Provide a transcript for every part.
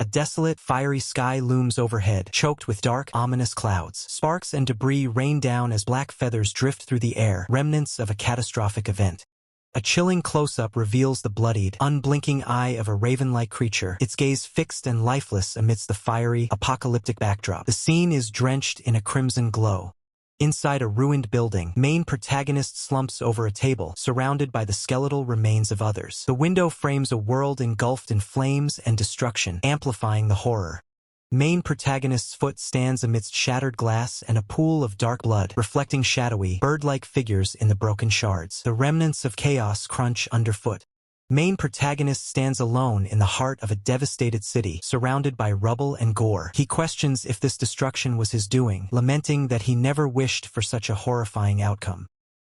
A desolate, fiery sky looms overhead, choked with dark, ominous clouds. Sparks and debris rain down as black feathers drift through the air, remnants of a catastrophic event. A chilling close-up reveals the bloodied, unblinking eye of a raven-like creature, its gaze fixed and lifeless amidst the fiery, apocalyptic backdrop. The scene is drenched in a crimson glow. Inside a ruined building, main protagonist slumps over a table, surrounded by the skeletal remains of others. The window frames a world engulfed in flames and destruction, amplifying the horror. Main protagonist's foot stands amidst shattered glass and a pool of dark blood, reflecting shadowy, bird-like figures in the broken shards. The remnants of chaos crunch underfoot. Main protagonist stands alone in the heart of a devastated city, surrounded by rubble and gore. He questions if this destruction was his doing, lamenting that he never wished for such a horrifying outcome.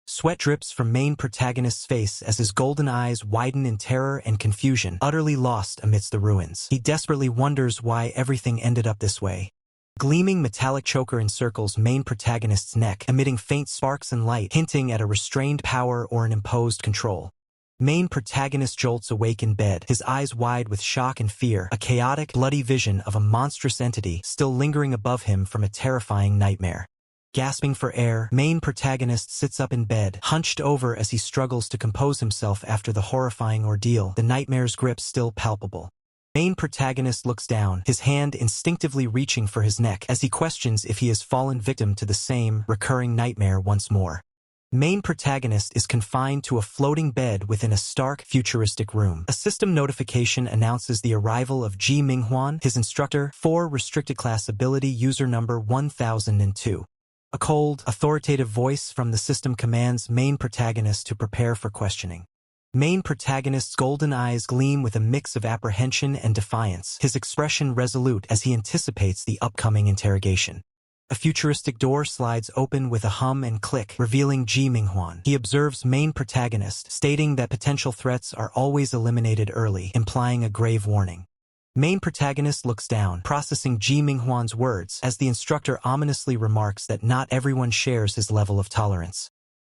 Sweat drips from main protagonist's face as his golden eyes widen in terror and confusion, utterly lost amidst the ruins. He desperately wonders why everything ended up this way. Gleaming metallic choker encircles main protagonist's neck, emitting faint sparks and light, hinting at a restrained power or an imposed control. Main protagonist jolts awake in bed, his eyes wide with shock and fear, a chaotic, bloody vision of a monstrous entity still lingering above him from a terrifying nightmare. Gasping for air, main protagonist sits up in bed, hunched over as he struggles to compose himself after the horrifying ordeal, the nightmare's grip still palpable. Main protagonist looks down, his hand instinctively reaching for his neck as he questions if he has fallen victim to the same, recurring nightmare once more. Main protagonist is confined to a floating bed within a stark, futuristic room. A system notification announces the arrival of Ji Minghwan, his instructor, for restricted class ability user number 1002. A cold, authoritative voice from the system commands main protagonist to prepare for questioning. Main protagonist's golden eyes gleam with a mix of apprehension and defiance, his expression resolute as he anticipates the upcoming interrogation. A futuristic door slides open with a hum and click, revealing Ji Minghwan. He observes main protagonist, stating that potential threats are always eliminated early, implying a grave warning. Main protagonist looks down, processing Ji Minghwan's words, as the instructor ominously remarks that not everyone shares his level of tolerance.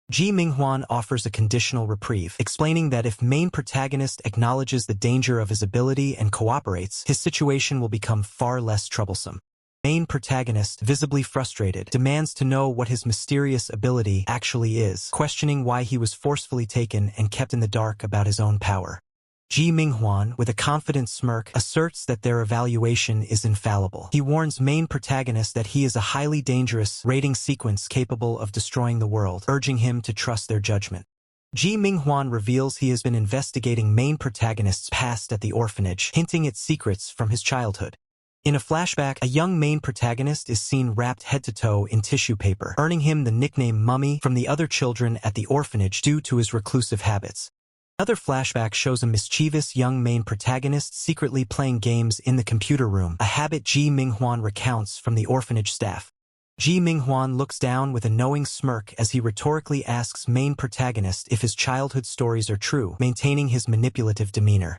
Ji Minghwan offers a conditional reprieve, explaining that if main protagonist acknowledges the danger of his ability and cooperates, his situation will become far less troublesome. Main protagonist, visibly frustrated, demands to know what his mysterious ability actually is, questioning why he was forcefully taken and kept in the dark about his own power. Ji Minghwan, with a confident smirk, asserts that their evaluation is infallible. He warns main protagonist that he is a highly dangerous raiding sequence capable of destroying the world, urging him to trust their judgment. Ji Minghwan reveals he has been investigating main protagonist's past at the orphanage, hinting at secrets from his childhood. In a flashback, a young main protagonist is seen wrapped head to toe in tissue paper, earning him the nickname Mummy from the other children at the orphanage due to his reclusive habits. Another flashback shows a mischievous young main protagonist secretly playing games in the computer room, a habit Ji Minghwan recounts from the orphanage staff. Ji Minghwan looks down with a knowing smirk as he rhetorically asks main protagonist if his childhood stories are true, maintaining his manipulative demeanor.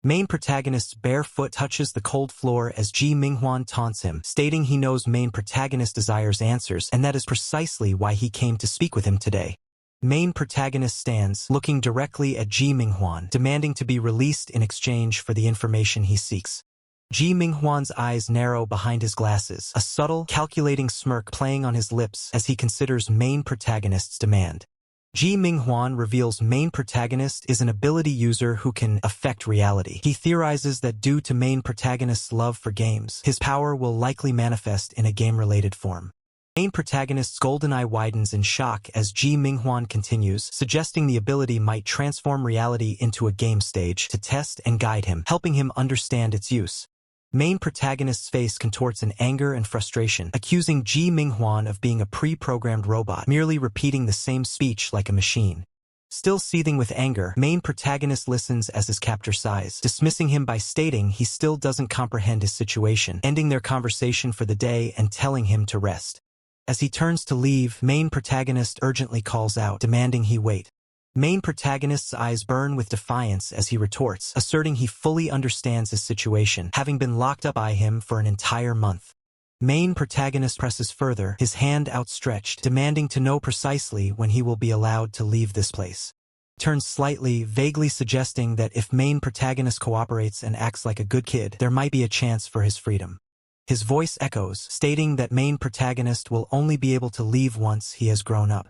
Main protagonist's bare foot touches the cold floor as Ji Minghwan taunts him, stating he knows main protagonist desires answers and that is precisely why he came to speak with him today. Main protagonist stands, looking directly at Ji Minghwan, demanding to be released in exchange for the information he seeks. Ji Minghwan's eyes narrow behind his glasses, a subtle, calculating smirk playing on his lips as he considers main protagonist's demand. Ji Minghwan reveals main protagonist is an ability user who can affect reality. He theorizes that due to main protagonist's love for games, his power will likely manifest in a game-related form. Main protagonist's golden eye widens in shock as Ji Minghwan continues, suggesting the ability might transform reality into a game stage to test and guide him, helping him understand its use. Main protagonist's face contorts in anger and frustration, accusing Ji Minghwan of being a pre-programmed robot, merely repeating the same speech like a machine. Still seething with anger, main protagonist listens as his captor sighs, dismissing him by stating he still doesn't comprehend his situation, ending their conversation for the day and telling him to rest. As he turns to leave, main protagonist urgently calls out, demanding he wait. Main protagonist's eyes burn with defiance as he retorts, asserting he fully understands his situation, having been locked up by him for an entire month. Main protagonist presses further, his hand outstretched, demanding to know precisely when he will be allowed to leave this place. turns slightly, vaguely suggesting that if main protagonist cooperates and acts like a good kid, there might be a chance for his freedom. His voice echoes, stating that main protagonist will only be able to leave once he has grown up.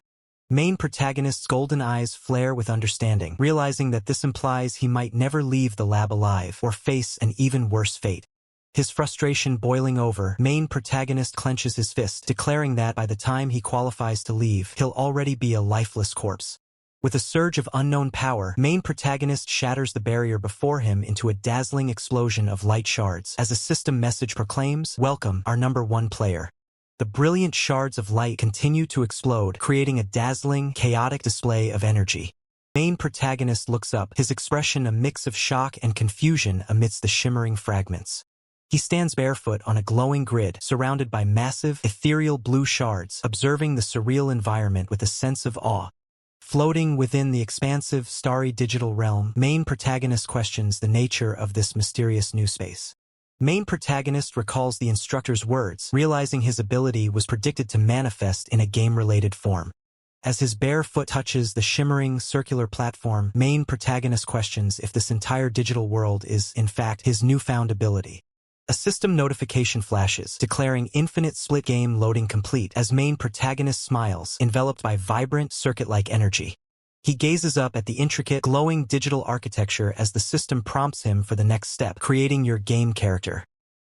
Main protagonist's golden eyes flare with understanding, realizing that this implies he might never leave the lab alive or face an even worse fate. His frustration boiling over, main protagonist clenches his fist, declaring that by the time he qualifies to leave, he'll already be a lifeless corpse. With a surge of unknown power, main protagonist shatters the barrier before him into a dazzling explosion of light shards as a system message proclaims, "Welcome, our #1 player." The brilliant shards of light continue to explode, creating a dazzling, chaotic display of energy. Main protagonist looks up, his expression a mix of shock and confusion amidst the shimmering fragments. He stands barefoot on a glowing grid, surrounded by massive, ethereal blue shards, observing the surreal environment with a sense of awe. Floating within the expansive, starry digital realm, main protagonist questions the nature of this mysterious new space. Main protagonist recalls the instructor's words, realizing his ability was predicted to manifest in a game-related form. As his bare foot touches the shimmering, circular platform, main protagonist questions if this entire digital world is, in fact, his newfound ability. A system notification flashes, declaring infinite split game loading complete as main protagonist smiles, enveloped by vibrant, circuit-like energy. He gazes up at the intricate, glowing digital architecture as the system prompts him for the next step, creating your game character.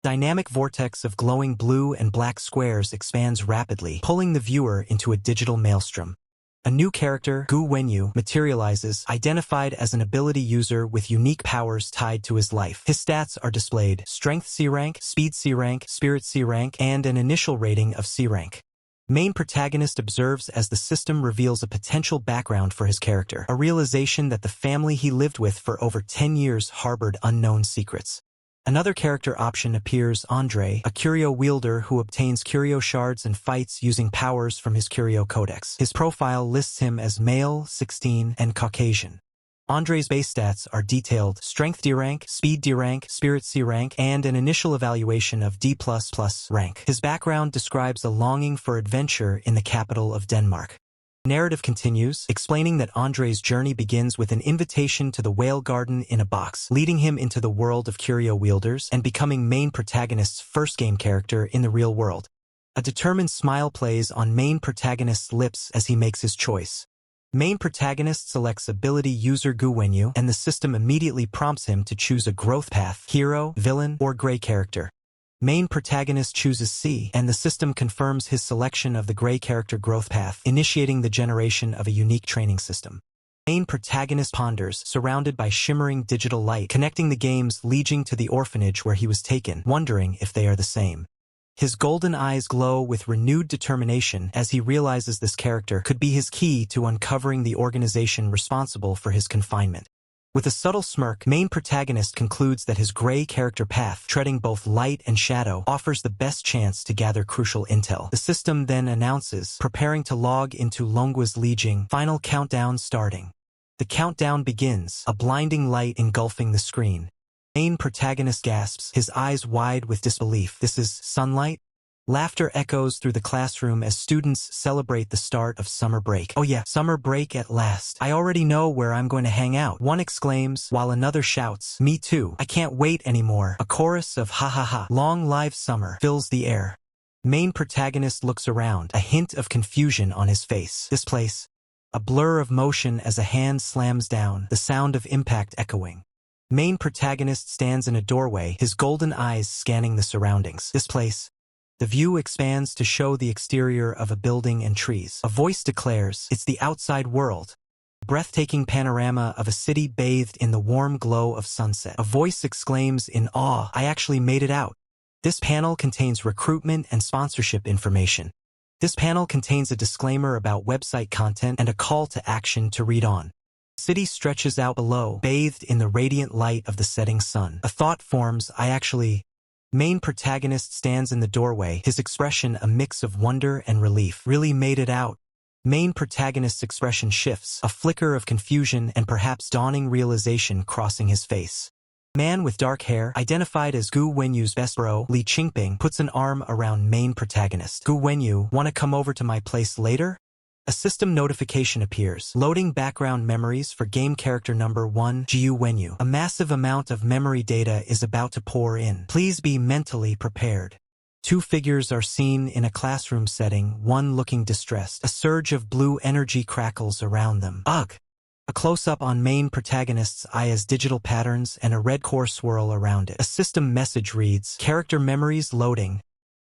Dynamic vortex of glowing blue and black squares expands rapidly, pulling the viewer into a digital maelstrom. A new character, Gau Kaa, materializes, identified as an ability user with unique powers tied to his life. His stats are displayed: Strength C rank, Speed C rank, Spirit C rank, and an initial rating of C rank. Main protagonist observes as the system reveals a potential background for his character, a realization that the family he lived with for over 10 years harbored unknown secrets. Another character option appears: Andre, a curio wielder who obtains curio shards and fights using powers from his curio codex. His profile lists him as male, 16, and Caucasian. Andre's base stats are detailed: Strength D rank, Speed D rank, Spirit C rank, and an initial evaluation of D++ rank. His background describes a longing for adventure in the capital of Denmark. Narrative continues, explaining that Andre's journey begins with an invitation to the whale garden in a box, leading him into the world of curio wielders and becoming main protagonist's first game character in the real world. A determined smile plays on main protagonist's lips as he makes his choice. Main protagonist selects ability user Gau Kaa, and the system immediately prompts him to choose a growth path: hero, villain, or gray character. Main protagonist chooses C, and the system confirms his selection of the gray character growth path, initiating the generation of a unique training system. Main protagonist ponders, surrounded by shimmering digital light, connecting the games leading to the orphanage where he was taken, wondering if they are the same. His golden eyes glow with renewed determination as he realizes this character could be his key to uncovering the organization responsible for his confinement. With a subtle smirk, main protagonist concludes that his gray character path, treading both light and shadow, offers the best chance to gather crucial intel. The system then announces, preparing to log into Longua's Legion, final countdown starting. The countdown begins, a blinding light engulfing the screen. Main protagonist gasps, his eyes wide with disbelief. This is sunlight? Laughter echoes through the classroom as students celebrate the start of summer break. "Oh yeah, summer break at last. I already know where I'm going to hang out," one exclaims, while another shouts, "Me too. I can't wait anymore." A chorus of "ha ha ha, long live summer" fills the air. Main protagonist looks around, a hint of confusion on his face. This place? A blur of motion as a hand slams down, the sound of impact echoing. Main protagonist stands in a doorway, his golden eyes scanning the surroundings. This place? The view expands to show the exterior of a building and trees. A voice declares, "It's the outside world." Breathtaking panorama of a city bathed in the warm glow of sunset. A voice exclaims in awe, "I actually made it out." This panel contains recruitment and sponsorship information. This panel contains a disclaimer about website content and a call to action to read on. City stretches out below, bathed in the radiant light of the setting sun. A thought forms, "I actually..." Main protagonist stands in the doorway, his expression a mix of wonder and relief. "Really made it out?" Main protagonist's expression shifts, a flicker of confusion and perhaps dawning realization crossing his face. Man with dark hair, identified as Gau Kaa's best bro, Li Qingping, puts an arm around main protagonist. "Gau Kaa, wanna come over to my place later?" A system notification appears. Loading background memories for game character number 1, Gau Wenyu. A massive amount of memory data is about to pour in. Please be mentally prepared. 2 figures are seen in a classroom setting, one looking distressed. A surge of blue energy crackles around them. Ugh! A close-up on main protagonist's eye as digital patterns and a red core swirl around it. A system message reads, "Character memories loading."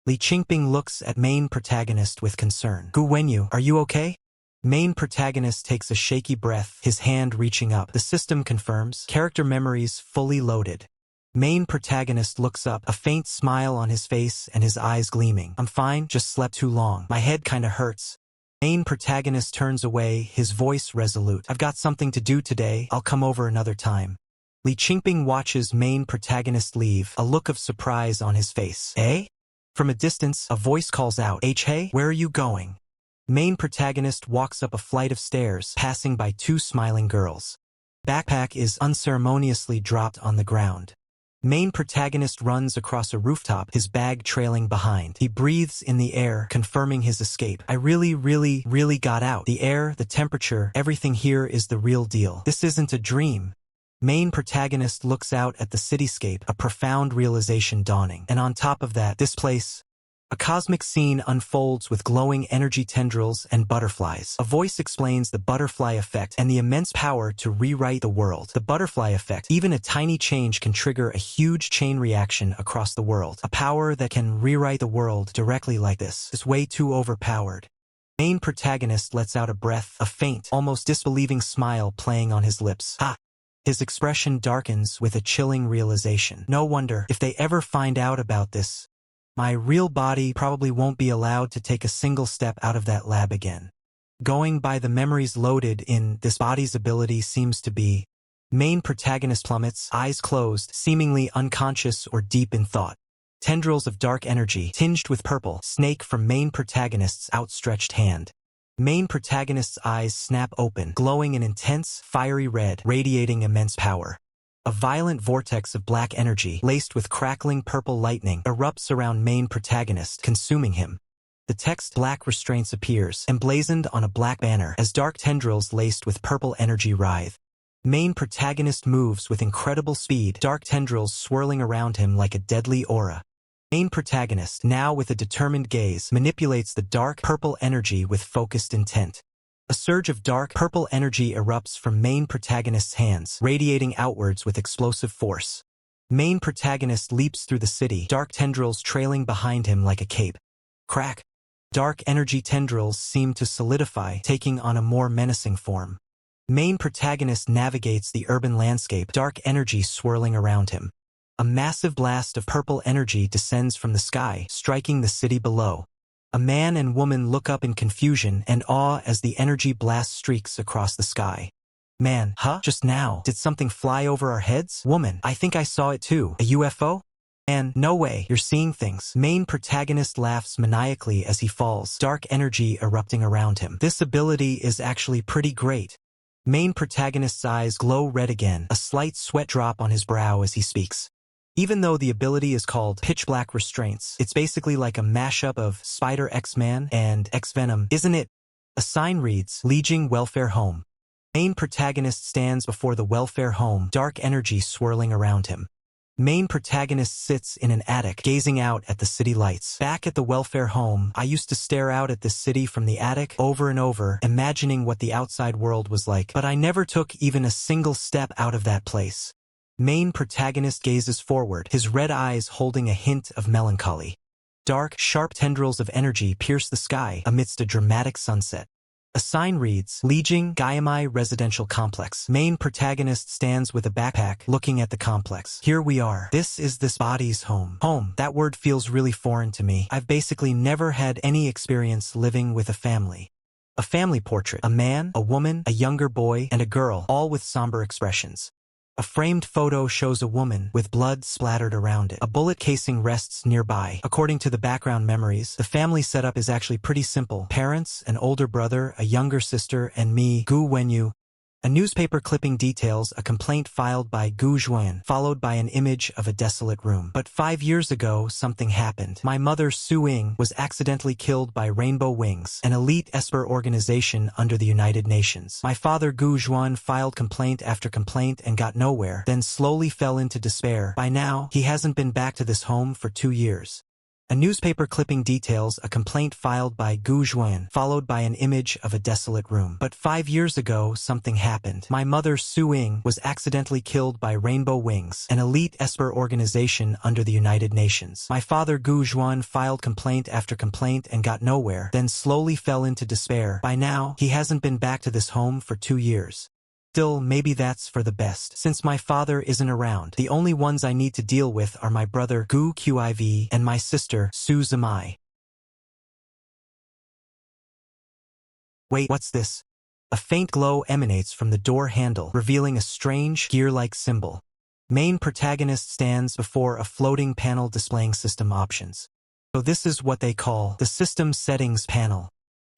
Li Qingping looks at main protagonist with concern. "Gau Wenyu, are you okay?" Main protagonist takes a shaky breath, his hand reaching up. The system confirms, character memories fully loaded. Main protagonist looks up, a faint smile on his face and his eyes gleaming. "I'm fine, just slept too long. My head kinda hurts." Main protagonist turns away, his voice resolute. "I've got something to do today, I'll come over another time." Li Qingping watches main protagonist leave, a look of surprise on his face. "Eh?" From a distance, a voice calls out, "Hey, where are you going?" Main protagonist walks up a flight of stairs, passing by 2 smiling girls. Backpack is unceremoniously dropped on the ground. Main protagonist runs across a rooftop, his bag trailing behind. He breathes in the air, confirming his escape. "I really got out. The air, the temperature, everything here is the real deal. This isn't a dream." Main protagonist looks out at the cityscape, a profound realization dawning. And on top of that, this place. A cosmic scene unfolds with glowing energy tendrils and butterflies. A voice explains the butterfly effect and the immense power to rewrite the world. The butterfly effect, even a tiny change can trigger a huge chain reaction across the world. A power that can rewrite the world directly like this is way too overpowered. Main protagonist lets out a breath, a faint, almost disbelieving smile playing on his lips. Ha! His expression darkens with a chilling realization. No wonder, if they ever find out about this, my real body probably won't be allowed to take a single step out of that lab again. Going by the memories loaded in this body's ability seems to be. Main protagonist plummets, eyes closed, seemingly unconscious or deep in thought. Tendrils of dark energy, tinged with purple, snake from main protagonist's outstretched hand. Main protagonist's eyes snap open, glowing an intense, fiery red, radiating immense power. A violent vortex of black energy, laced with crackling purple lightning, erupts around main protagonist, consuming him. The text "Black Restraints" appears, emblazoned on a black banner, as dark tendrils laced with purple energy writhe. Main protagonist moves with incredible speed, dark tendrils swirling around him like a deadly aura. Main protagonist, now with a determined gaze, manipulates the dark, purple energy with focused intent. A surge of dark, purple energy erupts from main protagonist's hands, radiating outwards with explosive force. Main protagonist leaps through the city, dark tendrils trailing behind him like a cape. Crack! Dark energy tendrils seem to solidify, taking on a more menacing form. Main protagonist navigates the urban landscape, dark energy swirling around him. A massive blast of purple energy descends from the sky, striking the city below. A man and woman look up in confusion and awe as the energy blast streaks across the sky. Man, just now, did something fly over our heads? Woman, I think I saw it too. A UFO? And no way, you're seeing things. Main protagonist laughs maniacally as he falls, dark energy erupting around him. This ability is actually pretty great. Main protagonist's eyes glow red again, a slight sweat drop on his brow as he speaks. Even though the ability is called Pitch Black Restraints, it's basically like a mashup of Spider X-Man and X-Venom, isn't it? A sign reads, "Legion Welfare Home." Main protagonist stands before the welfare home, dark energy swirling around him. Main protagonist sits in an attic, gazing out at the city lights. Back at the welfare home, I used to stare out at this city from the attic over and over, imagining what the outside world was like, but I never took even a single step out of that place. Main protagonist gazes forward, his red eyes holding a hint of melancholy. Dark, sharp tendrils of energy pierce the sky amidst a dramatic sunset. A sign reads, "Legion Gaiamai Residential Complex." Main protagonist stands with a backpack, looking at the complex. Here we are. This is this body's home. Home, that word feels really foreign to me. I've basically never had any experience living with a family. A family portrait, a man, a woman, a younger boy, and a girl, all with somber expressions. A framed photo shows a woman with blood splattered around it. A bullet casing rests nearby. According to the background memories, the family setup is actually pretty simple. Parents, an older brother, a younger sister, and me, Gau Wenyu. A newspaper clipping details a complaint filed by Gu Juan, followed by an image of a desolate room. But 5 years ago, something happened. My mother, Su Ying, was accidentally killed by Rainbow Wings, an elite esper organization under the United Nations. My father, Gu Juan, filed complaint after complaint and got nowhere, then slowly fell into despair. By now, he hasn't been back to this home for 2 years. A newspaper clipping details a complaint filed by Gu Juan, followed by an image of a desolate room. But 5 years ago, something happened. My mother, Su Ying, was accidentally killed by Rainbow Wings, an elite esper organization under the United Nations. My father, Gu Juan, filed complaint after complaint and got nowhere, then slowly fell into despair. By now, he hasn't been back to this home for 2 years. Still, maybe that's for the best. Since my father isn't around, the only ones I need to deal with are my brother Gau Kaa and my sister Su Zamai. Wait, what's this? A faint glow emanates from the door handle, revealing a strange, gear-like symbol. Main protagonist stands before a floating panel displaying system options. So this is what they call the system settings panel.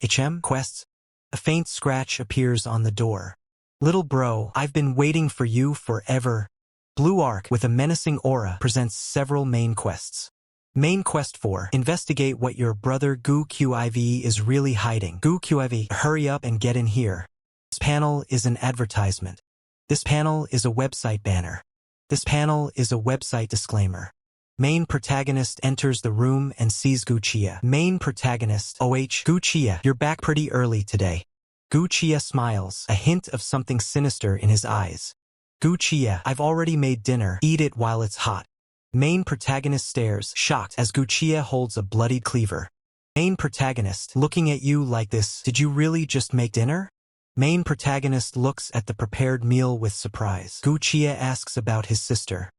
HM quests? A faint scratch appears on the door. Little bro, I've been waiting for you forever. Blue Arc, with a menacing aura, presents several main quests. Main Quest 4. Investigate what your brother Gau Kaa is really hiding. Gau Kaa, hurry up and get in here. This panel is an advertisement. This panel is a website banner. This panel is a website disclaimer. Main protagonist enters the room and sees Gau Kaa. Main protagonist, Gau Kaa, you're back pretty early today. Gau Kaa smiles, a hint of something sinister in his eyes. Gau Kaa, I've already made dinner, eat it while it's hot. Main protagonist stares, shocked, as Gau Kaa holds a bloodied cleaver. Main protagonist, looking at you like this, did you really just make dinner? Main protagonist looks at the prepared meal with surprise. Gau Kaa asks about his sister.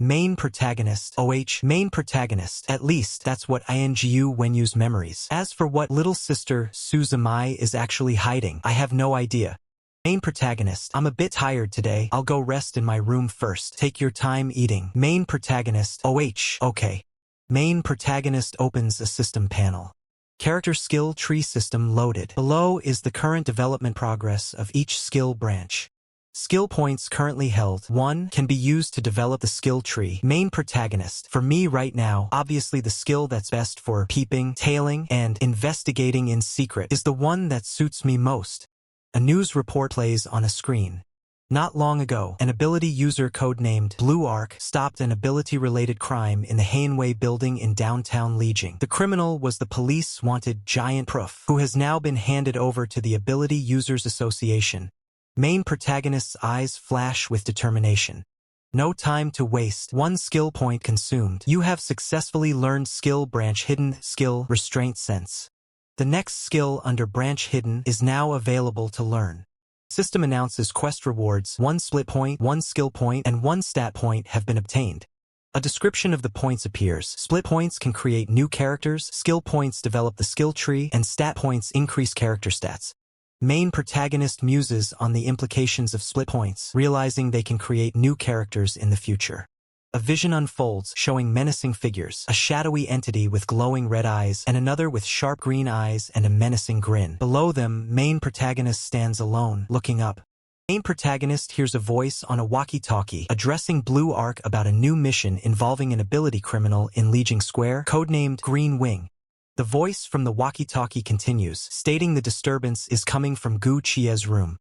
Main protagonist, main protagonist, at least that's what INGU when use memories. As for what little sister Su Zamai is actually hiding, I have no idea. Main protagonist, I'm a bit tired today, I'll go rest in my room first. Take your time eating. Main protagonist, okay. Main protagonist opens a system panel. Character skill tree system loaded. Below is the current development progress of each skill branch. Skill points currently held. 1 can be used to develop the skill tree. Main protagonist. For me right now, obviously the skill that's best for peeping, tailing, and investigating in secret is the one that suits me most. A news report plays on a screen. Not long ago, an ability user codenamed Blue Arc stopped an ability-related crime in the Hanwei building in downtown Lijiang. The criminal was the police-wanted Giant Proof, who has now been handed over to the Ability Users Association. Main protagonist's eyes flash with determination. No time to waste. 1 skill point consumed. You have successfully learned skill branch hidden, skill restraint sense. The next skill under branch hidden is now available to learn. System announces quest rewards. 1 split point, 1 skill point, and 1 stat point have been obtained. A description of the points appears. Split points can create new characters, skill points develop the skill tree, and stat points increase character stats. Main protagonist muses on the implications of split points, realizing they can create new characters in the future. A vision unfolds, showing menacing figures, a shadowy entity with glowing red eyes, and another with sharp green eyes and a menacing grin. Below them, main protagonist stands alone, looking up. Main protagonist hears a voice on a walkie-talkie, addressing Blue Arc about a new mission involving an ability criminal in Lijiang Square, codenamed Green Wing. The voice from the walkie-talkie continues, stating the disturbance is coming from Gau Kaa's room.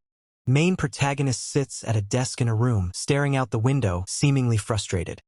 Main protagonist sits at a desk in a room, staring out the window, seemingly frustrated.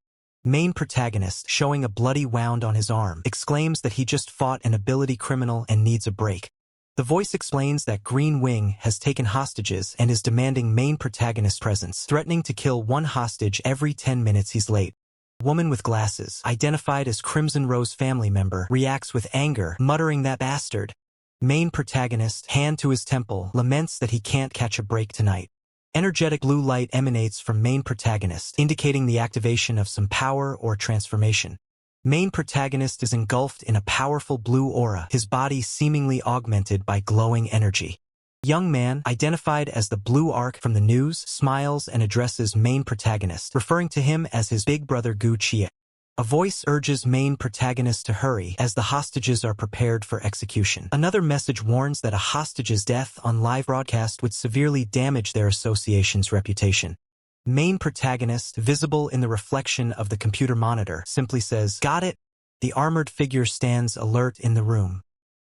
Main protagonist, showing a bloody wound on his arm, exclaims that he just fought an ability criminal and needs a break. The voice explains that Green Wing has taken hostages and is demanding main protagonist's presence, threatening to kill 1 hostage every 10 minutes he's late. Woman with glasses, identified as Crimson Rose family member, reacts with anger, muttering that bastard. Main protagonist, hand to his temple, laments that he can't catch a break tonight. Energetic blue light emanates from main protagonist, indicating the activation of some power or transformation. Main protagonist is engulfed in a powerful blue aura, his body seemingly augmented by glowing energy. Young man, identified as the Blue Arc from the news, smiles and addresses main protagonist, referring to him as his big brother Gau Kaa. A voice urges main protagonist to hurry as the hostages are prepared for execution. Another message warns that a hostage's death on live broadcast would severely damage their association's reputation. Main protagonist, visible in the reflection of the computer monitor, simply says, "Got it?" The armored figure stands alert in the room.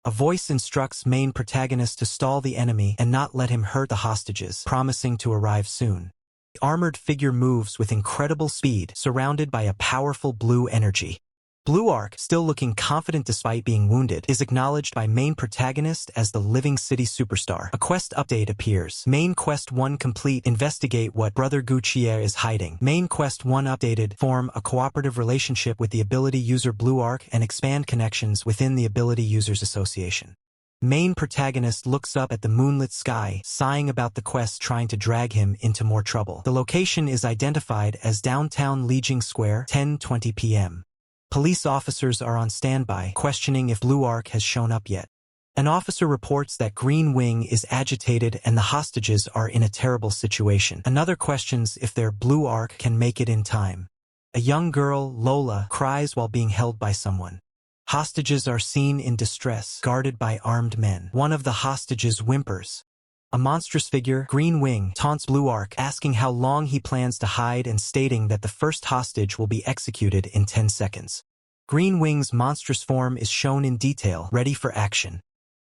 A voice instructs main protagonist to stall the enemy and not let him hurt the hostages, promising to arrive soon. The armored figure moves with incredible speed, surrounded by a powerful blue energy. Blue Arc, still looking confident despite being wounded, is acknowledged by main protagonist as the Living City superstar. A quest update appears. Main Quest 1 complete. Investigate what Brother Guccier is hiding. Main Quest 1 updated. Form a cooperative relationship with the ability user Blue Arc and expand connections within the ability users association. Main protagonist looks up at the moonlit sky, sighing about the quest trying to drag him into more trouble. The location is identified as downtown Legion Square, 10:20 p.m. Police officers are on standby, questioning if Blue Arc has shown up yet. An officer reports that Green Wing is agitated and the hostages are in a terrible situation. Another questions if their Blue Arc can make it in time. A young girl, Lola, cries while being held by someone. Hostages are seen in distress, guarded by armed men. One of the hostages whimpers. A monstrous figure, Green Wing, taunts Blue Arc, asking how long he plans to hide and stating that the first hostage will be executed in 10 seconds. Green Wing's monstrous form is shown in detail, ready for action.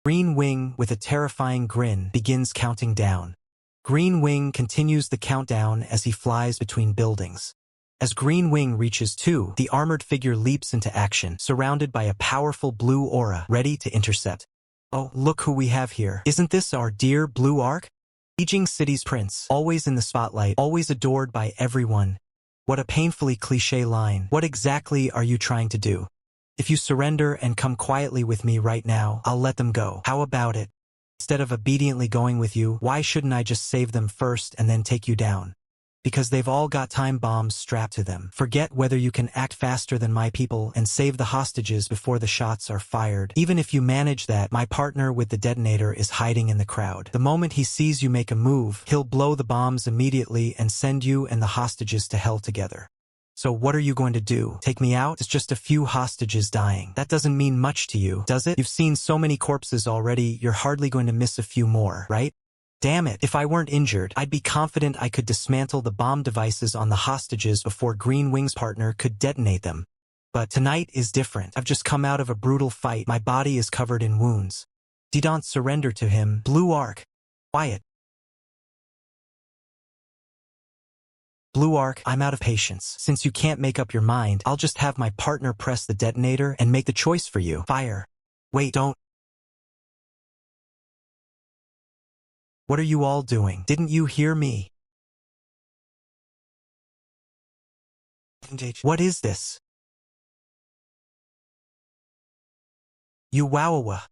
Green Wing, with a terrifying grin, begins counting down. Green Wing continues the countdown as he flies between buildings. As Green Wing reaches 2, the armored figure leaps into action, surrounded by a powerful blue aura, ready to intercept. Oh, look who we have here. Isn't this our dear Blue Arc? Legion City's prince, always in the spotlight, always adored by everyone. What a painfully cliché line. What exactly are you trying to do? If you surrender and come quietly with me right now, I'll let them go. How about it? Instead of obediently going with you, why shouldn't I just save them first and then take you down? Because they've all got time bombs strapped to them. Forget whether you can act faster than my people and save the hostages before the shots are fired. Even if you manage that, my partner with the detonator is hiding in the crowd. The moment he sees you make a move, he'll blow the bombs immediately and send you and the hostages to hell together. So what are you going to do? Take me out? It's just a few hostages dying. That doesn't mean much to you, does it? You've seen so many corpses already, you're hardly going to miss a few more, right? Damn it, if I weren't injured, I'd be confident I could dismantle the bomb devices on the hostages before Green Wing's partner could detonate them. But tonight is different. I've just come out of a brutal fight. My body is covered in wounds. Don't surrender to him. Blue Arc. Quiet. Blue Arc, I'm out of patience. Since you can't make up your mind, I'll just have my partner press the detonator and make the choice for you. Fire. Wait, don't. What are you all doing? Didn't you hear me? What is this? You wowawa.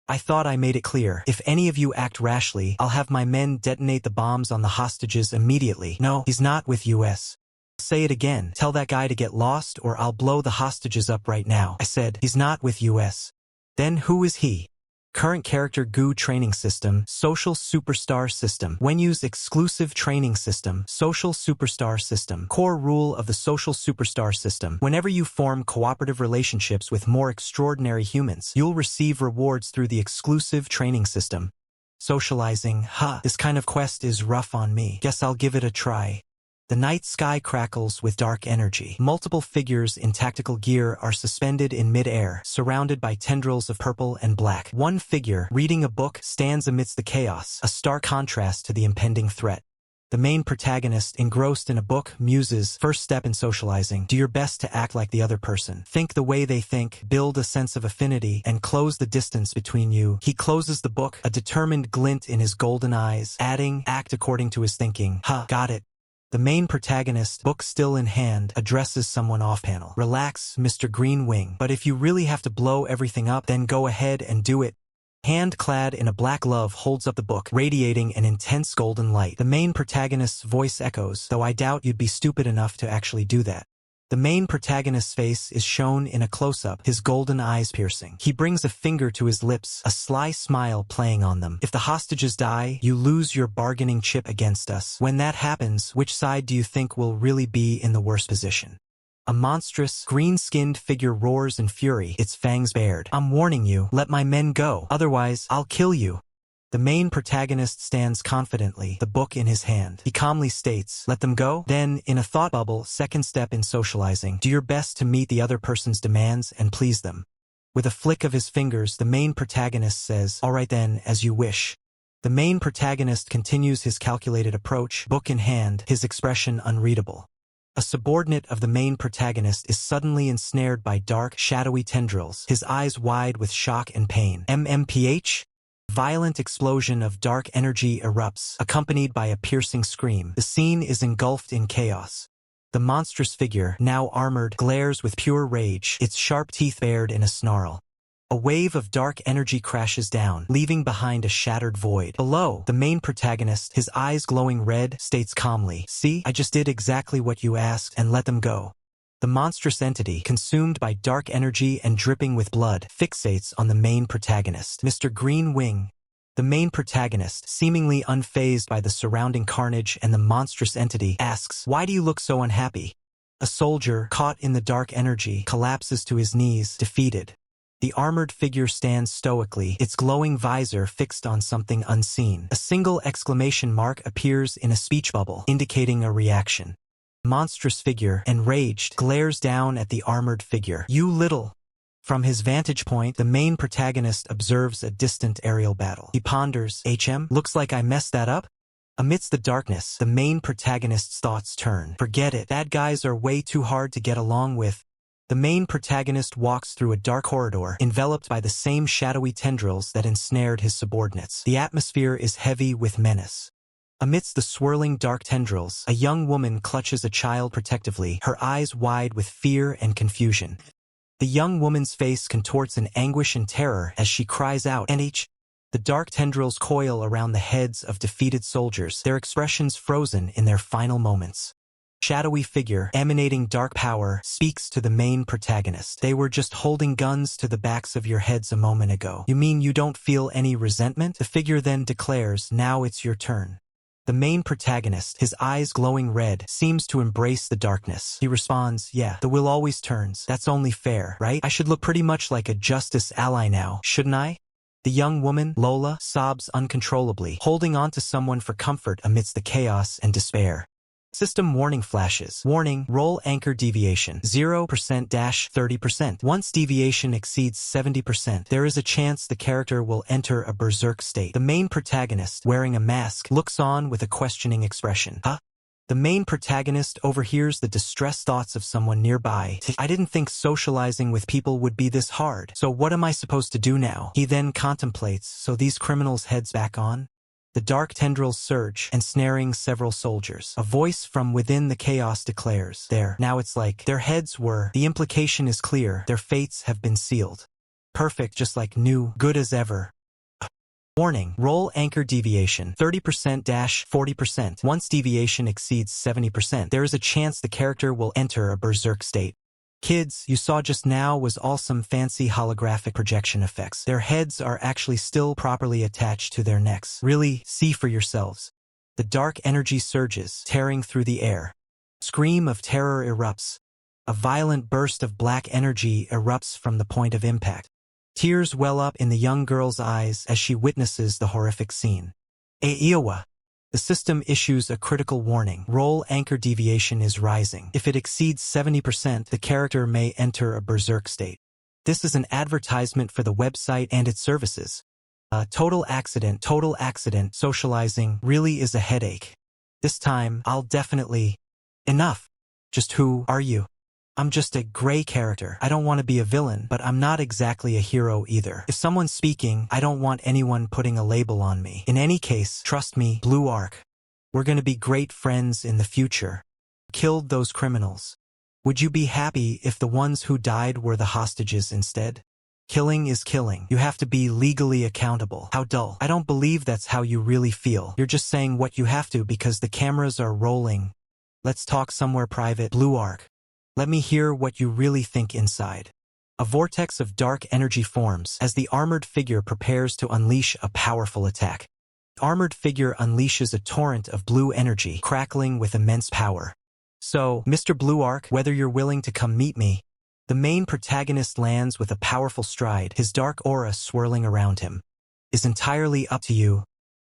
I thought I made it clear. If any of you act rashly, I'll have my men detonate the bombs on the hostages immediately. No, he's not with us. Say it again. Tell that guy to get lost or I'll blow the hostages up right now. I said, he's not with us. Then who is he? Current character Gau training system, social superstar system. When used exclusive training system, social superstar system. Core rule of the social superstar system. Whenever you form cooperative relationships with more extraordinary humans, you'll receive rewards through the exclusive training system. Socializing, this kind of quest is rough on me. Guess I'll give it a try. The night sky crackles with dark energy. Multiple figures in tactical gear are suspended in mid-air, surrounded by tendrils of purple and black. One figure, reading a book, stands amidst the chaos, a stark contrast to the impending threat. The main protagonist, engrossed in a book, muses, first step in socializing, do your best to act like the other person. Think the way they think, build a sense of affinity, and close the distance between you. He closes the book, a determined glint in his golden eyes, adding, act according to his thinking. Got it. The main protagonist, book still in hand, addresses someone off-panel. Relax, Mr. Green Wing, but if you really have to blow everything up, then go ahead and do it. Hand clad in a black glove holds up the book, radiating an intense golden light. The main protagonist's voice echoes, though I doubt you'd be stupid enough to actually do that. The main protagonist's face is shown in a close-up, his golden eyes piercing. He brings a finger to his lips, a sly smile playing on them. If the hostages die, you lose your bargaining chip against us. When that happens, which side do you think will really be in the worst position? A monstrous, green-skinned figure roars in fury, its fangs bared. I'm warning you, let my men go, otherwise, I'll kill you. The main protagonist stands confidently, the book in his hand. He calmly states, let them go? Then, in a thought bubble, second step in socializing, do your best to meet the other person's demands and please them. With a flick of his fingers, the main protagonist says, all right then, as you wish. The main protagonist continues his calculated approach, book in hand, his expression unreadable. A subordinate of the main protagonist is suddenly ensnared by dark, shadowy tendrils, his eyes wide with shock and pain. MMPH? Violent explosion of dark energy erupts, accompanied by a piercing scream. The scene is engulfed in chaos. The monstrous figure, now armored, glares with pure rage, its sharp teeth bared in a snarl. A wave of dark energy crashes down, leaving behind a shattered void. Below, the main protagonist, his eyes glowing red, states calmly, see, I just did exactly what you asked and let them go. The monstrous entity, consumed by dark energy and dripping with blood, fixates on the main protagonist, Mr. Green Wing. The main protagonist, seemingly unfazed by the surrounding carnage and the monstrous entity, asks, why do you look so unhappy? A soldier, caught in the dark energy, collapses to his knees, defeated. The armored figure stands stoically, its glowing visor fixed on something unseen. A single exclamation mark appears in a speech bubble, indicating a reaction. Monstrous figure, enraged, glares down at the armored figure. You little. From his vantage point, the main protagonist observes a distant aerial battle. He ponders, looks like I messed that up? Amidst the darkness, the main protagonist's thoughts turn. Forget it, bad guys are way too hard to get along with. The main protagonist walks through a dark corridor, enveloped by the same shadowy tendrils that ensnared his subordinates. The atmosphere is heavy with menace. Amidst the swirling dark tendrils, a young woman clutches a child protectively, her eyes wide with fear and confusion. The young woman's face contorts in anguish and terror as she cries out, NH. The dark tendrils coil around the heads of defeated soldiers, their expressions frozen in their final moments. Shadowy figure, emanating dark power, speaks to the main protagonist. They were just holding guns to the backs of your heads a moment ago. You mean you don't feel any resentment? The figure then declares, now it's your turn. The main protagonist, his eyes glowing red, seems to embrace the darkness. He responds, yeah, the will always turns. That's only fair, right? I should look pretty much like a justice ally now, shouldn't I? The young woman, Lola, sobs uncontrollably, holding on to someone for comfort amidst the chaos and despair. System warning flashes. Warning, roll anchor deviation 0%-30%. Once deviation exceeds 70%, there is a chance the character will enter a berserk state. The main protagonist, wearing a mask, looks on with a questioning expression. Huh? The main protagonist overhears the distressed thoughts of someone nearby. I didn't think socializing with people would be this hard. So what am I supposed to do now? He then contemplates, so these criminals heads back on? The dark tendrils surge, ensnaring several soldiers. A voice from within the chaos declares, there, now it's like, their heads were, the implication is clear, their fates have been sealed. Perfect, just like new, good as ever. Warning, roll anchor deviation 30%-40%. Once deviation exceeds 70%, there is a chance the character will enter a berserk state. Kids, you saw just now was all some fancy holographic projection effects. Their heads are actually still properly attached to their necks. Really, see for yourselves. The dark energy surges, tearing through the air. Scream of terror erupts. A violent burst of black energy erupts from the point of impact. Tears well up in the young girl's eyes as she witnesses the horrific scene. Iowa. The system issues a critical warning. Roll anchor deviation is rising. If it exceeds 70%, the character may enter a berserk state. This is an advertisement for the website and its services. Total accident, socializing really is a headache. This time, I'll definitely... Enough. Just who are you? I'm just a gray character. I don't want to be a villain, but I'm not exactly a hero either. If someone's speaking, I don't want anyone putting a label on me. In any case, trust me, Blue Arc. We're gonna be great friends in the future. Killed those criminals. Would you be happy if the ones who died were the hostages instead? Killing is killing. You have to be legally accountable. How dull. I don't believe that's how you really feel. You're just saying what you have to because the cameras are rolling. Let's talk somewhere private. Blue Arc. Let me hear what you really think inside. A vortex of dark energy forms as the armored figure prepares to unleash a powerful attack. The armored figure unleashes a torrent of blue energy, crackling with immense power. So, Mr. Blue Arc, whether you're willing to come meet me, the main protagonist lands with a powerful stride, his dark aura swirling around him. Is entirely up to you.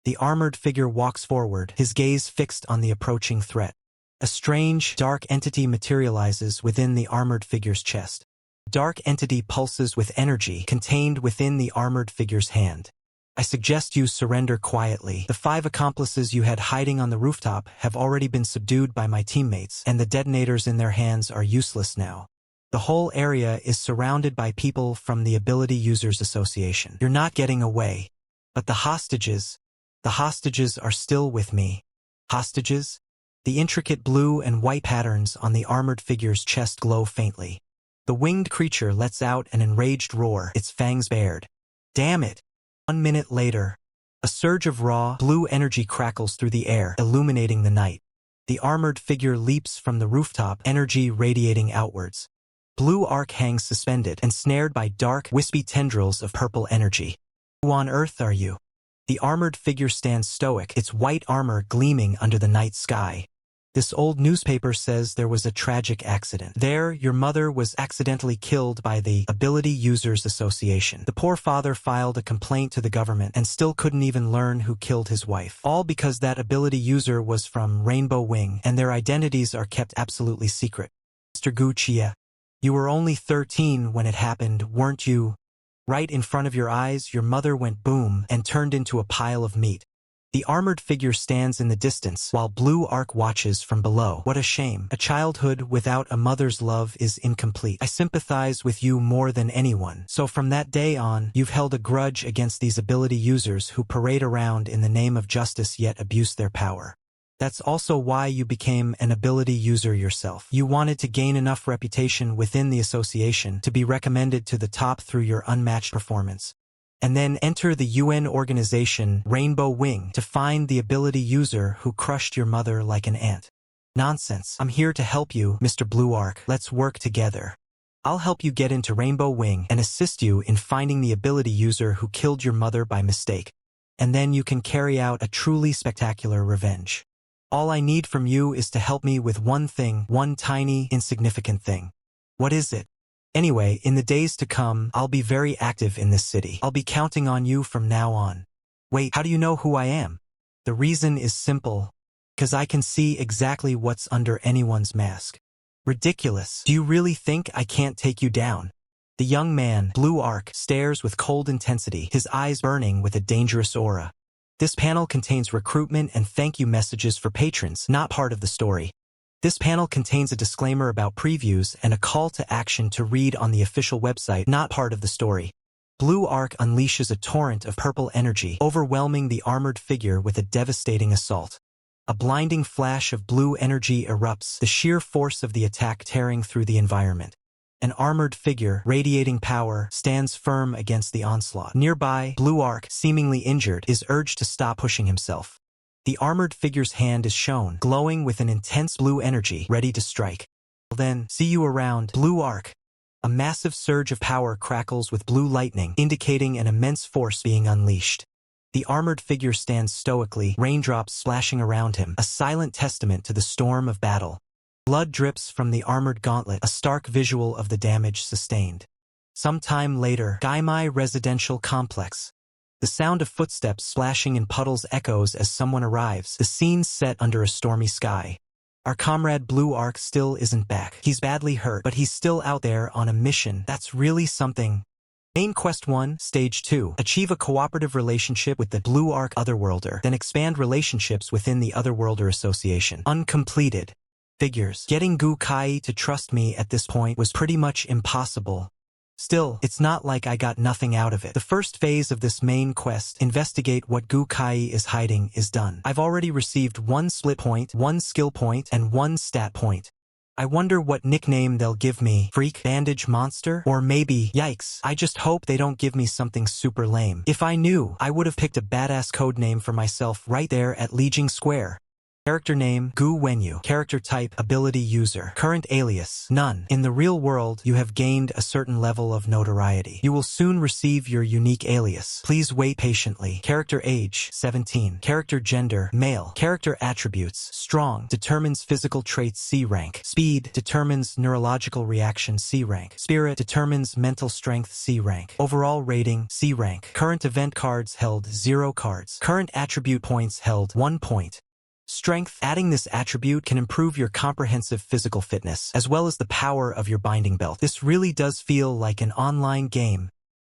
The armored figure walks forward, his gaze fixed on the approaching threat. A strange, dark entity materializes within the armored figure's chest. Dark entity pulses with energy contained within the armored figure's hand. I suggest you surrender quietly. The 5 accomplices you had hiding on the rooftop have already been subdued by my teammates, and the detonators in their hands are useless now. The whole area is surrounded by people from the Ability Users Association. You're not getting away. But the hostages are still with me. Hostages? The intricate blue and white patterns on the armored figure's chest glow faintly. The winged creature lets out an enraged roar, its fangs bared. Damn it! 1 minute later, a surge of raw, blue energy crackles through the air, illuminating the night. The armored figure leaps from the rooftop, energy radiating outwards. Blue Arc hangs suspended, ensnared by dark, wispy tendrils of purple energy. Who on earth are you? The armored figure stands stoic, its white armor gleaming under the night sky. This old newspaper says there was a tragic accident. There, your mother was accidentally killed by the Ability Users Association. The poor father filed a complaint to the government and still couldn't even learn who killed his wife. All because that ability user was from Rainbow Wing, and their identities are kept absolutely secret. Mr. Gau Kaa, you were only 13 when it happened, weren't you? Right in front of your eyes, your mother went boom and turned into a pile of meat. The armored figure stands in the distance while Blue Arc watches from below. What a shame. A childhood without a mother's love is incomplete. I sympathize with you more than anyone. So from that day on, you've held a grudge against these ability users who parade around in the name of justice yet abuse their power. That's also why you became an ability user yourself. You wanted to gain enough reputation within the association to be recommended to the top through your unmatched performance. And then enter the UN organization Rainbow Wing to find the ability user who crushed your mother like an ant. Nonsense. I'm here to help you, Mr. Blue Arc. Let's work together. I'll help you get into Rainbow Wing and assist you in finding the ability user who killed your mother by mistake. And then you can carry out a truly spectacular revenge. All I need from you is to help me with one thing, one tiny, insignificant thing. What is it? Anyway, in the days to come, I'll be very active in this city. I'll be counting on you from now on. Wait, how do you know who I am? The reason is simple. 'Cause I can see exactly what's under anyone's mask. Ridiculous. Do you really think I can't take you down? The young man, Blue Arc, stares with cold intensity, his eyes burning with a dangerous aura. This panel contains recruitment and thank you messages for patrons, not part of the story. This panel contains a disclaimer about previews and a call to action to read on the official website, not part of the story. Blue Arc unleashes a torrent of purple energy, overwhelming the armored figure with a devastating assault. A blinding flash of blue energy erupts, the sheer force of the attack tearing through the environment. An armored figure, radiating power, stands firm against the onslaught. Nearby, Blue Arc, seemingly injured, is urged to stop pushing himself. The armored figure's hand is shown, glowing with an intense blue energy, ready to strike. Then, see you around, Blue Arc. A massive surge of power crackles with blue lightning, indicating an immense force being unleashed. The armored figure stands stoically, raindrops splashing around him, a silent testament to the storm of battle. Blood drips from the armored gauntlet, a stark visual of the damage sustained. Some time later, Gaimai Residential Complex. The sound of footsteps splashing in puddles echoes as someone arrives, the scene set under a stormy sky. Our comrade Blue Arc still isn't back. He's badly hurt, but he's still out there on a mission. That's really something. Main Quest 1, Stage 2. Achieve a cooperative relationship with the Blue Arc Otherworlder, then expand relationships within the Otherworlder Association. Uncompleted. Figures. Getting Gau Kaa to trust me at this point was pretty much impossible. Still, it's not like I got nothing out of it. The first phase of this main quest, investigate what Gau Kaa is hiding, is done. I've already received 1 split point, 1 skill point, and 1 stat point. I wonder what nickname they'll give me. Freak? Bandage Monster? Or maybe, yikes, I just hope they don't give me something super lame. If I knew, I would have picked a badass codename for myself right there at Legion Square. Character name, Gu Wenyu. Character type, ability user. Current alias, none. In the real world, you have gained a certain level of notoriety. You will soon receive your unique alias. Please wait patiently. Character age, 17. Character gender, male. Character attributes, strong, determines physical traits C rank. Speed, determines neurological reaction C rank. Spirit, determines mental strength C rank. Overall rating, C rank. Current event cards held, 0 cards. Current attribute points held, 1 point. Strength. Adding this attribute can improve your comprehensive physical fitness, as well as the power of your binding belt. This really does feel like an online game.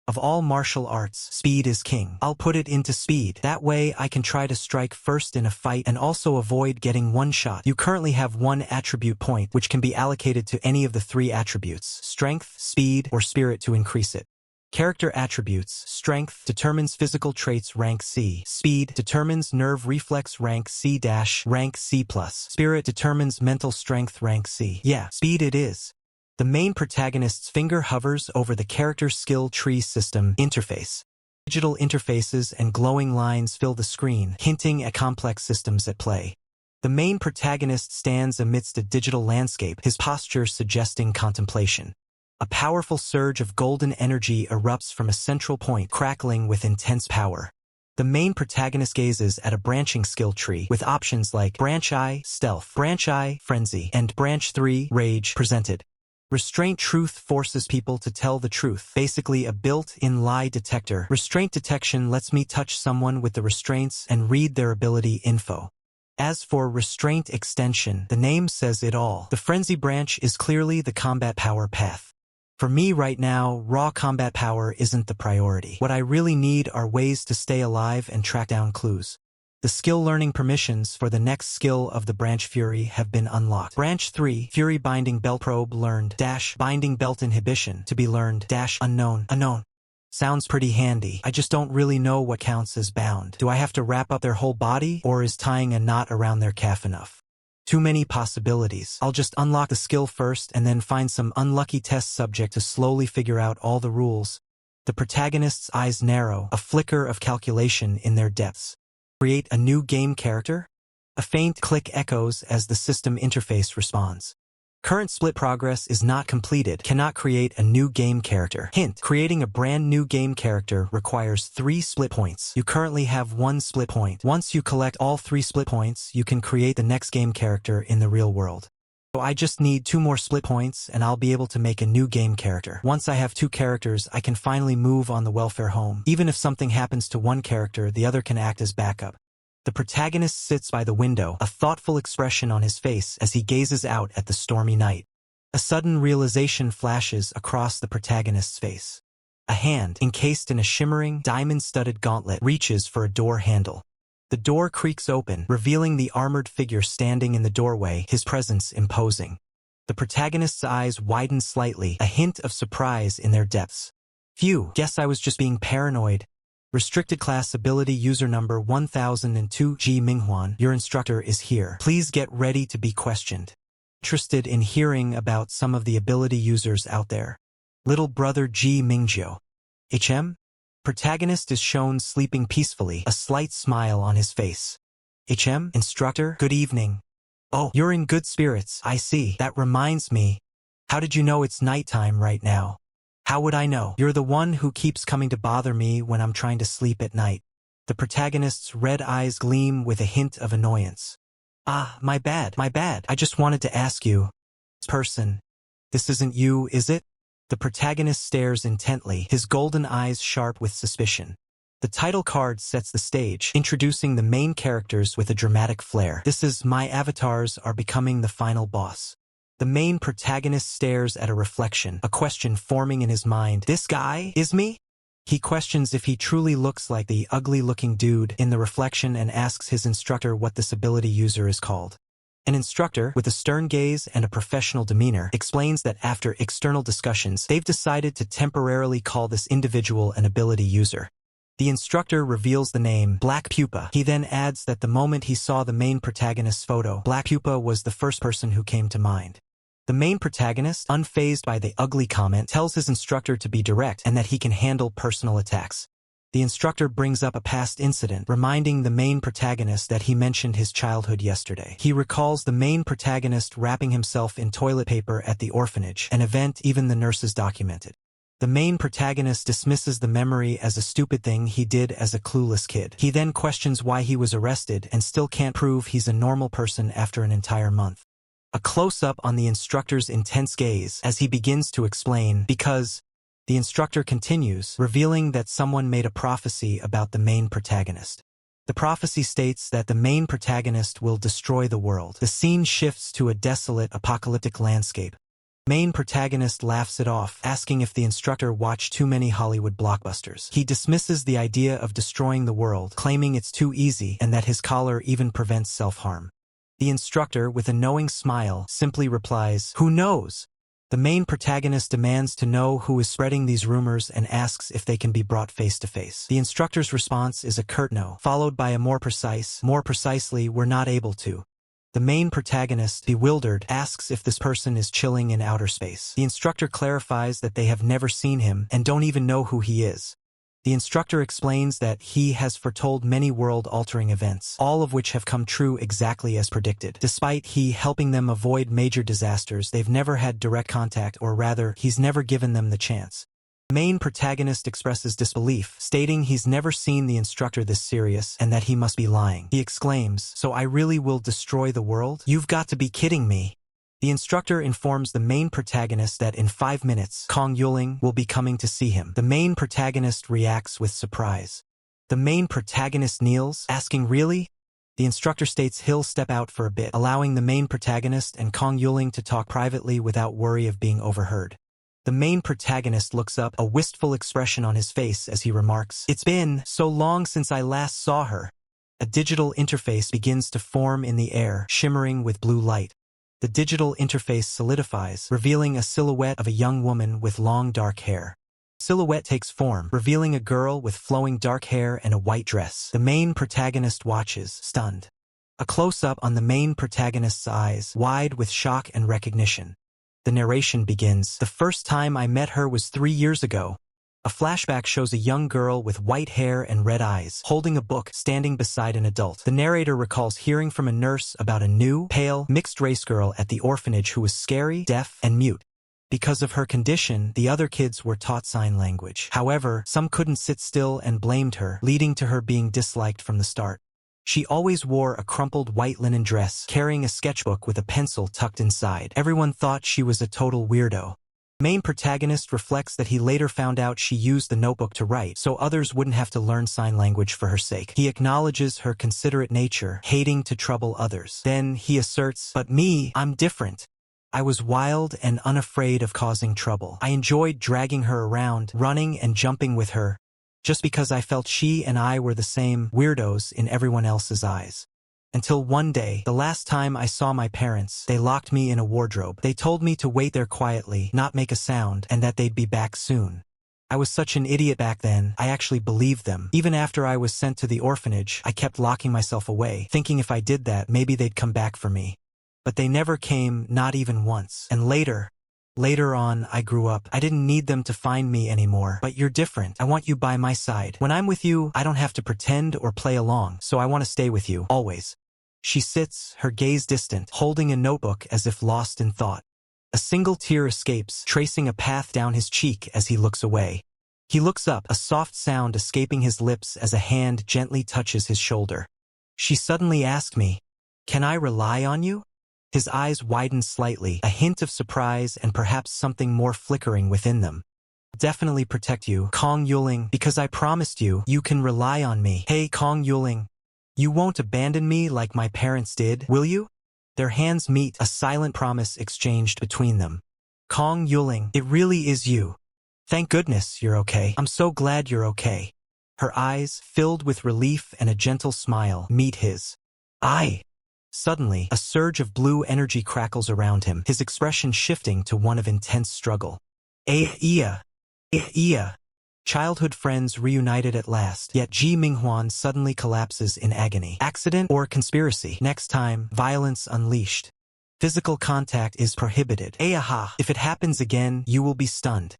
Of all martial arts, speed is king. I'll put it into speed. That way I can try to strike first in a fight and also avoid getting one shot. You currently have 1 attribute point, which can be allocated to any of the 3 attributes, strength, speed, or spirit to increase it. Character attributes, strength, determines physical traits rank C. Speed, determines nerve reflex rank C- rank C+. Spirit, determines mental strength rank C. Yeah, speed it is. The main protagonist's finger hovers over the character skill tree system interface. Digital interfaces and glowing lines fill the screen, hinting at complex systems at play. The main protagonist stands amidst a digital landscape, his posture suggesting contemplation. A powerful surge of golden energy erupts from a central point, crackling with intense power. The main protagonist gazes at a branching skill tree with options like Branch I, Stealth, Branch I, Frenzy, and Branch 3, Rage, presented. Restraint Truth forces people to tell the truth, basically a built-in lie detector. Restraint Detection lets me touch someone with the restraints and read their ability info. As for Restraint Extension, the name says it all. The Frenzy branch is clearly the combat power path. For me right now, raw combat power isn't the priority. What I really need are ways to stay alive and track down clues. The skill learning permissions for the next skill of the Branch Fury have been unlocked. Branch 3, Fury Binding Belt Probe learned, Binding Belt Inhibition, to be learned, unknown. Sounds pretty handy. I just don't really know what counts as bound. Do I have to wrap up their whole body, or is tying a knot around their calf enough? Too many possibilities. I'll just unlock the skill first and then find some unlucky test subject to slowly figure out all the rules. The protagonist's eyes narrow, a flicker of calculation in their depths. Create a new game character? A faint click echoes as the system interface responds. Current split progress is not completed, cannot create a new game character. Hint, creating a brand new game character requires 3 split points. You currently have 1 split point. Once you collect all 3 split points, you can create the next game character in the real world. So I just need 2 more split points and I'll be able to make a new game character. Once I have 2 characters, I can finally move on the welfare home. Even if something happens to one character, the other can act as backup. The protagonist sits by the window, a thoughtful expression on his face as he gazes out at the stormy night. A sudden realization flashes across the protagonist's face. A hand, encased in a shimmering, diamond-studded gauntlet, reaches for a door handle. The door creaks open, revealing the armored figure standing in the doorway, his presence imposing. The protagonist's eyes widen slightly, a hint of surprise in their depths. Phew, guess I was just being paranoid. Restricted class ability user number 1002 G Minghwan, your instructor is here. Please get ready to be questioned. Interested in hearing about some of the ability users out there. Little brother G Mingjiu. HM? Protagonist is shown sleeping peacefully, a slight smile on his face. HM? Instructor? Good evening. Oh, you're in good spirits, I see. That reminds me. How did you know it's nighttime right now? How would I know? You're the one who keeps coming to bother me when I'm trying to sleep at night. The protagonist's red eyes gleam with a hint of annoyance. Ah, my bad. I just wanted to ask you. Person. This isn't you, is it? The protagonist stares intently, his golden eyes sharp with suspicion. The title card sets the stage, introducing the main characters with a dramatic flair. This is My avatars are becoming the final boss. The main protagonist stares at a reflection, a question forming in his mind. This guy is me? He questions if he truly looks like the ugly-looking dude in the reflection and asks his instructor what this ability user is called. An instructor, with a stern gaze and a professional demeanor, explains that after external discussions, they've decided to temporarily call this individual an ability user. The instructor reveals the name Black Pupa. He then adds that the moment he saw the main protagonist's photo, Black Pupa was the first person who came to mind. The main protagonist, unfazed by the ugly comment, tells his instructor to be direct and that he can handle personal attacks. The instructor brings up a past incident, reminding the main protagonist that he mentioned his childhood yesterday. He recalls the main protagonist wrapping himself in toilet paper at the orphanage, an event even the nurses documented. The main protagonist dismisses the memory as a stupid thing he did as a clueless kid. He then questions why he was arrested and still can't prove he's a normal person after an entire month. A close-up on the instructor's intense gaze as he begins to explain, because the instructor continues, revealing that someone made a prophecy about the main protagonist. The prophecy states that the main protagonist will destroy the world. The scene shifts to a desolate, apocalyptic landscape. Main protagonist laughs it off, asking if the instructor watched too many Hollywood blockbusters. He dismisses the idea of destroying the world, claiming it's too easy and that his collar even prevents self-harm. The instructor, with a knowing smile, simply replies, "Who knows?" The main protagonist demands to know who is spreading these rumors and asks if they can be brought face to face. The instructor's response is a curt no, followed by a more precisely, "We're not able to." The main protagonist, bewildered, asks if this person is chilling in outer space. The instructor clarifies that they have never seen him and don't even know who he is. The instructor explains that he has foretold many world-altering events, all of which have come true exactly as predicted. Despite he helping them avoid major disasters, they've never had direct contact, or rather, he's never given them the chance. The main protagonist expresses disbelief, stating he's never seen the instructor this serious and that he must be lying. He exclaims, "So I really will destroy the world? You've got to be kidding me." The instructor informs the main protagonist that in 5 minutes, Kong Yuling will be coming to see him. The main protagonist reacts with surprise. The main protagonist kneels, asking, "Really?" The instructor states he'll step out for a bit, allowing the main protagonist and Kong Yuling to talk privately without worry of being overheard. The main protagonist looks up, a wistful expression on his face as he remarks, "It's been so long since I last saw her." A digital interface begins to form in the air, shimmering with blue light. The digital interface solidifies, revealing a silhouette of a young woman with long dark hair. Silhouette takes form, revealing a girl with flowing dark hair and a white dress. The main protagonist watches, stunned. A close-up on the main protagonist's eyes, wide with shock and recognition. The narration begins, "The first time I met her was 3 years ago." A flashback shows a young girl with white hair and red eyes, holding a book, standing beside an adult. The narrator recalls hearing from a nurse about a new, pale, mixed-race girl at the orphanage who was scary, deaf, and mute. Because of her condition, the other kids were taught sign language. However, some couldn't sit still and blamed her, leading to her being disliked from the start. She always wore a crumpled white linen dress, carrying a sketchbook with a pencil tucked inside. Everyone thought she was a total weirdo. The main protagonist reflects that he later found out she used the notebook to write, so others wouldn't have to learn sign language for her sake. He acknowledges her considerate nature, hating to trouble others. Then he asserts, "But me, I'm different. I was wild and unafraid of causing trouble. I enjoyed dragging her around, running and jumping with her, just because I felt she and I were the same weirdos in everyone else's eyes. Until one day, the last time I saw my parents, they locked me in a wardrobe. They told me to wait there quietly, not make a sound, and that they'd be back soon. I was such an idiot back then, I actually believed them. Even after I was sent to the orphanage, I kept locking myself away, thinking if I did that, maybe they'd come back for me. But they never came, not even once. And Later on, I grew up. I didn't need them to find me anymore. But you're different. I want you by my side. When I'm with you, I don't have to pretend or play along, so I want to stay with you, always." She sits, her gaze distant, holding a notebook as if lost in thought. A single tear escapes, tracing a path down his cheek as he looks away. He looks up, a soft sound escaping his lips as a hand gently touches his shoulder. She suddenly asked me, "Can I rely on you?" His eyes widen slightly, a hint of surprise and perhaps something more flickering within them. "Definitely protect you, Kong Yuling, because I promised you, you can rely on me. Hey, Kong Yuling, you won't abandon me like my parents did, will you?" Their hands meet, a silent promise exchanged between them. "Kong Yuling, it really is you. Thank goodness you're okay. I'm so glad you're okay." Her eyes, filled with relief and a gentle smile, meet his. Suddenly, a surge of blue energy crackles around him, his expression shifting to one of intense struggle. Iya. Childhood friends reunited at last, yet Ji Minghwan suddenly collapses in agony. Accident or conspiracy? Next time, violence unleashed. Physical contact is prohibited. If it happens again, you will be stunned.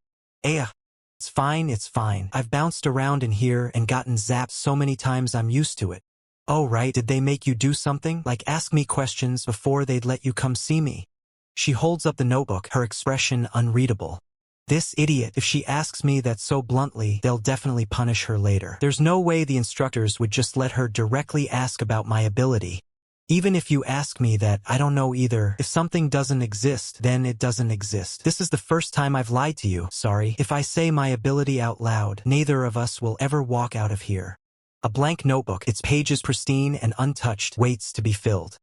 It's fine. I've bounced around in here and gotten zapped so many times I'm used to it. Oh right, did they make you do something? Like ask me questions before they'd let you come see me? She holds up the notebook, her expression unreadable. This idiot, if she asks me that so bluntly, they'll definitely punish her later. There's no way the instructors would just let her directly ask about my ability. Even if you ask me that, I don't know either. If something doesn't exist, then it doesn't exist. This is the first time I've lied to you. Sorry. If I say my ability out loud, neither of us will ever walk out of here. A blank notebook, its pages pristine and untouched, waits to be filled.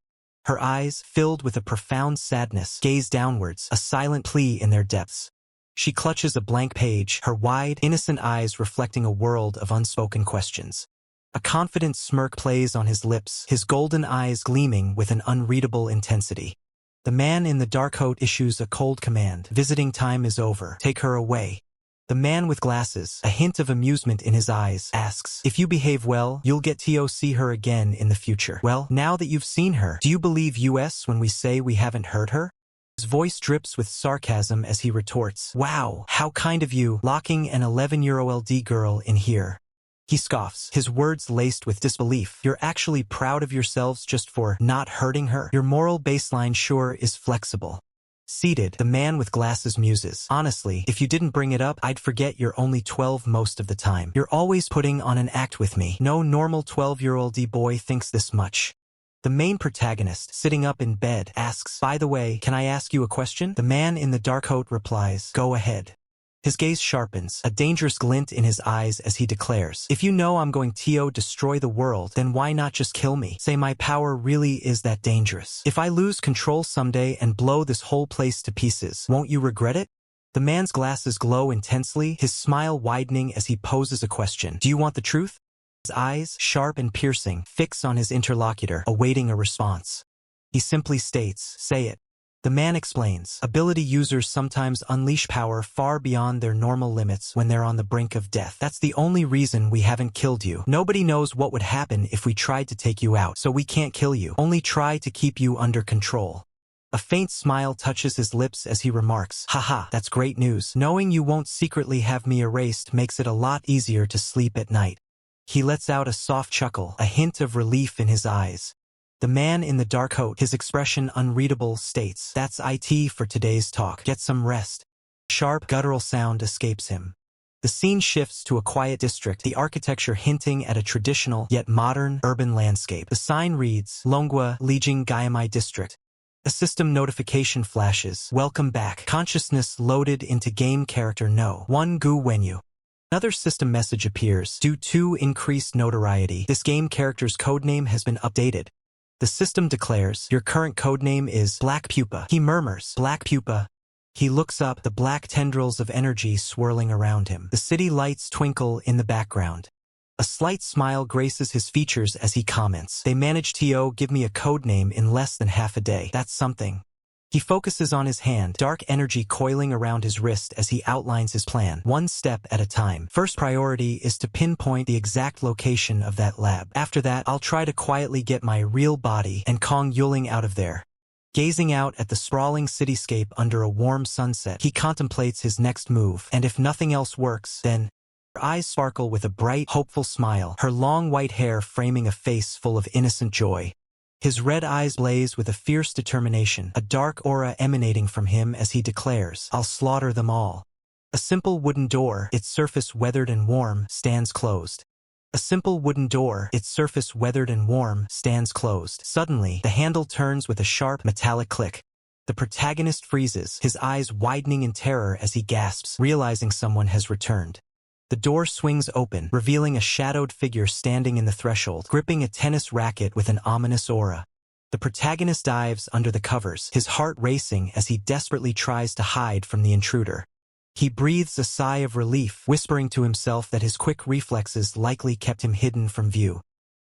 Her eyes, filled with a profound sadness, gaze downwards, a silent plea in their depths. She clutches a blank page, her wide, innocent eyes reflecting a world of unspoken questions. A confident smirk plays on his lips, his golden eyes gleaming with an unreadable intensity. The man in the dark coat issues a cold command. Visiting time is over. Take her away. The man with glasses, a hint of amusement in his eyes, asks, if you behave well, you'll get to see her again in the future. Well, now that you've seen her, do you believe us when we say we haven't heard her? His voice drips with sarcasm as he retorts, wow, how kind of you, locking an 11-year-old girl in here. He scoffs, his words laced with disbelief. You're actually proud of yourselves just for not hurting her? Your moral baseline sure is flexible. Seated, the man with glasses muses. Honestly, if you didn't bring it up, I'd forget you're only 12 most of the time. You're always putting on an act with me. No normal 12-year-old boy thinks this much. The main protagonist, sitting up in bed, asks, by the way, can I ask you a question? The man in the dark coat replies, go ahead. His gaze sharpens, a dangerous glint in his eyes as he declares, if you know I'm going to destroy the world, then why not just kill me? Say my power really is that dangerous. If I lose control someday and blow this whole place to pieces, won't you regret it? The man's glasses glow intensely, his smile widening as he poses a question. Do you want the truth? His eyes, sharp and piercing, fix on his interlocutor, awaiting a response. He simply states, say it. The man explains, ability users sometimes unleash power far beyond their normal limits when they're on the brink of death. That's the only reason we haven't killed you. Nobody knows what would happen if we tried to take you out, so we can't kill you. Only try to keep you under control. A faint smile touches his lips as he remarks, haha, that's great news. Knowing you won't secretly have me erased makes it a lot easier to sleep at night. He lets out a soft chuckle, a hint of relief in his eyes. The man in the dark coat, his expression unreadable, states, that's it for today's talk. Get some rest. A sharp, guttural sound escapes him. The scene shifts to a quiet district, the architecture hinting at a traditional, yet modern, urban landscape. The sign reads, Longwa, Lijing Gayamai District. A system notification flashes, welcome back. Consciousness loaded into game character no. 1 Gu Wenyu. Another system message appears. Due to increased notoriety, this game character's codename has been updated. The system declares, your current codename is Black Pupa. He murmurs, Black Pupa. He looks up, the black tendrils of energy swirling around him. The city lights twinkle in the background. A slight smile graces his features as he comments, they managed to give me a codename in less than half a day. That's something. He focuses on his hand, dark energy coiling around his wrist as he outlines his plan, one step at a time. First priority is to pinpoint the exact location of that lab. After that, I'll try to quietly get my real body and Kong Yuling out of there. Gazing out at the sprawling cityscape under a warm sunset, he contemplates his next move, and if nothing else works, then... Her eyes sparkle with a bright, hopeful smile, her long white hair framing a face full of innocent joy. His red eyes blaze with a fierce determination, a dark aura emanating from him as he declares, I'll slaughter them all. A simple wooden door, its surface weathered and warm, stands closed. A simple wooden door, its surface weathered and warm, stands closed. Suddenly, the handle turns with a sharp, metallic click. The protagonist freezes, his eyes widening in terror as he gasps, realizing someone has returned. The door swings open, revealing a shadowed figure standing in the threshold, gripping a tennis racket with an ominous aura. The protagonist dives under the covers, his heart racing as he desperately tries to hide from the intruder. He breathes a sigh of relief, whispering to himself that his quick reflexes likely kept him hidden from view.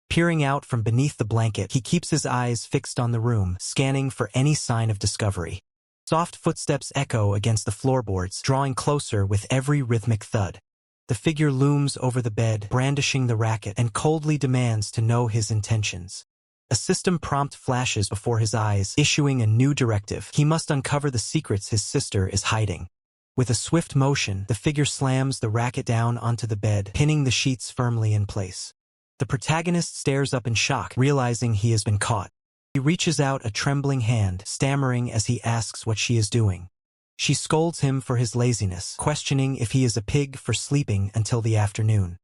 Peering out from beneath the blanket, he keeps his eyes fixed on the room, scanning for any sign of discovery. Soft footsteps echo against the floorboards, drawing closer with every rhythmic thud. The figure looms over the bed, brandishing the racket, and coldly demands to know his intentions. A system prompt flashes before his eyes, issuing a new directive. He must uncover the secrets his sister is hiding. With a swift motion, the figure slams the racket down onto the bed, pinning the sheets firmly in place. The protagonist stares up in shock, realizing he has been caught. He reaches out a trembling hand, stammering as he asks what she is doing. She scolds him for his laziness, questioning if he is a pig for sleeping until the afternoon.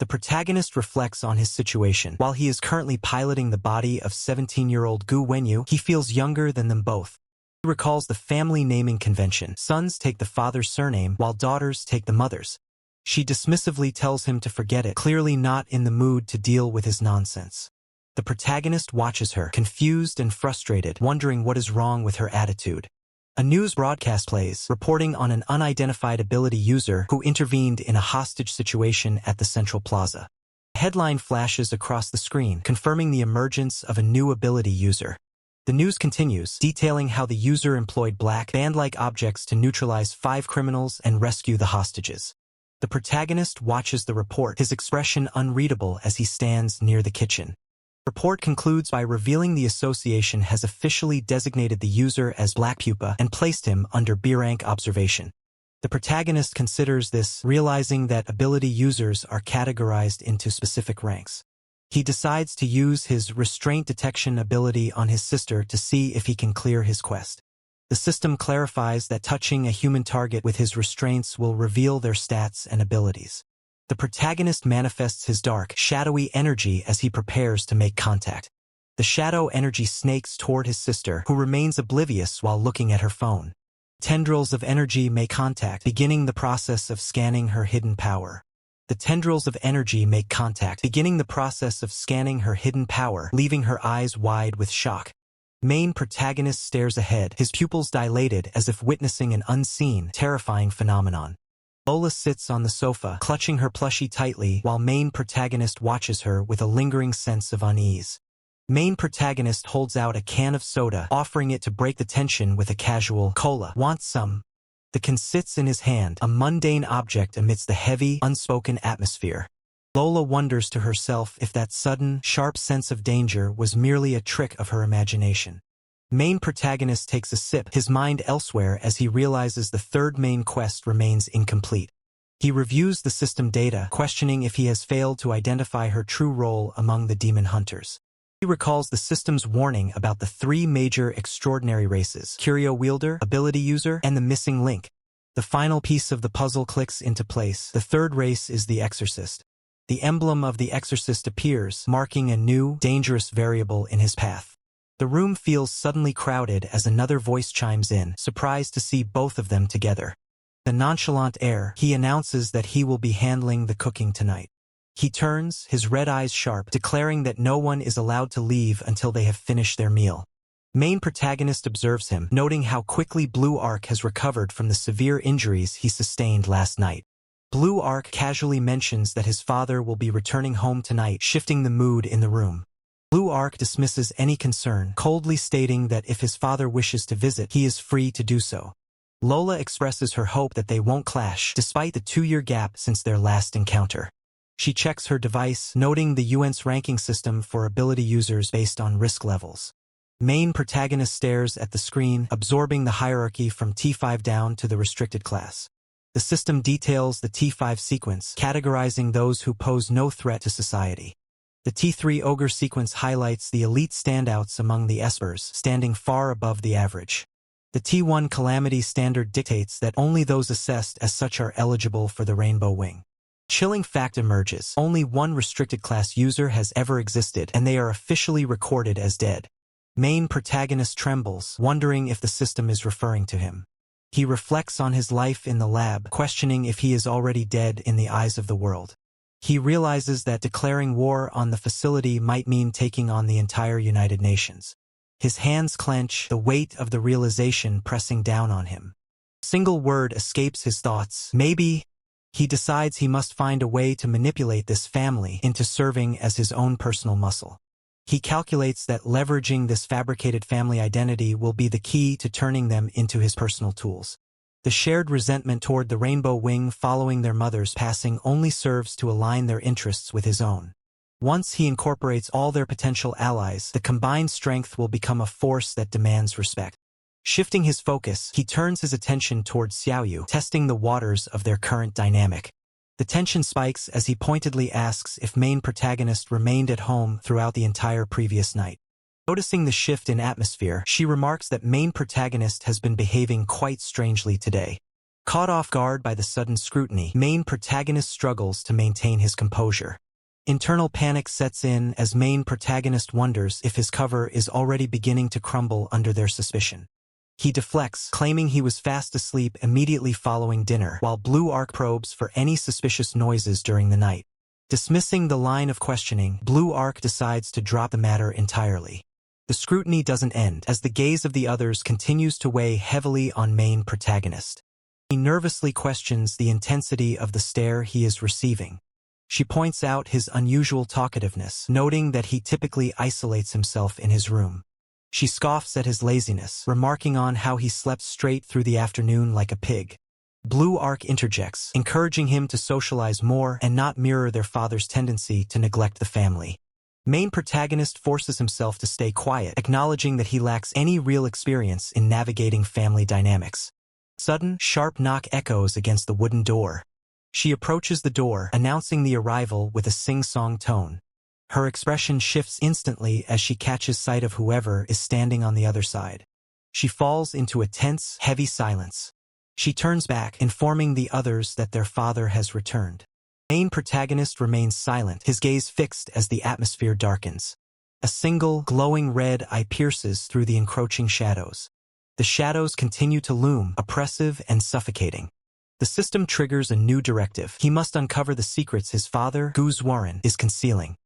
The protagonist reflects on his situation. While he is currently piloting the body of 17-year-old Gau Wenyu, he feels younger than them both. He recalls the family naming convention. Sons take the father's surname, while daughters take the mother's. She dismissively tells him to forget it, clearly not in the mood to deal with his nonsense. The protagonist watches her, confused and frustrated, wondering what is wrong with her attitude. A news broadcast plays, reporting on an unidentified ability user who intervened in a hostage situation at the Central Plaza. A headline flashes across the screen, confirming the emergence of a new ability user. The news continues, detailing how the user employed black, band-like objects to neutralize 5 criminals and rescue the hostages. The protagonist watches the report, his expression unreadable as he stands near the kitchen. The report concludes by revealing the association has officially designated the user as Black Pupa and placed him under B-rank observation. The protagonist considers this, realizing that ability users are categorized into specific ranks. He decides to use his restraint detection ability on his sister to see if he can clear his quest. The system clarifies that touching a human target with his restraints will reveal their stats and abilities. The protagonist manifests his dark, shadowy energy as he prepares to make contact. The shadow energy snakes toward his sister, who remains oblivious while looking at her phone. Tendrils of energy make contact, beginning the process of scanning her hidden power. The tendrils of energy make contact, beginning the process of scanning her hidden power, leaving her eyes wide with shock. Main protagonist stares ahead, his pupils dilated as if witnessing an unseen, terrifying phenomenon. Lola sits on the sofa, clutching her plushie tightly, while main protagonist watches her with a lingering sense of unease. Main protagonist holds out a can of soda, offering it to break the tension with a casual, "Cola, want some?" The can sits in his hand, a mundane object amidst the heavy, unspoken atmosphere. Lola wonders to herself if that sudden, sharp sense of danger was merely a trick of her imagination. Main protagonist takes a sip, his mind elsewhere as he realizes the third main quest remains incomplete. He reviews the system data, questioning if he has failed to identify her true role among the demon hunters. He recalls the system's warning about the 3 major extraordinary races: Curio Wielder, Ability User, and the Missing Link. The final piece of the puzzle clicks into place. The third race is the Exorcist. The emblem of the Exorcist appears, marking a new, dangerous variable in his path. The room feels suddenly crowded as another voice chimes in, surprised to see both of them together. The nonchalant air, he announces that he will be handling the cooking tonight. He turns, his red eyes sharp, declaring that no one is allowed to leave until they have finished their meal. Main protagonist observes him, noting how quickly Blue Arc has recovered from the severe injuries he sustained last night. Blue Arc casually mentions that his father will be returning home tonight, shifting the mood in the room. Blue Arc dismisses any concern, coldly stating that if his father wishes to visit, he is free to do so. Lola expresses her hope that they won't clash, despite the 2-year gap since their last encounter. She checks her device, noting the UN's ranking system for ability users based on risk levels. Main protagonist stares at the screen, absorbing the hierarchy from T5 down to the restricted class. The system details the T5 sequence, categorizing those who pose no threat to society. The T3 Ogre sequence highlights the elite standouts among the espers, standing far above the average. The T1 Calamity standard dictates that only those assessed as such are eligible for the Rainbow Wing. Chilling fact emerges: only one restricted class user has ever existed, and they are officially recorded as dead. Main protagonist trembles, wondering if the system is referring to him. He reflects on his life in the lab, questioning if he is already dead in the eyes of the world. He realizes that declaring war on the facility might mean taking on the entire United Nations. His hands clench, the weight of the realization pressing down on him. A single word escapes his thoughts: maybe. He decides he must find a way to manipulate this family into serving as his own personal muscle. He calculates that leveraging this fabricated family identity will be the key to turning them into his personal tools. The shared resentment toward the Rainbow Wing following their mother's passing only serves to align their interests with his own. Once he incorporates all their potential allies, the combined strength will become a force that demands respect. Shifting his focus, he turns his attention towards Xiaoyu, testing the waters of their current dynamic. The tension spikes as he pointedly asks if main protagonist remained at home throughout the entire previous night. Noticing the shift in atmosphere, she remarks that main protagonist has been behaving quite strangely today. Caught off guard by the sudden scrutiny, main protagonist struggles to maintain his composure. Internal panic sets in as main protagonist wonders if his cover is already beginning to crumble under their suspicion. He deflects, claiming he was fast asleep immediately following dinner, while Blue Arc probes for any suspicious noises during the night. Dismissing the line of questioning, Blue Arc decides to drop the matter entirely. The scrutiny doesn't end, as the gaze of the others continues to weigh heavily on main protagonist. He nervously questions the intensity of the stare he is receiving. She points out his unusual talkativeness, noting that he typically isolates himself in his room. She scoffs at his laziness, remarking on how he slept straight through the afternoon like a pig. Blue Arc interjects, encouraging him to socialize more and not mirror their father's tendency to neglect the family. Main protagonist forces himself to stay quiet, acknowledging that he lacks any real experience in navigating family dynamics. Sudden, sharp knock echoes against the wooden door. She approaches the door, announcing the arrival with a sing-song tone. Her expression shifts instantly as she catches sight of whoever is standing on the other side. She falls into a tense, heavy silence. She turns back, informing the others that their father has returned. Main protagonist remains silent, his gaze fixed as the atmosphere darkens. A single, glowing red eye pierces through the encroaching shadows. The shadows continue to loom, oppressive and suffocating. The system triggers a new directive. He must uncover the secrets his father, Gau Kaa, is concealing.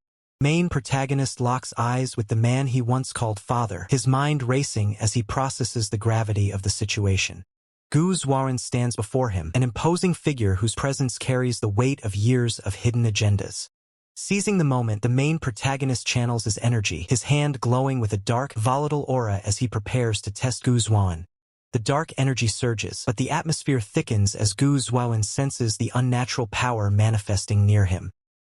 Main protagonist locks eyes with the man he once called father, his mind racing as he processes the gravity of the situation. Gau Kaa stands before him, an imposing figure whose presence carries the weight of years of hidden agendas. Seizing the moment, the main protagonist channels his energy, his hand glowing with a dark, volatile aura as he prepares to test Gau Kaa. The dark energy surges, but the atmosphere thickens as Gau Kaa senses the unnatural power manifesting near him.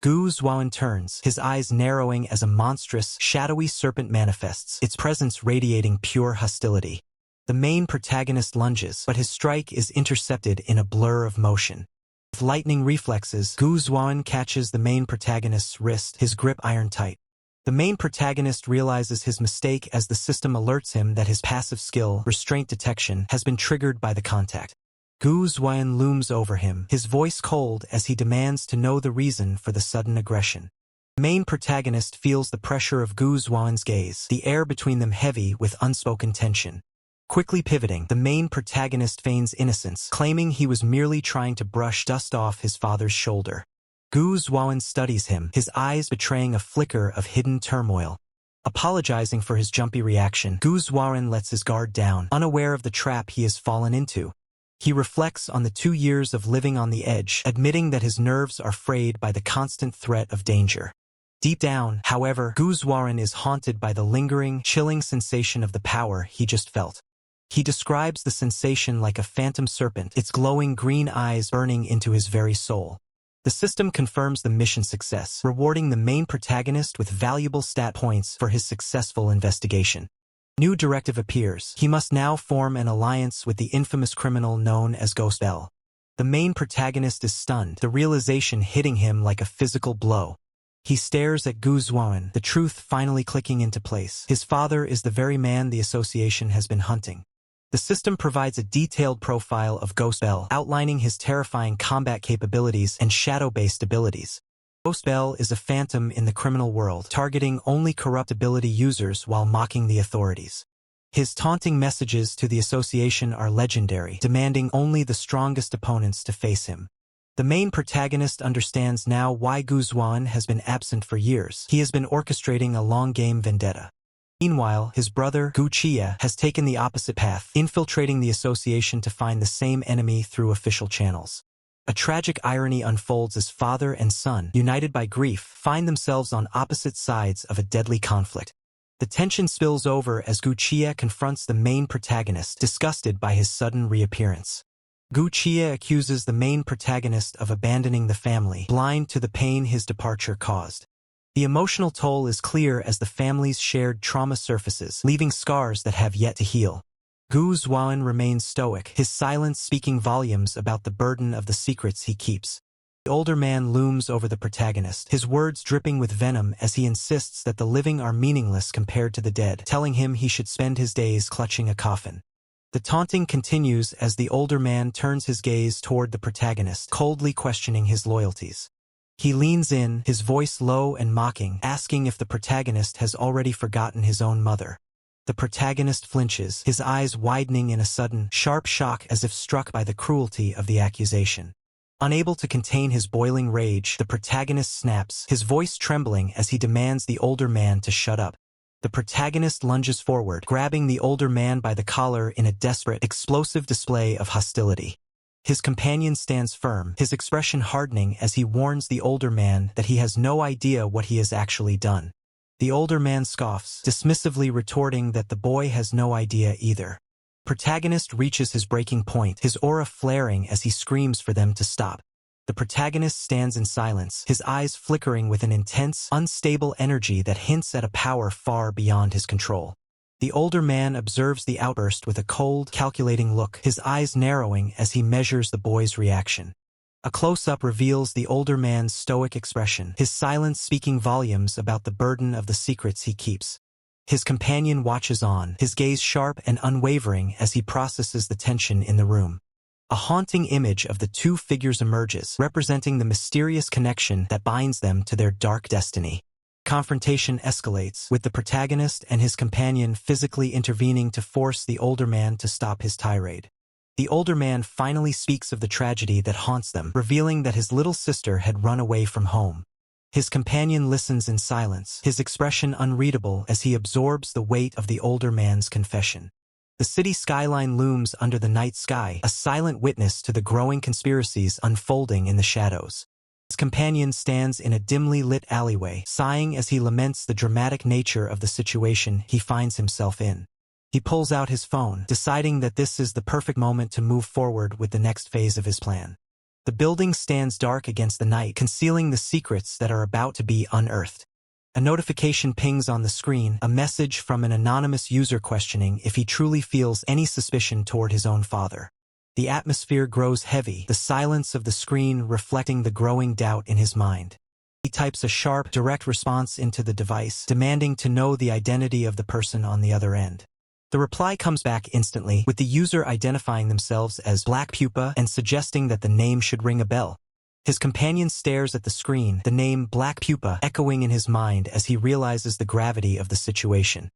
Gau Kaa turns, his eyes narrowing as a monstrous, shadowy serpent manifests, its presence radiating pure hostility. The main protagonist lunges, but his strike is intercepted in a blur of motion. With lightning reflexes, Gau Kaa catches the main protagonist's wrist, his grip iron-tight. The main protagonist realizes his mistake as the system alerts him that his passive skill, restraint detection, has been triggered by the contact. Gau Kaa looms over him, his voice cold as he demands to know the reason for the sudden aggression. The main protagonist feels the pressure of Gau Kaa's gaze, the air between them heavy with unspoken tension. Quickly pivoting, the main protagonist feigns innocence, claiming he was merely trying to brush dust off his father's shoulder. Gau Kaa studies him, his eyes betraying a flicker of hidden turmoil. Apologizing for his jumpy reaction, Gau Kaa lets his guard down, unaware of the trap he has fallen into. He reflects on the 2 years of living on the edge, admitting that his nerves are frayed by the constant threat of danger. Deep down, however, Gau Kaa is haunted by the lingering, chilling sensation of the power he just felt. He describes the sensation like a phantom serpent, its glowing green eyes burning into his very soul. The system confirms the mission success, rewarding the main protagonist with valuable stat points for his successful investigation. New directive appears. He must now form an alliance with the infamous criminal known as Ghost Bell. The main protagonist is stunned, the realization hitting him like a physical blow. He stares at Gau Kaa, the truth finally clicking into place. His father is the very man the association has been hunting. The system provides a detailed profile of Ghost Bell, outlining his terrifying combat capabilities and shadow-based abilities. Ghost Bell is a phantom in the criminal world, targeting only corrupt ability users while mocking the authorities. His taunting messages to the association are legendary, demanding only the strongest opponents to face him. The main protagonist understands now why Gau Kaa has been absent for years. He has been orchestrating a long-game vendetta. Meanwhile, his brother, Gau Kaa, has taken the opposite path, infiltrating the association to find the same enemy through official channels. A tragic irony unfolds as father and son, united by grief, find themselves on opposite sides of a deadly conflict. The tension spills over as Gau Kaa confronts the main protagonist, disgusted by his sudden reappearance. Gau Kaa accuses the main protagonist of abandoning the family, blind to the pain his departure caused. The emotional toll is clear as the family's shared trauma surfaces, leaving scars that have yet to heal. Gu Zuan remains stoic, his silence speaking volumes about the burden of the secrets he keeps. The older man looms over the protagonist, his words dripping with venom as he insists that the living are meaningless compared to the dead, telling him he should spend his days clutching a coffin. The taunting continues as the older man turns his gaze toward the protagonist, coldly questioning his loyalties. He leans in, his voice low and mocking, asking if the protagonist has already forgotten his own mother. The protagonist flinches, his eyes widening in a sudden, sharp shock as if struck by the cruelty of the accusation. Unable to contain his boiling rage, the protagonist snaps, his voice trembling as he demands the older man to shut up. The protagonist lunges forward, grabbing the older man by the collar in a desperate, explosive display of hostility. His companion stands firm, his expression hardening as he warns the older man that he has no idea what he has actually done. The older man scoffs, dismissively retorting that the boy has no idea either. Protagonist reaches his breaking point, his aura flaring as he screams for them to stop. The protagonist stands in silence, his eyes flickering with an intense, unstable energy that hints at a power far beyond his control. The older man observes the outburst with a cold, calculating look, his eyes narrowing as he measures the boy's reaction. A close-up reveals the older man's stoic expression, his silence speaking volumes about the burden of the secrets he keeps. His companion watches on, his gaze sharp and unwavering as he processes the tension in the room. A haunting image of the two figures emerges, representing the mysterious connection that binds them to their dark destiny. Confrontation escalates, with the protagonist and his companion physically intervening to force the older man to stop his tirade. The older man finally speaks of the tragedy that haunts them, revealing that his little sister had run away from home. His companion listens in silence, his expression unreadable as he absorbs the weight of the older man's confession. The city skyline looms under the night sky, a silent witness to the growing conspiracies unfolding in the shadows. His companion stands in a dimly lit alleyway, sighing as he laments the dramatic nature of the situation he finds himself in. He pulls out his phone, deciding that this is the perfect moment to move forward with the next phase of his plan. The building stands dark against the night, concealing the secrets that are about to be unearthed. A notification pings on the screen, a message from an anonymous user questioning if he truly feels any suspicion toward his own father. The atmosphere grows heavy, the silence of the screen reflecting the growing doubt in his mind. He types a sharp, direct response into the device, demanding to know the identity of the person on the other end. The reply comes back instantly, with the user identifying themselves as Black Pupa and suggesting that the name should ring a bell. His companion stares at the screen, the name Black Pupa echoing in his mind as he realizes the gravity of the situation.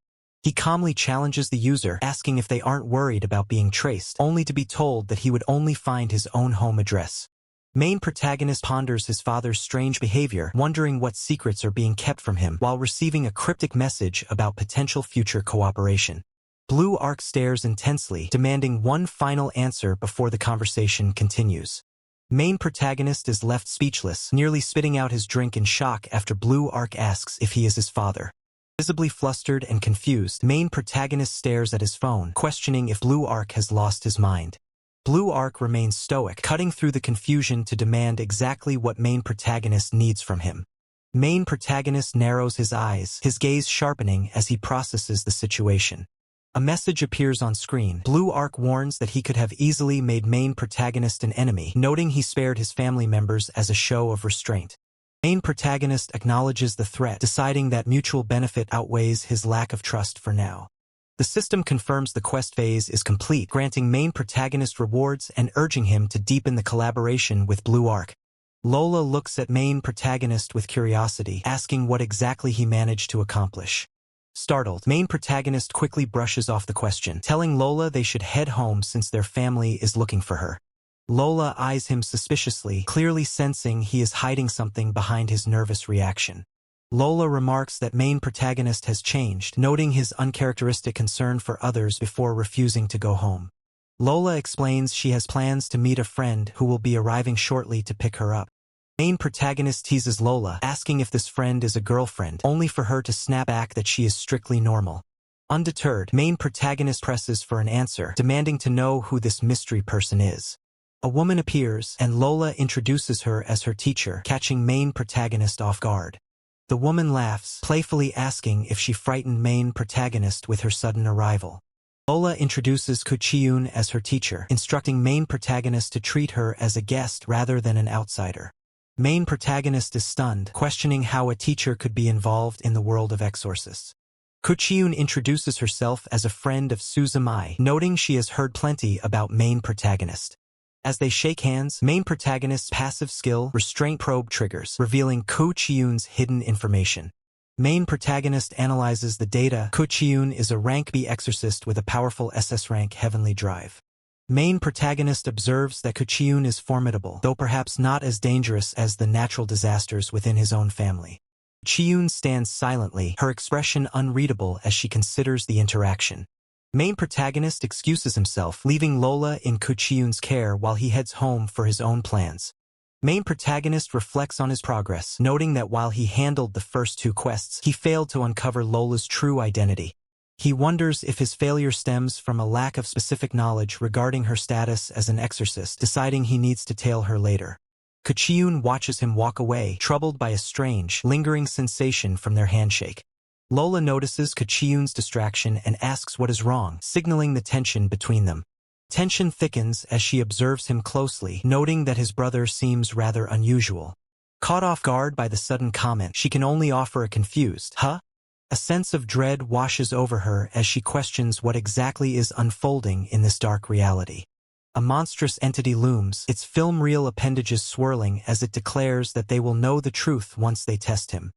He calmly challenges the user, asking if they aren't worried about being traced, only to be told that he would only find his own home address. Main protagonist ponders his father's strange behavior, wondering what secrets are being kept from him, while receiving a cryptic message about potential future cooperation. Blue Arc stares intensely, demanding one final answer before the conversation continues. Main protagonist is left speechless, nearly spitting out his drink in shock after Blue Arc asks if he is his father. Visibly flustered and confused, main protagonist stares at his phone, questioning if Blue Arc has lost his mind. Blue Arc remains stoic, cutting through the confusion to demand exactly what main protagonist needs from him. Main protagonist narrows his eyes, his gaze sharpening as he processes the situation. A message appears on screen. Blue Arc warns that he could have easily made main protagonist an enemy, noting he spared his family members as a show of restraint. Main protagonist acknowledges the threat, deciding that mutual benefit outweighs his lack of trust for now. The system confirms the quest phase is complete, granting main protagonist rewards and urging him to deepen the collaboration with Blue Arc. Lola looks at main protagonist with curiosity, asking what exactly he managed to accomplish. Startled, main protagonist quickly brushes off the question, telling Lola they should head home since their family is looking for her. Lola eyes him suspiciously, clearly sensing he is hiding something behind his nervous reaction. Lola remarks that main protagonist has changed, noting his uncharacteristic concern for others before refusing to go home. Lola explains she has plans to meet a friend who will be arriving shortly to pick her up. Main protagonist teases Lola, asking if this friend is a girlfriend, only for her to snap back that she is strictly normal. Undeterred, main protagonist presses for an answer, demanding to know who this mystery person is. A woman appears, and Lola introduces her as her teacher, catching main protagonist off guard. The woman laughs, playfully asking if she frightened main protagonist with her sudden arrival. Lola introduces Kuchiyun as her teacher, instructing main protagonist to treat her as a guest rather than an outsider. Main protagonist is stunned, questioning how a teacher could be involved in the world of exorcists. Kuchiyun introduces herself as a friend of Suzumai, noting she has heard plenty about main protagonist. As they shake hands, main protagonist's passive skill, Restraint Probe, triggers, revealing Kuchiyun's hidden information. Main protagonist analyzes the data. Kuchiyun is a rank B exorcist with a powerful SS rank heavenly drive. Main protagonist observes that Kuchiyun is formidable, though perhaps not as dangerous as the natural disasters within his own family. Kuchiyun stands silently, her expression unreadable as she considers the interaction. Main protagonist excuses himself, leaving Lola in Kuchiyun's care while he heads home for his own plans. Main protagonist reflects on his progress, noting that while he handled the first 2 quests, he failed to uncover Lola's true identity. He wonders if his failure stems from a lack of specific knowledge regarding her status as an exorcist, deciding he needs to tell her later. Kuchiyun watches him walk away, troubled by a strange, lingering sensation from their handshake. Lola notices Kuchiyun's distraction and asks what is wrong, signaling the tension between them. Tension thickens as she observes him closely, noting that his brother seems rather unusual. Caught off guard by the sudden comment, she can only offer a confused, "Huh?" A sense of dread washes over her as she questions what exactly is unfolding in this dark reality. A monstrous entity looms, its film reel appendages swirling as it declares that they will know the truth once they test him.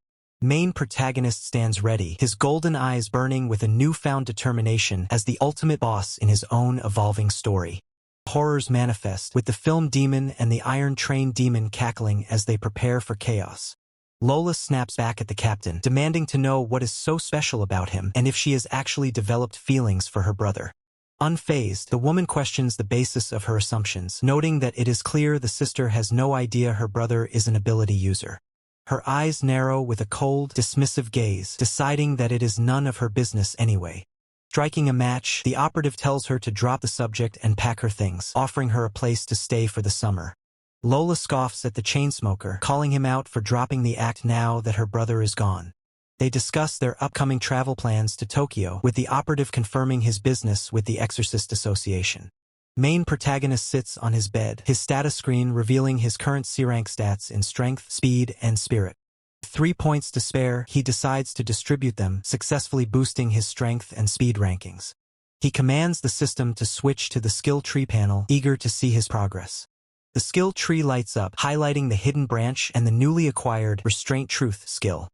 Main protagonist stands ready, his golden eyes burning with a newfound determination as the ultimate boss in his own evolving story. Horrors manifest, with the film demon and the Iron Train demon cackling as they prepare for chaos. Lola snaps back at the captain, demanding to know what is so special about him and if she has actually developed feelings for her brother. Unfazed, the woman questions the basis of her assumptions, noting that it is clear the sister has no idea her brother is an ability user. Her eyes narrow with a cold, dismissive gaze, deciding that it is none of her business anyway. Striking a match, the operative tells her to drop the subject and pack her things, offering her a place to stay for the summer. Lola scoffs at the chainsmoker, calling him out for dropping the act now that her brother is gone. They discuss their upcoming travel plans to Tokyo, with the operative confirming his business with the Exorcist Association. Main protagonist sits on his bed, his status screen revealing his current C-rank stats in strength, speed, and spirit. 3 points to spare, he decides to distribute them, successfully boosting his strength and speed rankings. He commands the system to switch to the skill tree panel, eager to see his progress. The skill tree lights up, highlighting the hidden branch and the newly acquired Restraint Truth skill.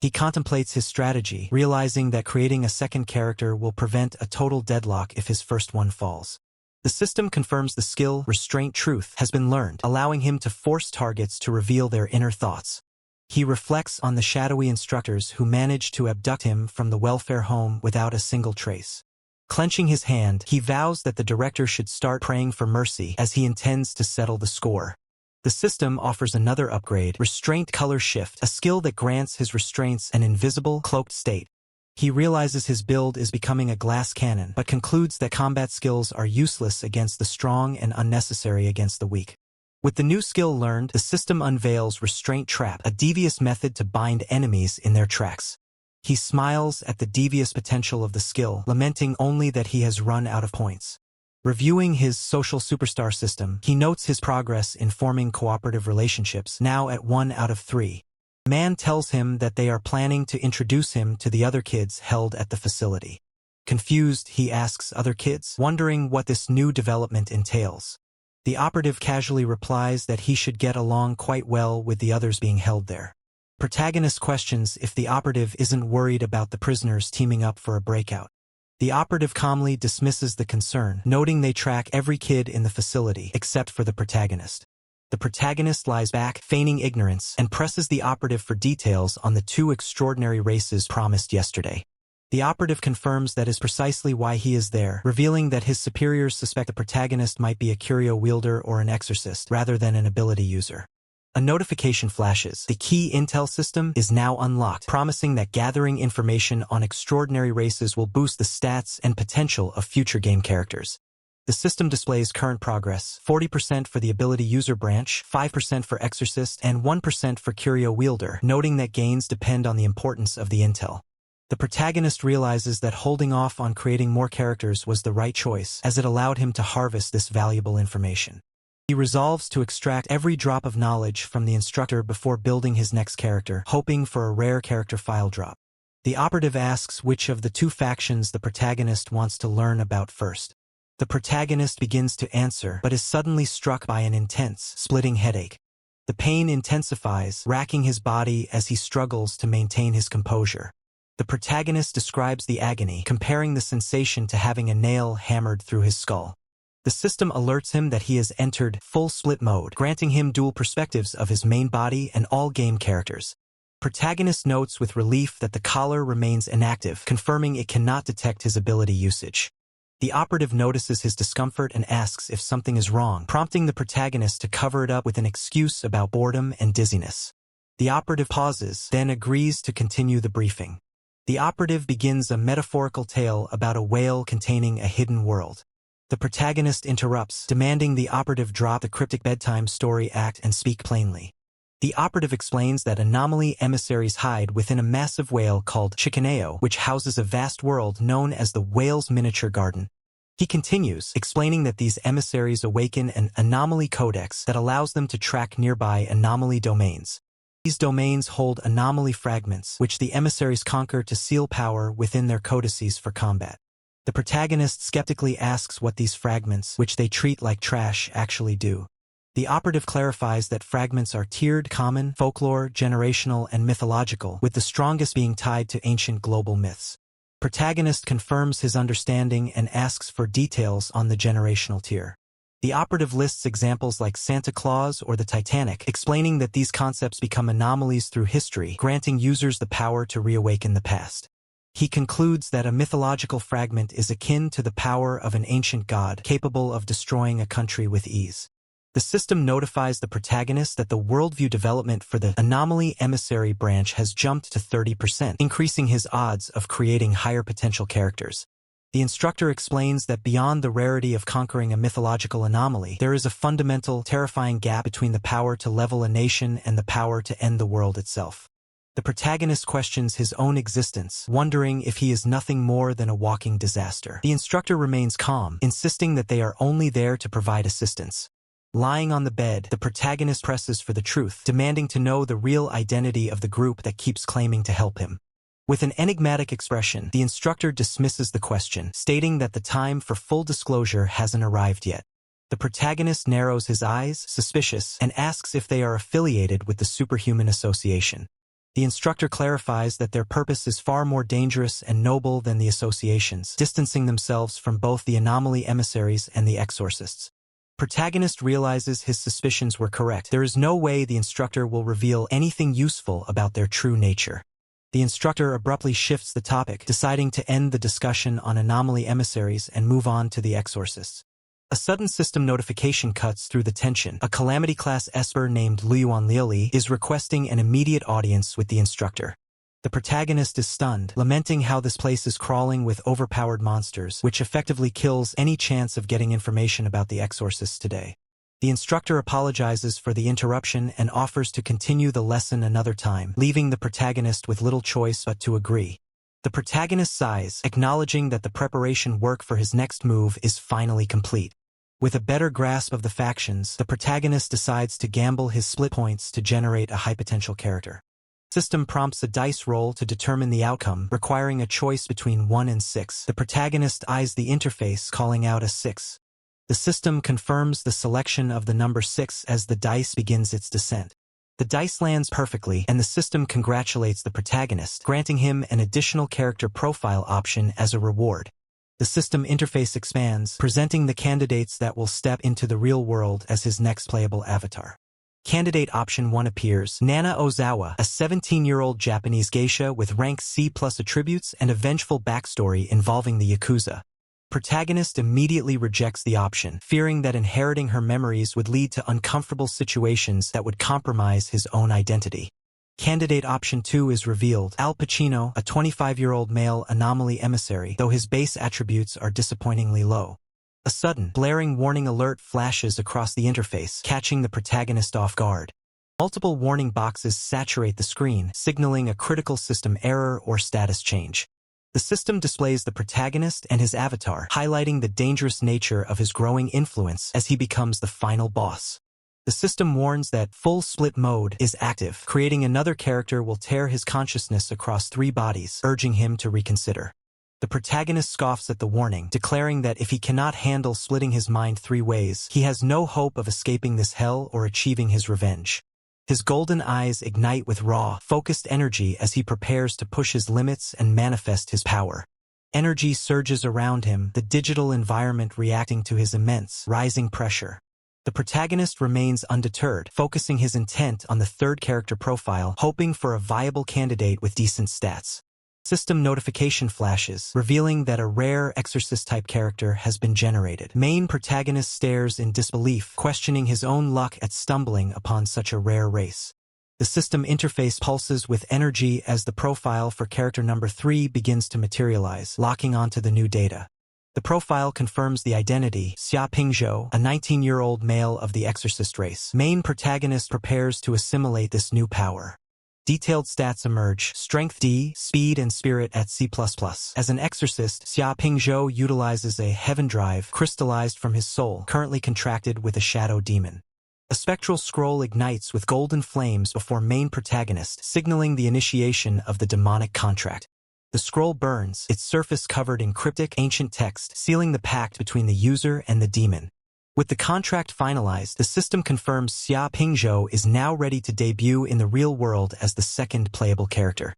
He contemplates his strategy, realizing that creating a second character will prevent a total deadlock if his first one falls. The system confirms the skill Restraint Truth has been learned, allowing him to force targets to reveal their inner thoughts. He reflects on the shadowy instructors who managed to abduct him from the welfare home without a single trace. Clenching his hand, he vows that the director should start praying for mercy as he intends to settle the score. The system offers another upgrade, Restraint Color Shift, a skill that grants his restraints an invisible, cloaked state. He realizes his build is becoming a glass cannon, but concludes that combat skills are useless against the strong and unnecessary against the weak. With the new skill learned, the system unveils Restraint Trap, a devious method to bind enemies in their tracks. He smiles at the devious potential of the skill, lamenting only that he has run out of points. Reviewing his social superstar system, he notes his progress in forming cooperative relationships, now at 1 out of 3. Man tells him that they are planning to introduce him to the other kids held at the facility. Confused, he asks other kids, wondering what this new development entails. The operative casually replies that he should get along quite well with the others being held there. Protagonist questions if the operative isn't worried about the prisoners teaming up for a breakout. The operative calmly dismisses the concern, noting they track every kid in the facility except for the protagonist. The protagonist lies back, feigning ignorance, and presses the operative for details on the 2 extraordinary races promised yesterday. The operative confirms that is precisely why he is there, revealing that his superiors suspect the protagonist might be a curio wielder or an exorcist, rather than an ability user. A notification flashes. The key intel system is now unlocked, promising that gathering information on extraordinary races will boost the stats and potential of future game characters. The system displays current progress, 40% for the ability user branch, 5% for exorcist, and 1% for curio wielder, noting that gains depend on the importance of the intel. The protagonist realizes that holding off on creating more characters was the right choice, as it allowed him to harvest this valuable information. He resolves to extract every drop of knowledge from the instructor before building his next character, hoping for a rare character file drop. The operative asks which of the two factions the protagonist wants to learn about first. The protagonist begins to answer, but is suddenly struck by an intense, splitting headache. The pain intensifies, racking his body as he struggles to maintain his composure. The protagonist describes the agony, comparing the sensation to having a nail hammered through his skull. The system alerts him that he has entered full split mode, granting him dual perspectives of his main body and all game characters. Protagonist notes with relief that the collar remains inactive, confirming it cannot detect his ability usage. The operative notices his discomfort and asks if something is wrong, prompting the protagonist to cover it up with an excuse about boredom and dizziness. The operative pauses, then agrees to continue the briefing. The operative begins a metaphorical tale about a whale containing a hidden world. The protagonist interrupts, demanding the operative drop the cryptic bedtime story act and speak plainly. The operative explains that anomaly emissaries hide within a massive whale called Chicaneo, which houses a vast world known as the whale's miniature garden. He continues, explaining that these emissaries awaken an anomaly codex that allows them to track nearby anomaly domains. These domains hold anomaly fragments, which the emissaries conquer to seal power within their codices for combat. The protagonist skeptically asks what these fragments, which they treat like trash, actually do. The operative clarifies that fragments are tiered: common, folklore, generational, and mythological, with the strongest being tied to ancient global myths. Protagonist confirms his understanding and asks for details on the generational tier. The operative lists examples like Santa Claus or the Titanic, explaining that these concepts become anomalies through history, granting users the power to reawaken the past. He concludes that a mythological fragment is akin to the power of an ancient god, capable of destroying a country with ease. The system notifies the protagonist that the worldview development for the anomaly emissary branch has jumped to 30%, increasing his odds of creating higher potential characters. The instructor explains that beyond the rarity of conquering a mythological anomaly, there is a fundamental, terrifying gap between the power to level a nation and the power to end the world itself. The protagonist questions his own existence, wondering if he is nothing more than a walking disaster. The instructor remains calm, insisting that they are only there to provide assistance. Lying on the bed, the protagonist presses for the truth, demanding to know the real identity of the group that keeps claiming to help him. With an enigmatic expression, the instructor dismisses the question, stating that the time for full disclosure hasn't arrived yet. The protagonist narrows his eyes, suspicious, and asks if they are affiliated with the Superhuman Association. The instructor clarifies that their purpose is far more dangerous and noble than the associations, distancing themselves from both the anomaly emissaries and the exorcists. Protagonist realizes his suspicions were correct. There is no way the instructor will reveal anything useful about their true nature. The instructor abruptly shifts the topic, deciding to end the discussion on anomaly emissaries and move on to the exorcists. A sudden system notification cuts through the tension. A Calamity-class Esper named Luyuan Liuli is requesting an immediate audience with the instructor. The protagonist is stunned, lamenting how this place is crawling with overpowered monsters, which effectively kills any chance of getting information about the exorcists today. The instructor apologizes for the interruption and offers to continue the lesson another time, leaving the protagonist with little choice but to agree. The protagonist sighs, acknowledging that the preparation work for his next move is finally complete. With a better grasp of the factions, the protagonist decides to gamble his split points to generate a high-potential character. System prompts a dice roll to determine the outcome, requiring a choice between 1 and 6. The protagonist eyes the interface, calling out a 6. The system confirms the selection of the number 6 as the dice begins its descent. The dice lands perfectly, and the system congratulates the protagonist, granting him an additional character profile option as a reward. The system interface expands, presenting the candidates that will step into the real world as his next playable avatar. Candidate option 1 appears: Nana Ozawa, a 17-year-old Japanese geisha with rank C+ attributes and a vengeful backstory involving the Yakuza. Protagonist immediately rejects the option, fearing that inheriting her memories would lead to uncomfortable situations that would compromise his own identity. Candidate option 2 is revealed: Al Pacino, a 25-year-old male anomaly emissary, though his base attributes are disappointingly low. A sudden, blaring warning alert flashes across the interface, catching the protagonist off guard. Multiple warning boxes saturate the screen, signaling a critical system error or status change. The system displays the protagonist and his avatar, highlighting the dangerous nature of his growing influence as he becomes the final boss. The system warns that full split mode is active, creating another character will tear his consciousness across 3 bodies, urging him to reconsider. The protagonist scoffs at the warning, declaring that if he cannot handle splitting his mind 3 ways, he has no hope of escaping this hell or achieving his revenge. His golden eyes ignite with raw, focused energy as he prepares to push his limits and manifest his power. Energy surges around him, the digital environment reacting to his immense, rising pressure. The protagonist remains undeterred, focusing his intent on the 3rd character profile, hoping for a viable candidate with decent stats. System notification flashes, revealing that a rare exorcist-type character has been generated. Main protagonist stares in disbelief, questioning his own luck at stumbling upon such a rare race. The system interface pulses with energy as the profile for character number 3 begins to materialize, locking onto the new data. The profile confirms the identity, Xia Pingzhou, a 19-year-old male of the exorcist race. Main protagonist prepares to assimilate this new power. Detailed stats emerge, strength D, speed and spirit at C++. As an exorcist, Xia Pingzhou utilizes a heaven drive crystallized from his soul, currently contracted with a shadow demon. A spectral scroll ignites with golden flames before main protagonist, signaling the initiation of the demonic contract. The scroll burns, its surface covered in cryptic, ancient text, sealing the pact between the user and the demon. With the contract finalized, the system confirms Xia Pingzhou is now ready to debut in the real world as the 2nd playable character.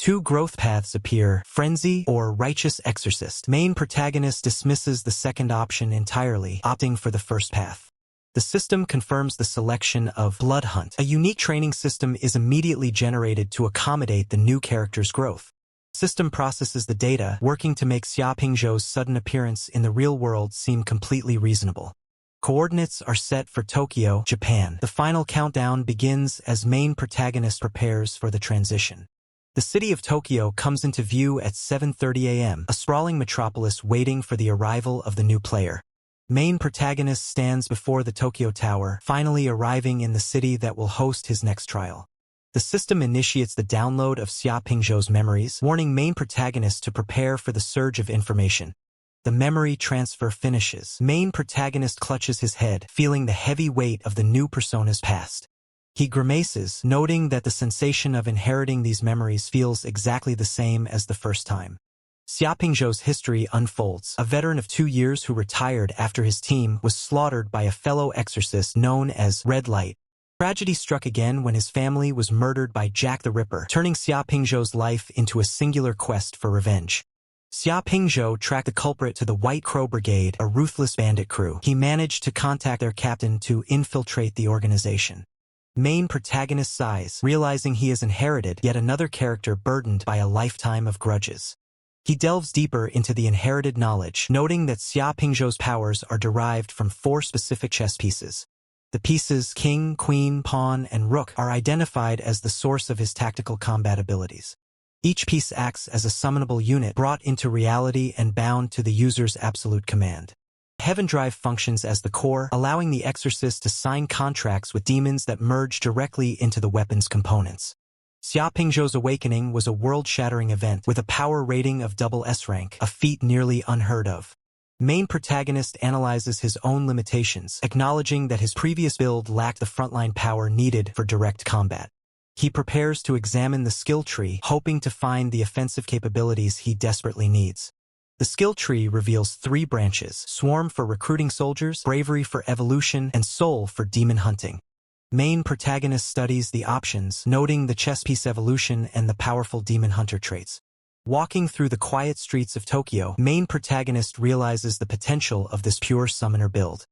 2 growth paths appear, Frenzy or Righteous Exorcist. Main protagonist dismisses the 2nd option entirely, opting for the 1st path. The system confirms the selection of Blood Hunt. A unique training system is immediately generated to accommodate the new character's growth. System processes the data, working to make Xia Pingzhou's sudden appearance in the real world seem completely reasonable. Coordinates are set for Tokyo, Japan. The final countdown begins as main protagonist prepares for the transition. The city of Tokyo comes into view at 7:30 a.m., a sprawling metropolis waiting for the arrival of the new player. Main protagonist stands before the Tokyo Tower, finally arriving in the city that will host his next trial. The system initiates the download of Xia Pingzhou's memories, warning main protagonist to prepare for the surge of information. The memory transfer finishes. Main protagonist clutches his head, feeling the heavy weight of the new persona's past. He grimaces, noting that the sensation of inheriting these memories feels exactly the same as the first time. Xia Pingzhou's history unfolds. A veteran of 2 years who retired after his team was slaughtered by a fellow exorcist known as Red Light. Tragedy struck again when his family was murdered by Jack the Ripper, turning Xia Pingzhou's life into a singular quest for revenge. Xia Pingzhou tracked the culprit to the White Crow Brigade, a ruthless bandit crew. He managed to contact their captain to infiltrate the organization. Main protagonist sighs, realizing he has inherited yet another character burdened by a lifetime of grudges. He delves deeper into the inherited knowledge, noting that Xia Pingzhou's powers are derived from 4 specific chess pieces. The pieces King, Queen, Pawn, and Rook are identified as the source of his tactical combat abilities. Each piece acts as a summonable unit brought into reality and bound to the user's absolute command. Heaven Drive functions as the core, allowing the exorcist to sign contracts with demons that merge directly into the weapon's components. Xia Pingzhou's awakening was a world-shattering event with a power rating of double S rank, a feat nearly unheard of. Main protagonist analyzes his own limitations, acknowledging that his previous build lacked the frontline power needed for direct combat. He prepares to examine the skill tree, hoping to find the offensive capabilities he desperately needs. The skill tree reveals 3 branches: Swarm for recruiting soldiers, Bravery for evolution, and Soul for demon hunting. Main protagonist studies the options, noting the chess piece evolution and the powerful demon hunter traits. Walking through the quiet streets of Tokyo, main protagonist realizes the potential of this pure summoner build.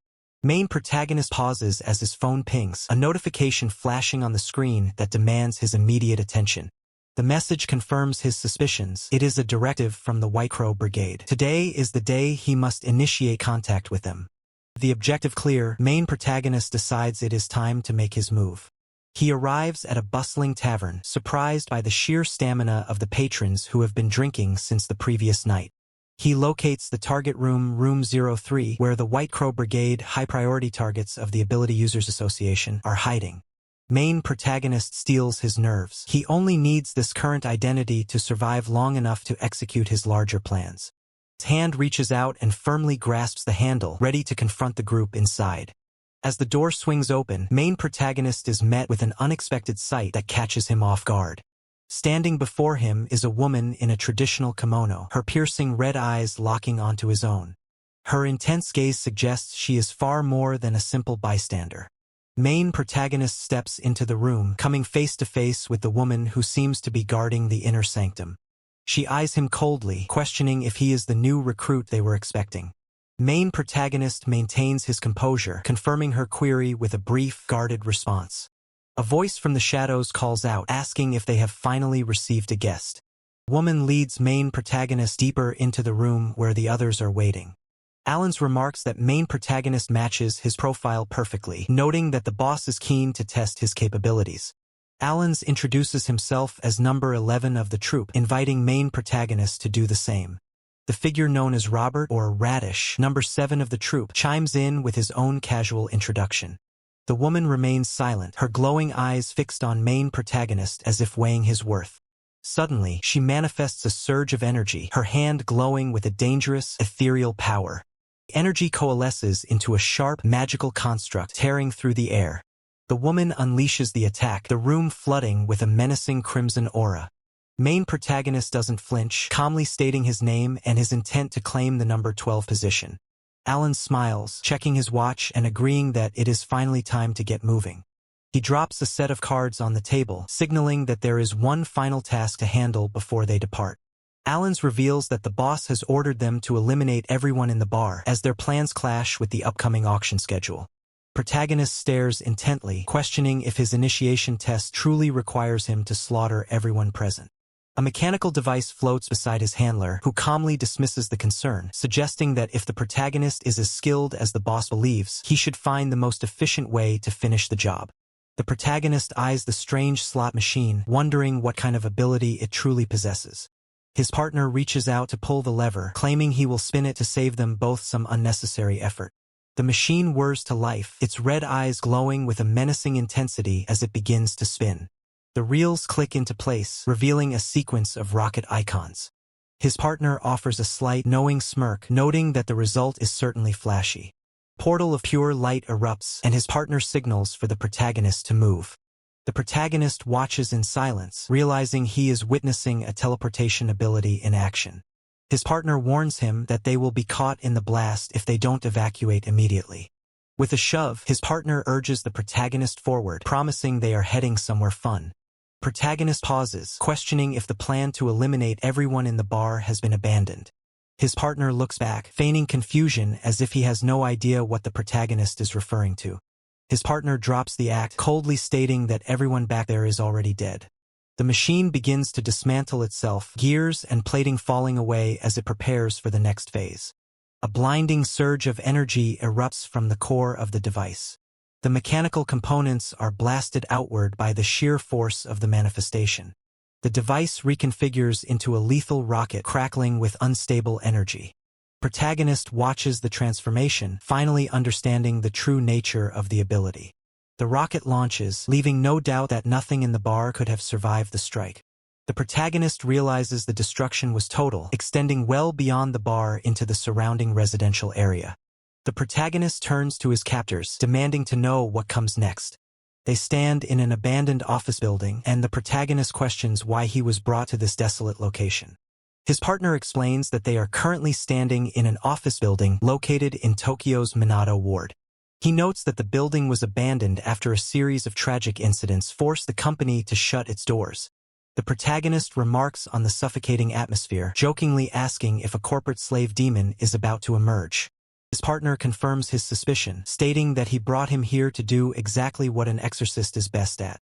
Main protagonist pauses as his phone pings, a notification flashing on the screen that demands his immediate attention. The message confirms his suspicions. It is a directive from the White Crow Brigade. Today is the day he must initiate contact with them. The objective clear, main protagonist decides it is time to make his move. He arrives at a bustling tavern, surprised by the sheer stamina of the patrons who have been drinking since the previous night. He locates the target room, Room 03, where the White Crow Brigade high-priority targets of the Ability Users Association are hiding. Main protagonist steals his nerves. He only needs this current identity to survive long enough to execute his larger plans. His hand reaches out and firmly grasps the handle, ready to confront the group inside. As the door swings open, main protagonist is met with an unexpected sight that catches him off guard. Standing before him is a woman in a traditional kimono, her piercing red eyes locking onto his own. Her intense gaze suggests she is far more than a simple bystander. Main protagonist steps into the room, coming face to face with the woman who seems to be guarding the inner sanctum. She eyes him coldly, questioning if he is the new recruit they were expecting. Main protagonist maintains his composure, confirming her query with a brief, guarded response. A voice from the shadows calls out, asking if they have finally received a guest. Woman leads main protagonist deeper into the room where the others are waiting. Alan's remarks that main protagonist matches his profile perfectly, noting that the boss is keen to test his capabilities. Alan's introduces himself as number 11 of the troop, inviting main protagonist to do the same. The figure known as Robert, or Radish, number 7 of the troop, chimes in with his own casual introduction. The woman remains silent, her glowing eyes fixed on main protagonist as if weighing his worth. Suddenly, she manifests a surge of energy, her hand glowing with a dangerous, ethereal power. Energy coalesces into a sharp, magical construct tearing through the air. The woman unleashes the attack, the room flooding with a menacing crimson aura. Main protagonist doesn't flinch, calmly stating his name and his intent to claim the number 12 position. Alan smiles, checking his watch and agreeing that it is finally time to get moving. He drops a set of cards on the table, signaling that there is one final task to handle before they depart. Alan's reveals that the boss has ordered them to eliminate everyone in the bar, as their plans clash with the upcoming auction schedule. Protagonist stares intently, questioning if his initiation test truly requires him to slaughter everyone present. A mechanical device floats beside his handler, who calmly dismisses the concern, suggesting that if the protagonist is as skilled as the boss believes, he should find the most efficient way to finish the job. The protagonist eyes the strange slot machine, wondering what kind of ability it truly possesses. His partner reaches out to pull the lever, claiming he will spin it to save them both some unnecessary effort. The machine whirs to life, its red eyes glowing with a menacing intensity as it begins to spin. The reels click into place, revealing a sequence of rocket icons. His partner offers a slight, knowing smirk, noting that the result is certainly flashy. Portal of pure light erupts, and his partner signals for the protagonist to move. The protagonist watches in silence, realizing he is witnessing a teleportation ability in action. His partner warns him that they will be caught in the blast if they don't evacuate immediately. With a shove, his partner urges the protagonist forward, promising they are heading somewhere fun. Protagonist pauses, questioning if the plan to eliminate everyone in the bar has been abandoned. His partner looks back, feigning confusion as if he has no idea what the protagonist is referring to. His partner drops the act, coldly stating that everyone back there is already dead. The machine begins to dismantle itself, gears and plating falling away as it prepares for the next phase. A blinding surge of energy erupts from the core of the device. The mechanical components are blasted outward by the sheer force of the manifestation. The device reconfigures into a lethal rocket crackling with unstable energy. Protagonist watches the transformation, finally understanding the true nature of the ability. The rocket launches, leaving no doubt that nothing in the bar could have survived the strike. The protagonist realizes the destruction was total, extending well beyond the bar into the surrounding residential area. The protagonist turns to his captors, demanding to know what comes next. They stand in an abandoned office building, and the protagonist questions why he was brought to this desolate location. His partner explains that they are currently standing in an office building located in Tokyo's Minado ward. He notes that the building was abandoned after a series of tragic incidents forced the company to shut its doors. The protagonist remarks on the suffocating atmosphere, jokingly asking if a corporate slave demon is about to emerge. His partner confirms his suspicion, stating that he brought him here to do exactly what an exorcist is best at.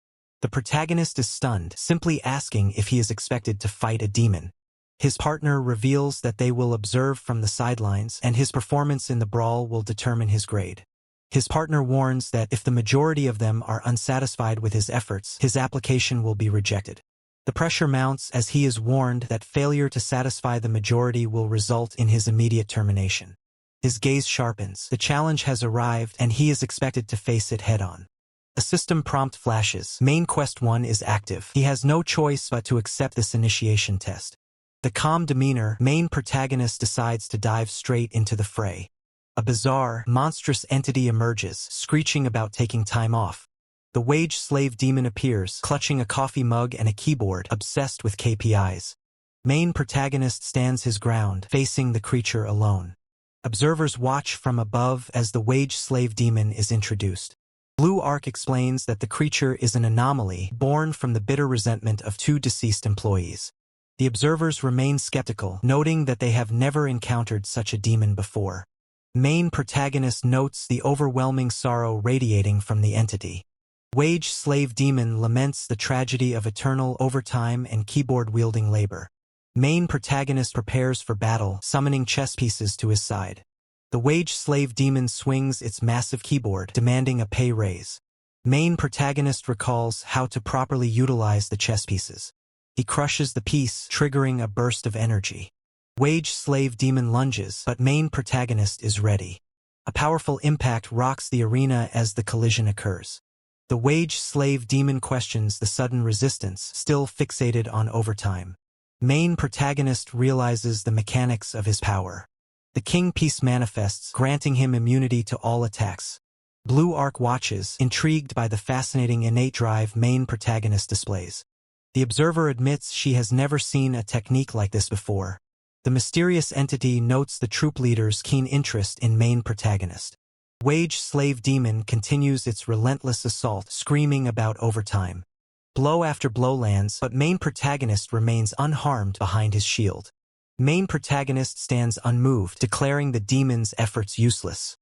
The protagonist is stunned, simply asking if he is expected to fight a demon. His partner reveals that they will observe from the sidelines, and his performance in the brawl will determine his grade. His partner warns that if the majority of them are unsatisfied with his efforts, his application will be rejected. The pressure mounts as he is warned that failure to satisfy the majority will result in his immediate termination. His gaze sharpens. The challenge has arrived, and he is expected to face it head-on. A system prompt flashes. Main Quest 1 is active. He has no choice but to accept this initiation test. The calm demeanor, main protagonist decides to dive straight into the fray. A bizarre, monstrous entity emerges, screeching about taking time off. The wage slave demon appears, clutching a coffee mug and a keyboard, obsessed with KPIs. Main protagonist stands his ground, facing the creature alone. Observers watch from above as the wage slave demon is introduced. Blue Arc explains that the creature is an anomaly, born from the bitter resentment of 2 deceased employees. The observers remain skeptical, noting that they have never encountered such a demon before. Main protagonist notes the overwhelming sorrow radiating from the entity. Wage slave demon laments the tragedy of eternal overtime and keyboard-wielding labor. Main protagonist prepares for battle, summoning chess pieces to his side. The wage slave demon swings its massive keyboard, demanding a pay raise. Main protagonist recalls how to properly utilize the chess pieces. He crushes the piece, triggering a burst of energy. Wage slave demon lunges, but main protagonist is ready. A powerful impact rocks the arena as the collision occurs. The wage slave demon questions the sudden resistance, still fixated on overtime. Main protagonist realizes the mechanics of his power. The king piece manifests, granting him immunity to all attacks. Blue Arc watches, intrigued by the fascinating innate drive main protagonist displays. The observer admits she has never seen a technique like this before. The mysterious entity notes the troop leader's keen interest in main protagonist. Wage slave demon continues its relentless assault, screaming about overtime. Blow after blow lands, but main protagonist remains unharmed behind his shield. Main protagonist stands unmoved, declaring the demon's efforts useless.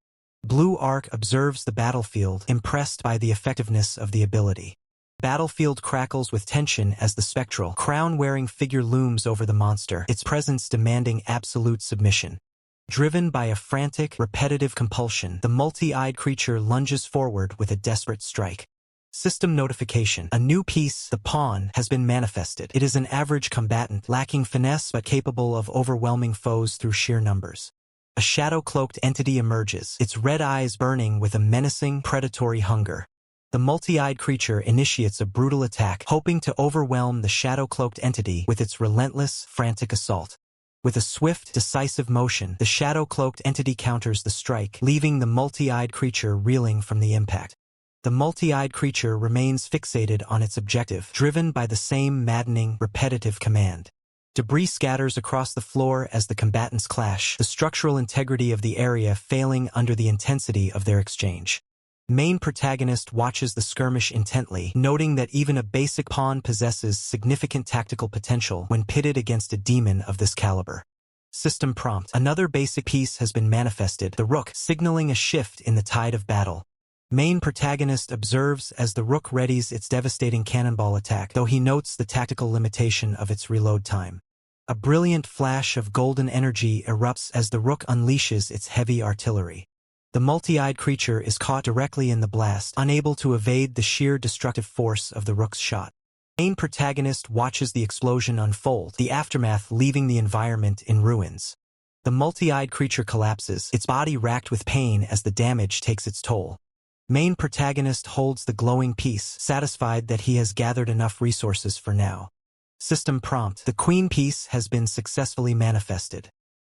Blue Arc observes the battlefield, impressed by the effectiveness of the ability. Battlefield crackles with tension as the spectral, crown-wearing figure looms over the monster, its presence demanding absolute submission. Driven by a frantic, repetitive compulsion, the multi-eyed creature lunges forward with a desperate strike. System notification. A new piece, the pawn, has been manifested. It is an average combatant, lacking finesse but capable of overwhelming foes through sheer numbers. A shadow-cloaked entity emerges, its red eyes burning with a menacing, predatory hunger. The multi-eyed creature initiates a brutal attack, hoping to overwhelm the shadow-cloaked entity with its relentless, frantic assault. With a swift, decisive motion, the shadow-cloaked entity counters the strike, leaving the multi-eyed creature reeling from the impact. The multi-eyed creature remains fixated on its objective, driven by the same maddening, repetitive command. Debris scatters across the floor as the combatants clash, the structural integrity of the area failing under the intensity of their exchange. Main protagonist watches the skirmish intently, noting that even a basic pawn possesses significant tactical potential when pitted against a demon of this caliber. System prompt. Another basic piece has been manifested, the rook, signaling a shift in the tide of battle. Main protagonist observes as the rook readies its devastating cannonball attack, though he notes the tactical limitation of its reload time. A brilliant flash of golden energy erupts as the rook unleashes its heavy artillery. The multi-eyed creature is caught directly in the blast, unable to evade the sheer destructive force of the rook's shot. Main protagonist watches the explosion unfold, the aftermath leaving the environment in ruins. The multi-eyed creature collapses, its body racked with pain as the damage takes its toll. Main protagonist holds the glowing piece, satisfied that he has gathered enough resources for now. System prompt. The queen piece has been successfully manifested.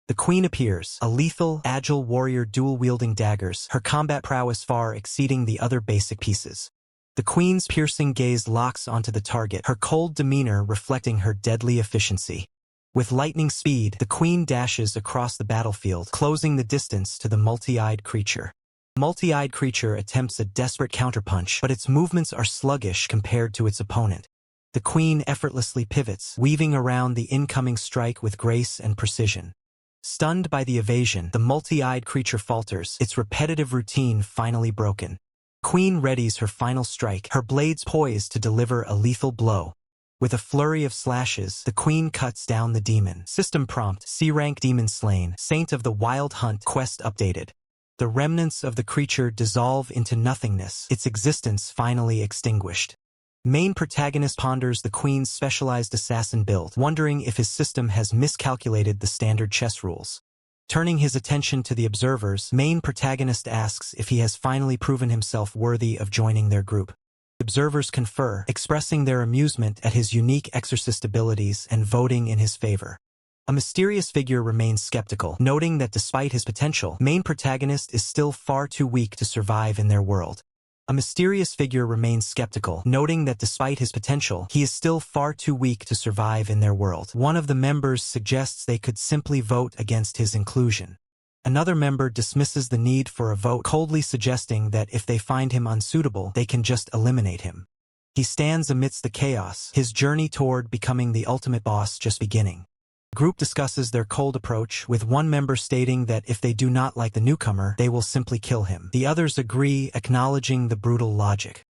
The queen appears, a lethal, agile warrior dual-wielding daggers, her combat prowess far exceeding the other basic pieces. The queen's piercing gaze locks onto the target, her cold demeanor reflecting her deadly efficiency. With lightning speed, the queen dashes across the battlefield, closing the distance to the multi-eyed creature. Multi-eyed creature attempts a desperate counterpunch, but its movements are sluggish compared to its opponent. The queen effortlessly pivots, weaving around the incoming strike with grace and precision. Stunned by the evasion, the multi-eyed creature falters, its repetitive routine finally broken. Queen readies her final strike, her blades poised to deliver a lethal blow. With a flurry of slashes, the queen cuts down the demon. System prompt. C-rank demon slain, Saint of the Wild Hunt quest updated. The remnants of the creature dissolve into nothingness, its existence finally extinguished. Main protagonist ponders the queen's specialized assassin build, wondering if his system has miscalculated the standard chess rules. Turning his attention to the observers, main protagonist asks if he has finally proven himself worthy of joining their group. Observers confer, expressing their amusement at his unique exorcist abilities and voting in his favor. A mysterious figure remains skeptical, noting that despite his potential, main protagonist is still far too weak to survive in their world. A mysterious figure remains skeptical, noting that despite his potential, he is still far too weak to survive in their world. One of the members suggests they could simply vote against his inclusion. Another member dismisses the need for a vote, coldly suggesting that if they find him unsuitable, they can just eliminate him. He stands amidst the chaos, his journey toward becoming the ultimate boss just beginning. The group discusses their cold approach, with one member stating that if they do not like the newcomer, they will simply kill him. The others agree, acknowledging the brutal logic.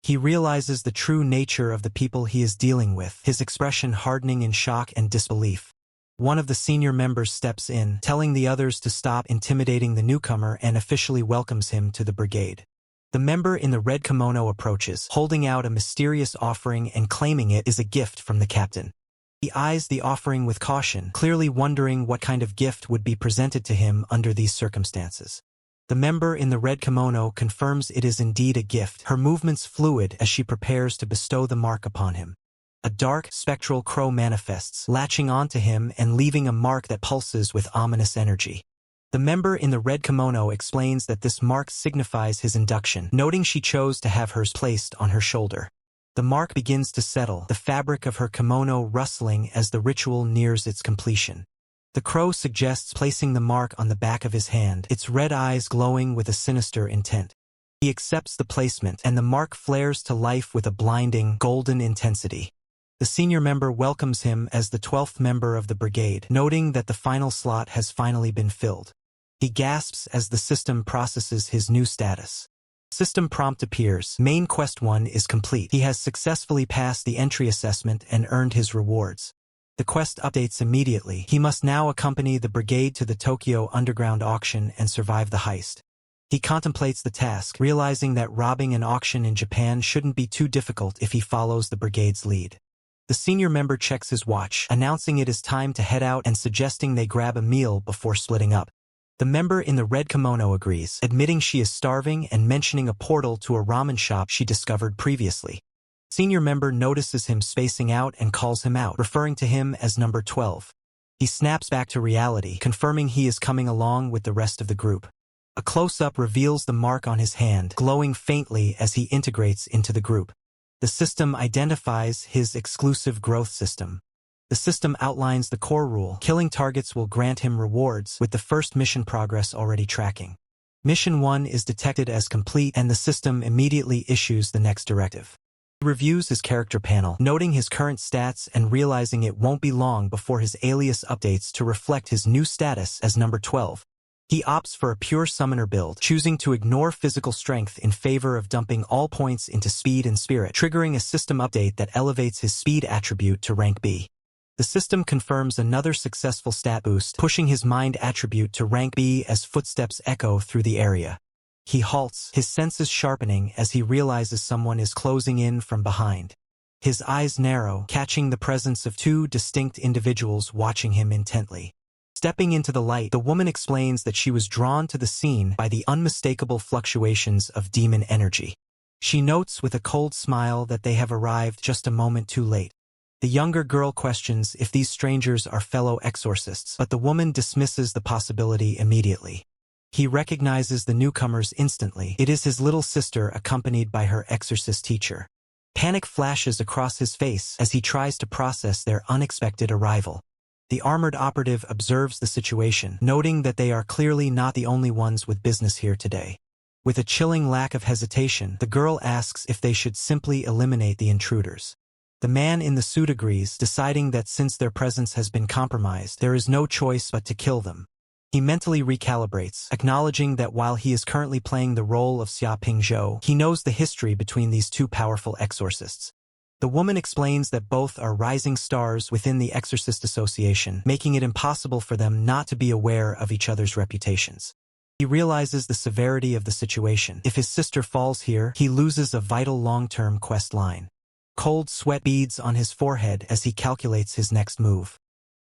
He realizes the true nature of the people he is dealing with, his expression hardening in shock and disbelief. One of the senior members steps in, telling the others to stop intimidating the newcomer and officially welcomes him to the brigade. The member in the red kimono approaches, holding out a mysterious offering and claiming it is a gift from the captain. He eyes the offering with caution, clearly wondering what kind of gift would be presented to him under these circumstances. The member in the red kimono confirms it is indeed a gift, her movements fluid as she prepares to bestow the mark upon him. A dark, spectral crow manifests, latching onto him and leaving a mark that pulses with ominous energy. The member in the red kimono explains that this mark signifies his induction, noting she chose to have hers placed on her shoulder. The mark begins to settle, the fabric of her kimono rustling as the ritual nears its completion. The crow suggests placing the mark on the back of his hand, its red eyes glowing with a sinister intent. He accepts the placement, and the mark flares to life with a blinding, golden intensity. The senior member welcomes him as the 12th member of the brigade, noting that the final slot has finally been filled. He gasps as the system processes his new status. System prompt appears. Main Quest 1 is complete. He has successfully passed the entry assessment and earned his rewards. The quest updates immediately. He must now accompany the brigade to the Tokyo Underground auction and survive the heist. He contemplates the task, realizing that robbing an auction in Japan shouldn't be too difficult if he follows the brigade's lead. The senior member checks his watch, announcing it is time to head out and suggesting they grab a meal before splitting up. The member in the red kimono agrees, admitting she is starving and mentioning a portal to a ramen shop she discovered previously. Senior member notices him spacing out and calls him out, referring to him as number 12. He snaps back to reality, confirming he is coming along with the rest of the group. A close-up reveals the mark on his hand, glowing faintly as he integrates into the group. The system identifies his exclusive growth system. The system outlines the core rule. Killing targets will grant him rewards, with the first mission progress already tracking. Mission 1 is detected as complete, and the system immediately issues the next directive. He reviews his character panel, noting his current stats and realizing it won't be long before his alias updates to reflect his new status as number 12. He opts for a pure summoner build, choosing to ignore physical strength in favor of dumping all points into speed and spirit, triggering a system update that elevates his speed attribute to rank B. The system confirms another successful stat boost, pushing his mind attribute to rank B as footsteps echo through the area. He halts, his senses sharpening as he realizes someone is closing in from behind. His eyes narrow, catching the presence of two distinct individuals watching him intently. Stepping into the light, the woman explains that she was drawn to the scene by the unmistakable fluctuations of demon energy. She notes with a cold smile that they have arrived just a moment too late. The younger girl questions if these strangers are fellow exorcists, but the woman dismisses the possibility immediately. He recognizes the newcomers instantly. It is his little sister accompanied by her exorcist teacher. Panic flashes across his face as he tries to process their unexpected arrival. The armored operative observes the situation, noting that they are clearly not the only ones with business here today. With a chilling lack of hesitation, the girl asks if they should simply eliminate the intruders. The man in the suit agrees, deciding that since their presence has been compromised, there is no choice but to kill them. He mentally recalibrates, acknowledging that while he is currently playing the role of Xia Pingzhou, he knows the history between these two powerful exorcists. The woman explains that both are rising stars within the Exorcist Association, making it impossible for them not to be aware of each other's reputations. He realizes the severity of the situation. If his sister falls here, he loses a vital long-term quest line. Cold sweat beads on his forehead as he calculates his next move.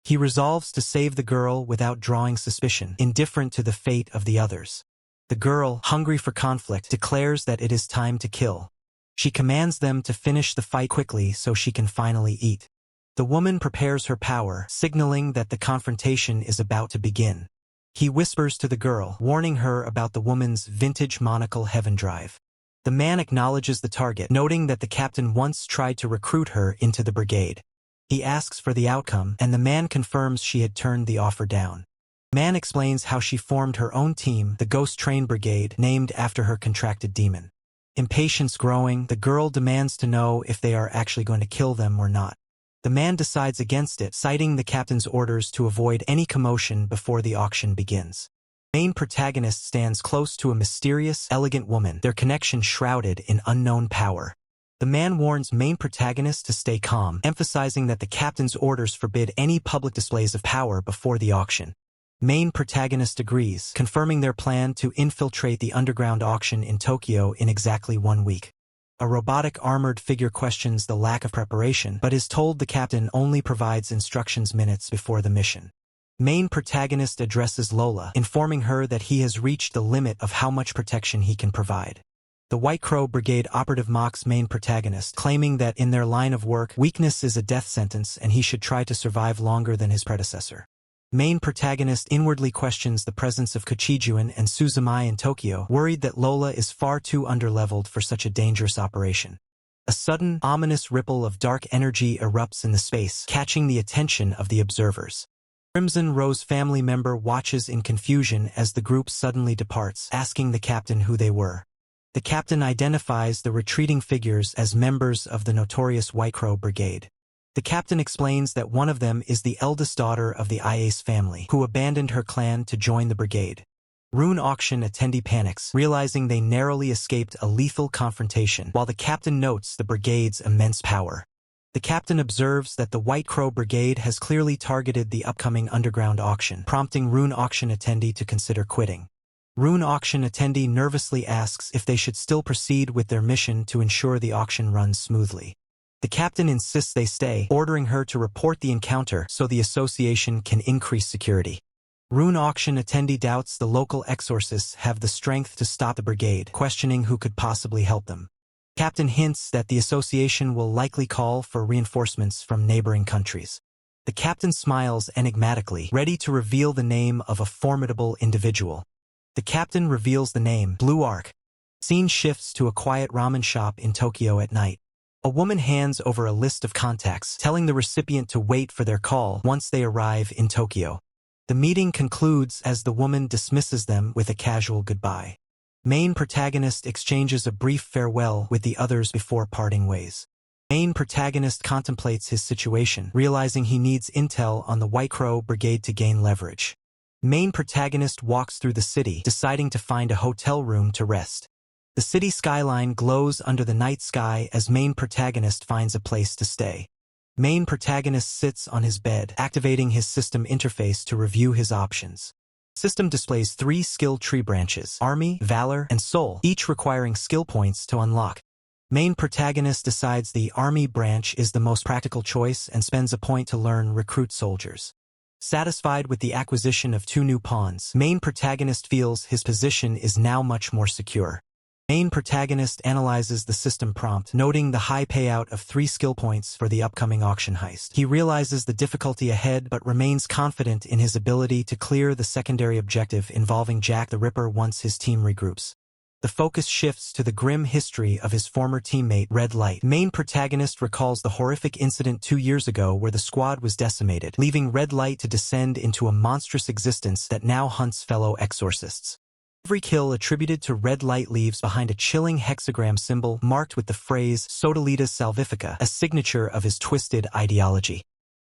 He resolves to save the girl without drawing suspicion, indifferent to the fate of the others. The girl, hungry for conflict, declares that it is time to kill. She commands them to finish the fight quickly so she can finally eat. The woman prepares her power, signaling that the confrontation is about to begin. He whispers to the girl, warning her about the woman's vintage monocle heaven drive. The man acknowledges the target, noting that the captain once tried to recruit her into the brigade. He asks for the outcome, and the man confirms she had turned the offer down. Man explains how she formed her own team, the Ghost Train Brigade, named after her contracted demon. Impatience growing, the girl demands to know if they are actually going to kill them or not. The man decides against it, citing the captain's orders to avoid any commotion before the auction begins. Main protagonist stands close to a mysterious, elegant woman, their connection shrouded in unknown power. The man warns main protagonist to stay calm, emphasizing that the captain's orders forbid any public displays of power before the auction. Main protagonist agrees, confirming their plan to infiltrate the underground auction in Tokyo in exactly 1 week. A robotic armored figure questions the lack of preparation, but is told the captain only provides instructions minutes before the mission. Main protagonist addresses Lola, informing her that he has reached the limit of how much protection he can provide. The White Crow Brigade operative mocks main protagonist, claiming that in their line of work, weakness is a death sentence and he should try to survive longer than his predecessor. Main protagonist inwardly questions the presence of Kochijuan and Suzumai in Tokyo, worried that Lola is far too underleveled for such a dangerous operation. A sudden, ominous ripple of dark energy erupts in the space, catching the attention of the observers. Crimson Rose family member watches in confusion as the group suddenly departs, asking the captain who they were. The captain identifies the retreating figures as members of the notorious White Crow Brigade. The captain explains that one of them is the eldest daughter of the Iase family, who abandoned her clan to join the brigade. Rune auction attendee panics, realizing they narrowly escaped a lethal confrontation, while the captain notes the brigade's immense power. The captain observes that the White Crow Brigade has clearly targeted the upcoming underground auction, prompting Rune auction attendee to consider quitting. Rune auction attendee nervously asks if they should still proceed with their mission to ensure the auction runs smoothly. The captain insists they stay, ordering her to report the encounter so the association can increase security. Rune auction attendee doubts the local exorcists have the strength to stop the brigade, questioning who could possibly help them. Captain hints that the association will likely call for reinforcements from neighboring countries. The captain smiles enigmatically, ready to reveal the name of a formidable individual. The captain reveals the name, Blue Arc. Scene shifts to a quiet ramen shop in Tokyo at night. A woman hands over a list of contacts, telling the recipient to wait for their call once they arrive in Tokyo. The meeting concludes as the woman dismisses them with a casual goodbye. Main protagonist exchanges a brief farewell with the others before parting ways. Main protagonist contemplates his situation, realizing he needs intel on the White Crow Brigade to gain leverage. Main protagonist walks through the city, deciding to find a hotel room to rest. The city skyline glows under the night sky as main protagonist finds a place to stay. Main protagonist sits on his bed, activating his system interface to review his options. System displays 3 skill tree branches, Army, Valor, and Soul, each requiring skill points to unlock. Main protagonist decides the Army branch is the most practical choice and spends a point to learn Recruit Soldiers. Satisfied with the acquisition of 2 new pawns, main protagonist feels his position is now much more secure. Main protagonist analyzes the system prompt, noting the high payout of 3 skill points for the upcoming auction heist. He realizes the difficulty ahead but remains confident in his ability to clear the secondary objective involving Jack the Ripper once his team regroups. The focus shifts to the grim history of his former teammate, Red Light. Main protagonist recalls the horrific incident 2 years ago where the squad was decimated, leaving Red Light to descend into a monstrous existence that now hunts fellow exorcists. Every kill attributed to Red Light leaves behind a chilling hexagram symbol marked with the phrase Sodalitas Salvifica, a signature of his twisted ideology.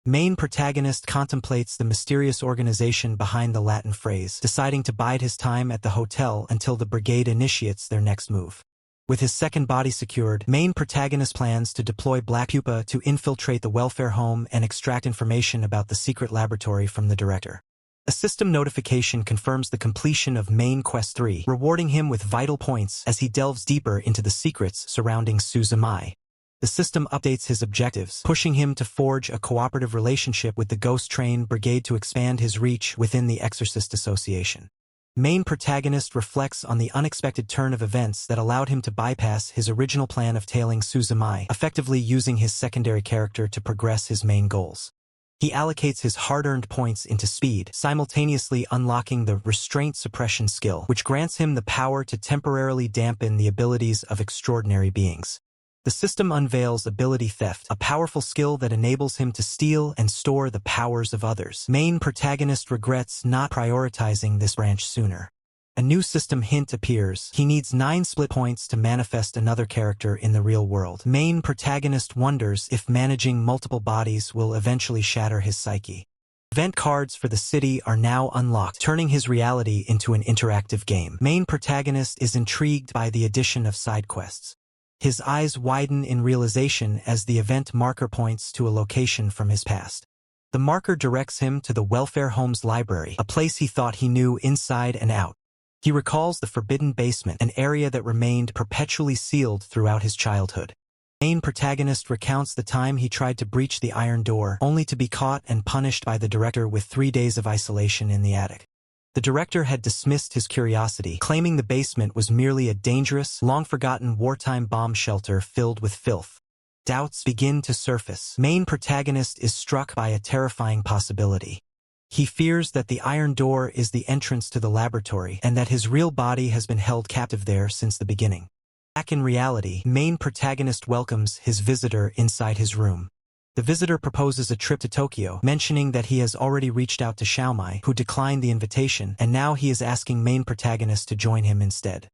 Main protagonist contemplates the mysterious organization behind the Latin phrase, deciding to bide his time at the hotel until the brigade initiates their next move. With his second body secured, main protagonist plans to deploy Black Pupa to infiltrate the welfare home and extract information about the secret laboratory from the director. A system notification confirms the completion of Main Quest 3, rewarding him with vital points as he delves deeper into the secrets surrounding Suzumai. The system updates his objectives, pushing him to forge a cooperative relationship with the Ghost Train Brigade to expand his reach within the Exorcist Association. Main protagonist reflects on the unexpected turn of events that allowed him to bypass his original plan of tailing Suzumai, effectively using his secondary character to progress his main goals. He allocates his hard-earned points into speed, simultaneously unlocking the restraint suppression skill, which grants him the power to temporarily dampen the abilities of extraordinary beings. The system unveils ability theft, a powerful skill that enables him to steal and store the powers of others. Main protagonist regrets not prioritizing this branch sooner. A new system hint appears. He needs 9 split points to manifest another character in the real world. Main protagonist wonders if managing multiple bodies will eventually shatter his psyche. Event cards for the city are now unlocked, turning his reality into an interactive game. Main protagonist is intrigued by the addition of side quests. His eyes widen in realization as the event marker points to a location from his past. The marker directs him to the Welfare Home's library, a place he thought he knew inside and out. He recalls the forbidden basement, an area that remained perpetually sealed throughout his childhood. Main protagonist recounts the time he tried to breach the iron door, only to be caught and punished by the director with 3 days of isolation in the attic. The director had dismissed his curiosity, claiming the basement was merely a dangerous, long-forgotten wartime bomb shelter filled with filth. Doubts begin to surface. Main protagonist is struck by a terrifying possibility. He fears that the iron door is the entrance to the laboratory and that his real body has been held captive there since the beginning. Back in reality, main protagonist welcomes his visitor inside his room. The visitor proposes a trip to Tokyo, mentioning that he has already reached out to Xiaomai, who declined the invitation, and now he is asking main protagonist to join him instead.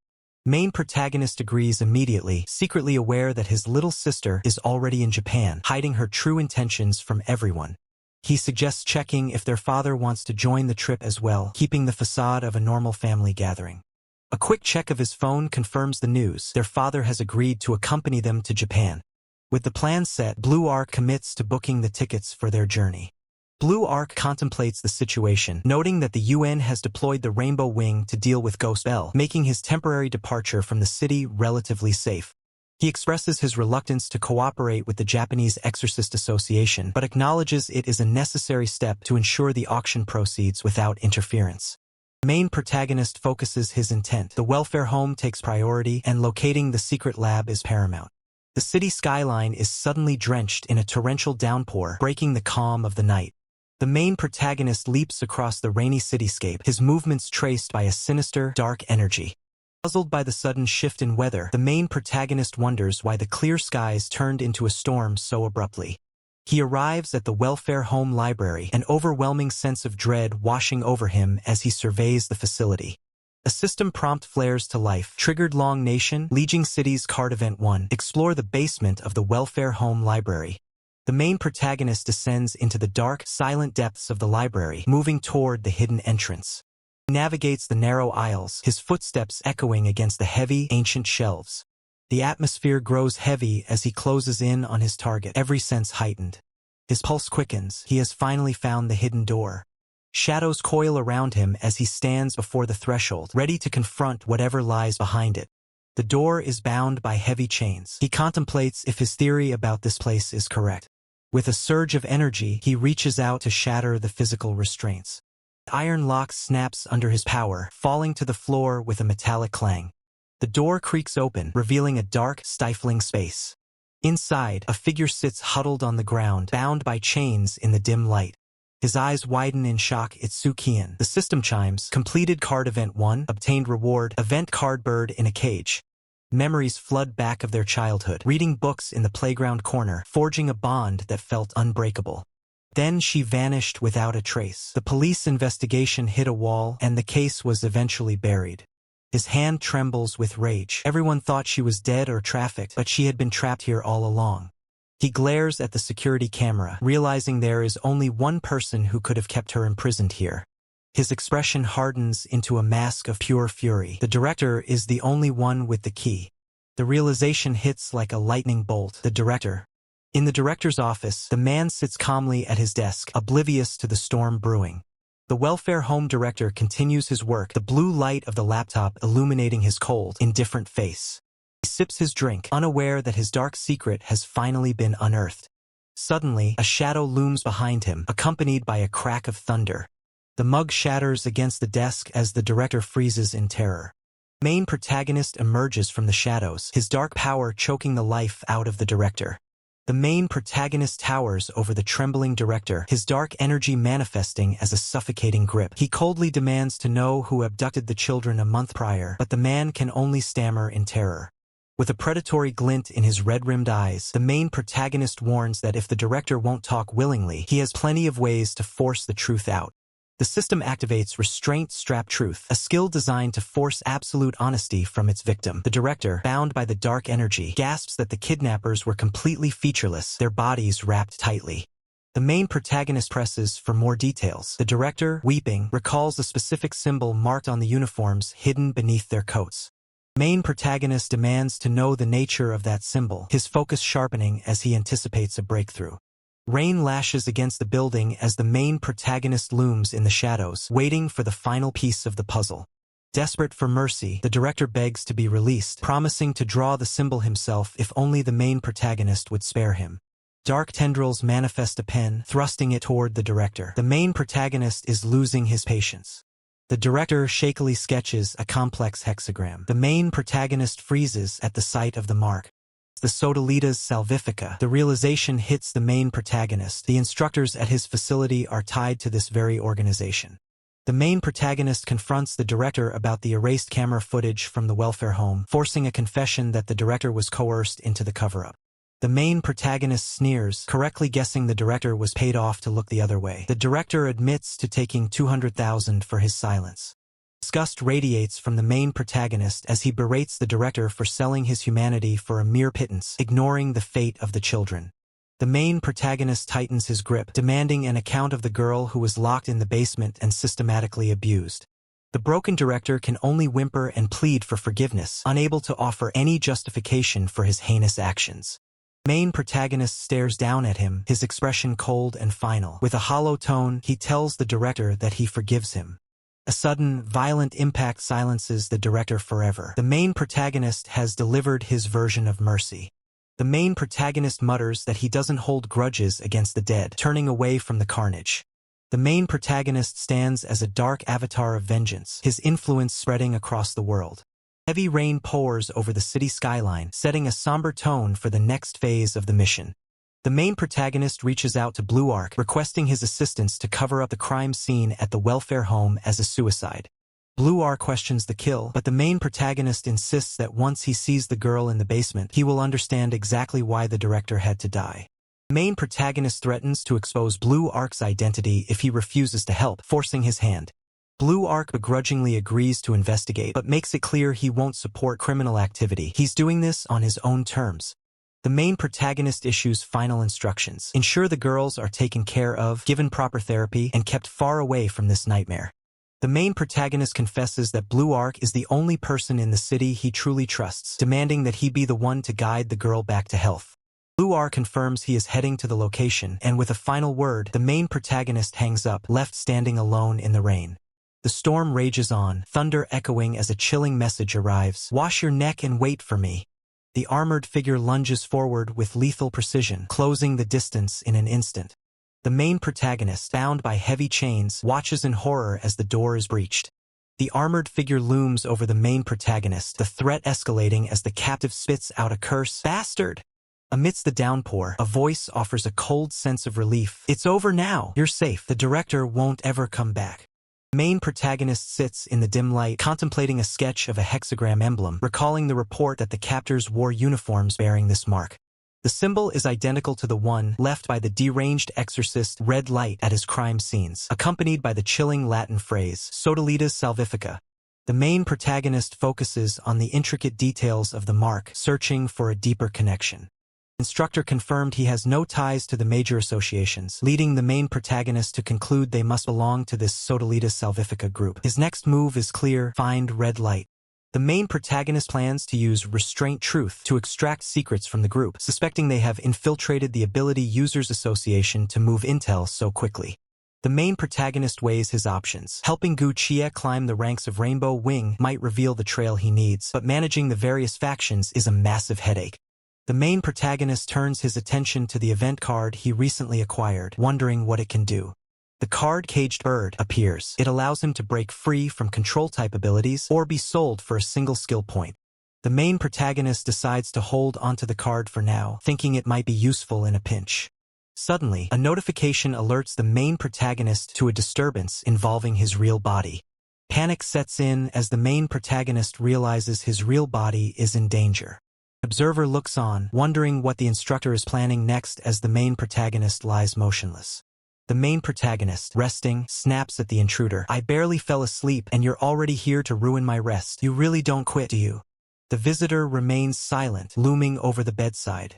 Main protagonist agrees immediately, secretly aware that his little sister is already in Japan, hiding her true intentions from everyone. He suggests checking if their father wants to join the trip as well, keeping the facade of a normal family gathering. A quick check of his phone confirms the news. Their father has agreed to accompany them to Japan. With the plan set, Blue Arc commits to booking the tickets for their journey. Blue Arc contemplates the situation, noting that the UN has deployed the Rainbow Wing to deal with Ghost Bell, making his temporary departure from the city relatively safe. He expresses his reluctance to cooperate with the Japanese Exorcist Association, but acknowledges it is a necessary step to ensure the auction proceeds without interference. The main protagonist focuses his intent. The welfare home takes priority, and locating the secret lab is paramount. The city skyline is suddenly drenched in a torrential downpour, breaking the calm of the night. The main protagonist leaps across the rainy cityscape, his movements traced by a sinister, dark energy. Puzzled by the sudden shift in weather, the main protagonist wonders why the clear skies turned into a storm so abruptly. He arrives at the Welfare Home Library, an overwhelming sense of dread washing over him as he surveys the facility. A system prompt flares to life. Triggered Long Nation, Legion City's Card Event 1. Explore the basement of the Welfare Home Library. The main protagonist descends into the dark, silent depths of the library, moving toward the hidden entrance. He navigates the narrow aisles, his footsteps echoing against the heavy, ancient shelves. The atmosphere grows heavy as he closes in on his target, every sense heightened. His pulse quickens. He has finally found the hidden door. Shadows coil around him as he stands before the threshold, ready to confront whatever lies behind it. The door is bound by heavy chains. He contemplates if his theory about this place is correct. With a surge of energy, he reaches out to shatter the physical restraints. The iron lock snaps under his power, falling to the floor with a metallic clang. The door creaks open, revealing a dark, stifling space. Inside, a figure sits huddled on the ground, bound by chains in the dim light. His eyes widen in shock. It's Sukian. The system chimes. Completed Card Event 1. Obtained reward. Event card bird in a cage. Memories flood back of their childhood, reading books in the playground corner, forging a bond that felt unbreakable. Then she vanished without a trace. The police investigation hit a wall, and the case was eventually buried. His hand trembles with rage. Everyone thought she was dead or trafficked, but she had been trapped here all along. He glares at the security camera, realizing there is only one person who could have kept her imprisoned here. His expression hardens into a mask of pure fury. The director is the only one with the key. The realization hits like a lightning bolt. The director. In the director's office, the man sits calmly at his desk, oblivious to the storm brewing. The welfare home director continues his work, the blue light of the laptop illuminating his cold, indifferent face. He sips his drink, unaware that his dark secret has finally been unearthed. Suddenly, a shadow looms behind him, accompanied by a crack of thunder. The mug shatters against the desk as the director freezes in terror. The main protagonist emerges from the shadows, his dark power choking the life out of the director. The main protagonist towers over the trembling director, his dark energy manifesting as a suffocating grip. He coldly demands to know who abducted the children a month prior, but the man can only stammer in terror. With a predatory glint in his red-rimmed eyes, the main protagonist warns that if the director won't talk willingly, he has plenty of ways to force the truth out. The system activates Restraint Strap Truth, a skill designed to force absolute honesty from its victim. The director, bound by the dark energy, gasps that the kidnappers were completely featureless, their bodies wrapped tightly. The main protagonist presses for more details. The director, weeping, recalls a specific symbol marked on the uniforms hidden beneath their coats. The main protagonist demands to know the nature of that symbol, his focus sharpening as he anticipates a breakthrough. Rain lashes against the building as the main protagonist looms in the shadows, waiting for the final piece of the puzzle. Desperate for mercy, the director begs to be released, promising to draw the symbol himself if only the main protagonist would spare him. Dark tendrils manifest a pen, thrusting it toward the director. The main protagonist is losing his patience. The director shakily sketches a complex hexagram. The main protagonist freezes at the sight of the mark. The Sodalitas Salvifica. The realization hits the main protagonist. The instructors at his facility are tied to this very organization. The main protagonist confronts the director about the erased camera footage from the welfare home, forcing a confession that the director was coerced into the cover-up. The main protagonist sneers, correctly guessing the director was paid off to look the other way. The director admits to taking $200,000 for his silence. Disgust radiates from the main protagonist as he berates the director for selling his humanity for a mere pittance, ignoring the fate of the children. The main protagonist tightens his grip, demanding an account of the girl who was locked in the basement and systematically abused. The broken director can only whimper and plead for forgiveness, unable to offer any justification for his heinous actions. The main protagonist stares down at him, his expression cold and final. With a hollow tone, he tells the director that he forgives him. A sudden, violent impact silences the director forever. The main protagonist has delivered his version of mercy. The main protagonist mutters that he doesn't hold grudges against the dead, turning away from the carnage. The main protagonist stands as a dark avatar of vengeance, his influence spreading across the world. Heavy rain pours over the city skyline, setting a somber tone for the next phase of the mission. The main protagonist reaches out to Blue Arc, requesting his assistance to cover up the crime scene at the welfare home as a suicide. Blue Arc questions the kill, but the main protagonist insists that once he sees the girl in the basement, he will understand exactly why the director had to die. The main protagonist threatens to expose Blue Arc's identity if he refuses to help, forcing his hand. Blue Arc begrudgingly agrees to investigate, but makes it clear he won't support criminal activity. He's doing this on his own terms. The main protagonist issues final instructions. Ensure the girls are taken care of, given proper therapy, and kept far away from this nightmare. The main protagonist confesses that Blue Arc is the only person in the city he truly trusts, demanding that he be the one to guide the girl back to health. Blue Arc confirms he is heading to the location, and with a final word, the main protagonist hangs up, left standing alone in the rain. The storm rages on, thunder echoing as a chilling message arrives. Wash your neck and wait for me. The armored figure lunges forward with lethal precision, closing the distance in an instant. The main protagonist, bound by heavy chains, watches in horror as the door is breached. The armored figure looms over the main protagonist, the threat escalating as the captive spits out a curse. Bastard! Amidst the downpour, a voice offers a cold sense of relief. It's over now. You're safe. The director won't ever come back. The main protagonist sits in the dim light, contemplating a sketch of a hexagram emblem, recalling the report that the captors wore uniforms bearing this mark. The symbol is identical to the one left by the deranged exorcist Red Light at his crime scenes, accompanied by the chilling Latin phrase, Sodalitas Salvifica. The main protagonist focuses on the intricate details of the mark, searching for a deeper connection. Instructor confirmed he has no ties to the major associations, leading the main protagonist to conclude they must belong to this Sodalitas Salvifica group. His next move is clear: find Red Light. The main protagonist plans to use Restraint Truth to extract secrets from the group, suspecting they have infiltrated the Ability Users Association to move intel so quickly. The main protagonist weighs his options. Helping Gau Kaa climb the ranks of Rainbow Wing might reveal the trail he needs, but managing the various factions is a massive headache. The main protagonist turns his attention to the event card he recently acquired, wondering what it can do. The card Caged Bird appears. It allows him to break free from control-type abilities or be sold for a single skill point. The main protagonist decides to hold onto the card for now, thinking it might be useful in a pinch. Suddenly, a notification alerts the main protagonist to a disturbance involving his real body. Panic sets in as the main protagonist realizes his real body is in danger. Observer looks on, wondering what the instructor is planning next as the main protagonist lies motionless. The main protagonist, resting, snaps at the intruder. "I barely fell asleep and you're already here to ruin my rest. You really don't quit, do you?" The visitor remains silent, looming over the bedside.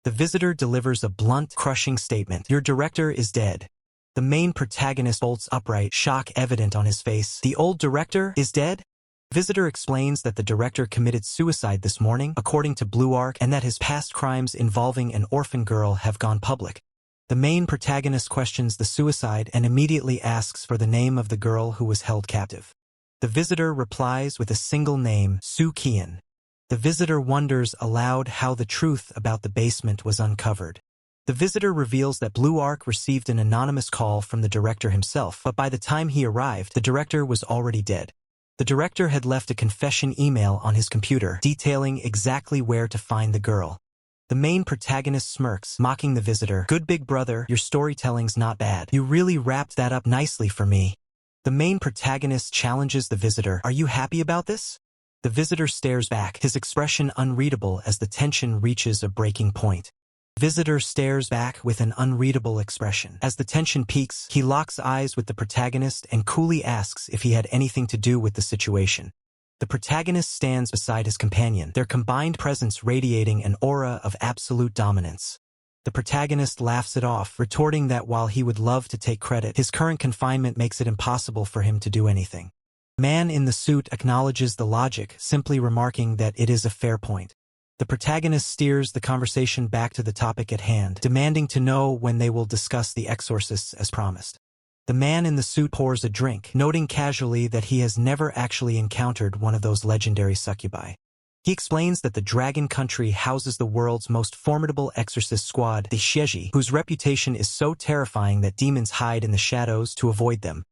The visitor delivers a blunt, crushing statement. "Your director is dead." The main protagonist bolts upright, shock evident on his face. "The old director is dead?" Visitor explains that the director committed suicide this morning, according to Blue Arc, and that his past crimes involving an orphan girl have gone public. The main protagonist questions the suicide and immediately asks for the name of the girl who was held captive. The visitor replies with a single name, Soo Kian. The visitor wonders aloud how the truth about the basement was uncovered. The visitor reveals that Blue Arc received an anonymous call from the director himself, but by the time he arrived, the director was already dead. The director had left a confession email on his computer, detailing exactly where to find the girl. The main protagonist smirks, mocking the visitor. "Good big brother, your storytelling's not bad. You really wrapped that up nicely for me." The main protagonist challenges the visitor. "Are you happy about this?" The visitor stares back, his expression unreadable as the tension reaches a breaking point. Visitor stares back with an unreadable expression. As the tension peaks, he locks eyes with the protagonist and coolly asks if he had anything to do with the situation. The protagonist stands beside his companion, their combined presence radiating an aura of absolute dominance. The protagonist laughs it off, retorting that while he would love to take credit, his current confinement makes it impossible for him to do anything. Man in the suit acknowledges the logic, simply remarking that it is a fair point. The protagonist steers the conversation back to the topic at hand, demanding to know when they will discuss the exorcists as promised. The man in the suit pours a drink, noting casually that he has never actually encountered one of those legendary succubi. He explains that the Dragon Country houses the world's most formidable exorcist squad, the Shieji, whose reputation is so terrifying that demons hide in the shadows to avoid them.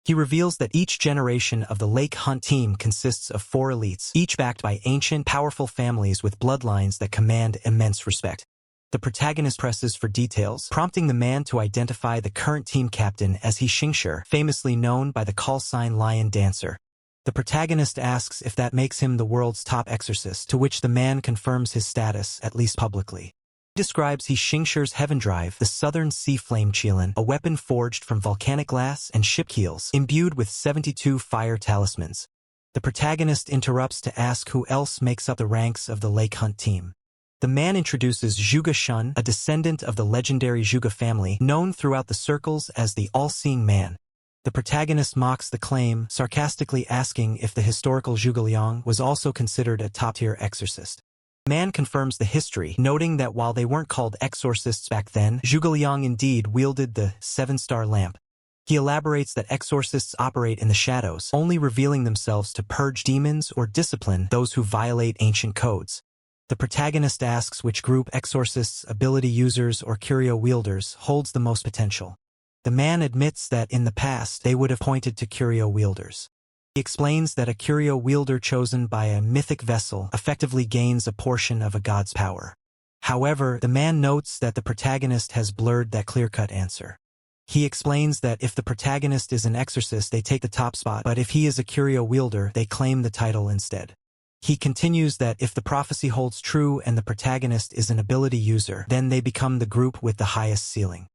He reveals that each generation of the Lake Hunt team consists of 4 elites, each backed by ancient, powerful families with bloodlines that command immense respect. The protagonist presses for details, prompting the man to identify the current team captain as Xingshi, famously known by the call sign Lion Dancer. The protagonist asks if that makes him the world's top exorcist, to which the man confirms his status, at least publicly. He describes Xingshi's Heaven Drive, the Southern Sea Flame Qilin, a weapon forged from volcanic glass and ship keels, imbued with 72 fire talismans. The protagonist interrupts to ask who else makes up the ranks of the Lake Hunt team. The man introduces Zhuge Shun, a descendant of the legendary Zhuge family, known throughout the circles as the All-Seeing Man. The protagonist mocks the claim, sarcastically asking if the historical Zhuge Liang was also considered a top-tier exorcist. The man confirms the history, noting that while they weren't called exorcists back then, Zhuge Liang indeed wielded the 7-star lamp. He elaborates that exorcists operate in the shadows, only revealing themselves to purge demons or discipline those who violate ancient codes. The protagonist asks which group, exorcists, ability users, or curio wielders, holds the most potential. The man admits that in the past they would have pointed to curio wielders. He explains that a curio wielder chosen by a mythic vessel effectively gains a portion of a god's power. However, the man notes that the protagonist has blurred that clear-cut answer. He explains that if the protagonist is an exorcist, they take the top spot, but if he is a curio wielder, they claim the title instead. He continues that if the prophecy holds true and the protagonist is an ability user, then they become the group with the highest ceiling.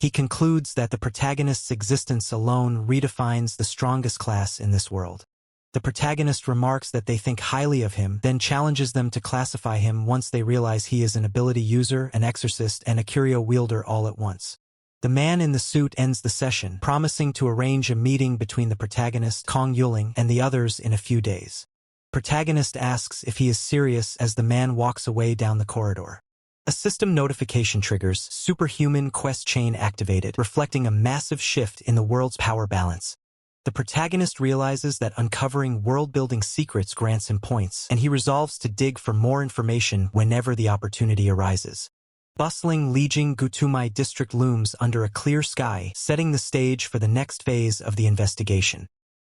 He concludes that the protagonist's existence alone redefines the strongest class in this world. The protagonist remarks that they think highly of him, then challenges them to classify him once they realize he is an ability user, an exorcist, and a curio wielder all at once. The man in the suit ends the session, promising to arrange a meeting between the protagonist, Kong Yuling, and the others in a few days. Protagonist asks if he is serious as the man walks away down the corridor. A system notification triggers, superhuman quest chain activated, reflecting a massive shift in the world's power balance. The protagonist realizes that uncovering world-building secrets grants him points, and he resolves to dig for more information whenever the opportunity arises. Bustling Lijiang Gutumai district looms under a clear sky, setting the stage for the next phase of the investigation.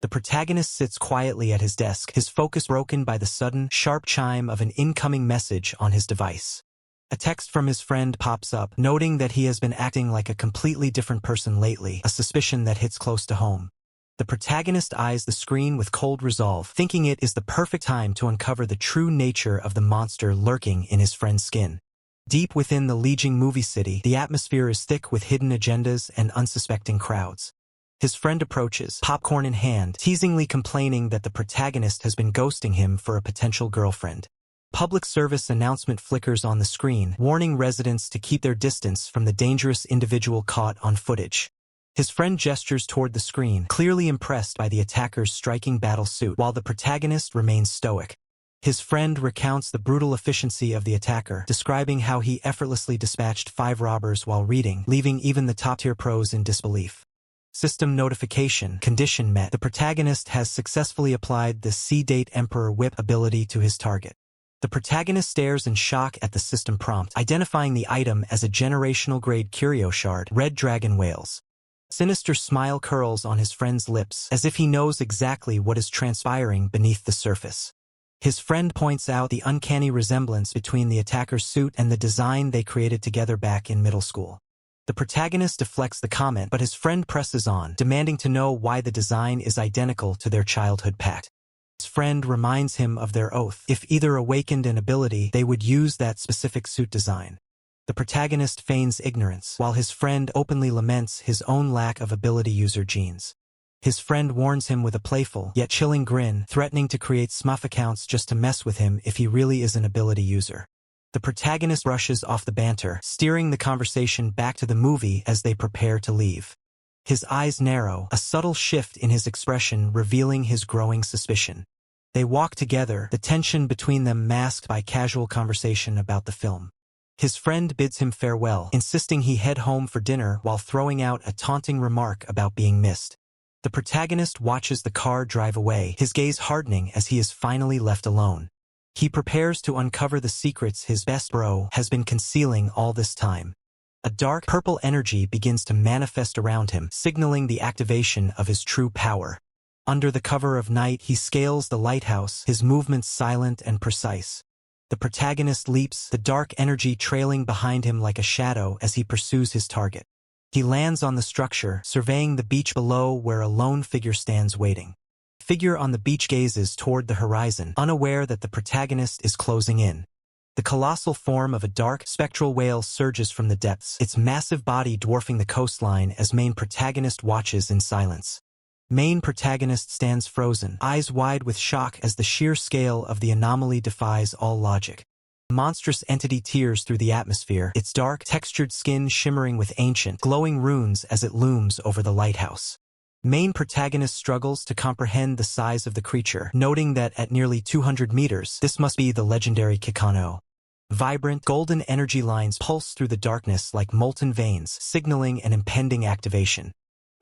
The protagonist sits quietly at his desk, his focus broken by the sudden, sharp chime of an incoming message on his device. A text from his friend pops up, noting that he has been acting like a completely different person lately, a suspicion that hits close to home. The protagonist eyes the screen with cold resolve, thinking it is the perfect time to uncover the true nature of the monster lurking in his friend's skin. Deep within the Lijiang movie city, the atmosphere is thick with hidden agendas and unsuspecting crowds. His friend approaches, popcorn in hand, teasingly complaining that the protagonist has been ghosting him for a potential girlfriend. Public service announcement flickers on the screen, warning residents to keep their distance from the dangerous individual caught on footage. His friend gestures toward the screen, clearly impressed by the attacker's striking battle suit, while the protagonist remains stoic. His friend recounts the brutal efficiency of the attacker, describing how he effortlessly dispatched 5 robbers while reading, leaving even the top-tier pros in disbelief. System notification, condition met. The protagonist has successfully applied the C-Date Emperor Whip ability to his target. The protagonist stares in shock at the system prompt, identifying the item as a generational-grade curio shard, Red Dragon Whales. Sinister smile curls on his friend's lips, as if he knows exactly what is transpiring beneath the surface. His friend points out the uncanny resemblance between the attacker's suit and the design they created together back in middle school. The protagonist deflects the comment, but his friend presses on, demanding to know why the design is identical to their childhood pact. His friend reminds him of their oath. If either awakened an ability, they would use that specific suit design. The protagonist feigns ignorance, while his friend openly laments his own lack of ability user genes. His friend warns him with a playful, yet chilling grin, threatening to create smurf accounts just to mess with him if he really is an ability user. The protagonist brushes off the banter, steering the conversation back to the movie as they prepare to leave. His eyes narrow, a subtle shift in his expression revealing his growing suspicion. They walk together, the tension between them masked by casual conversation about the film. His friend bids him farewell, insisting he head home for dinner while throwing out a taunting remark about being missed. The protagonist watches the car drive away, his gaze hardening as he is finally left alone. He prepares to uncover the secrets his best bro has been concealing all this time. A dark, purple energy begins to manifest around him, signaling the activation of his true power. Under the cover of night, he scales the lighthouse, his movements silent and precise. The protagonist leaps, the dark energy trailing behind him like a shadow as he pursues his target. He lands on the structure, surveying the beach below where a lone figure stands waiting. The figure on the beach gazes toward the horizon, unaware that the protagonist is closing in. The colossal form of a dark, spectral whale surges from the depths, its massive body dwarfing the coastline as main protagonist watches in silence. Main protagonist stands frozen, eyes wide with shock as the sheer scale of the anomaly defies all logic. The monstrous entity tears through the atmosphere, its dark, textured skin shimmering with ancient, glowing runes as it looms over the lighthouse. Main protagonist struggles to comprehend the size of the creature, noting that at nearly 200 meters, this must be the legendary Kikano. Vibrant, golden energy lines pulse through the darkness like molten veins, signaling an impending activation.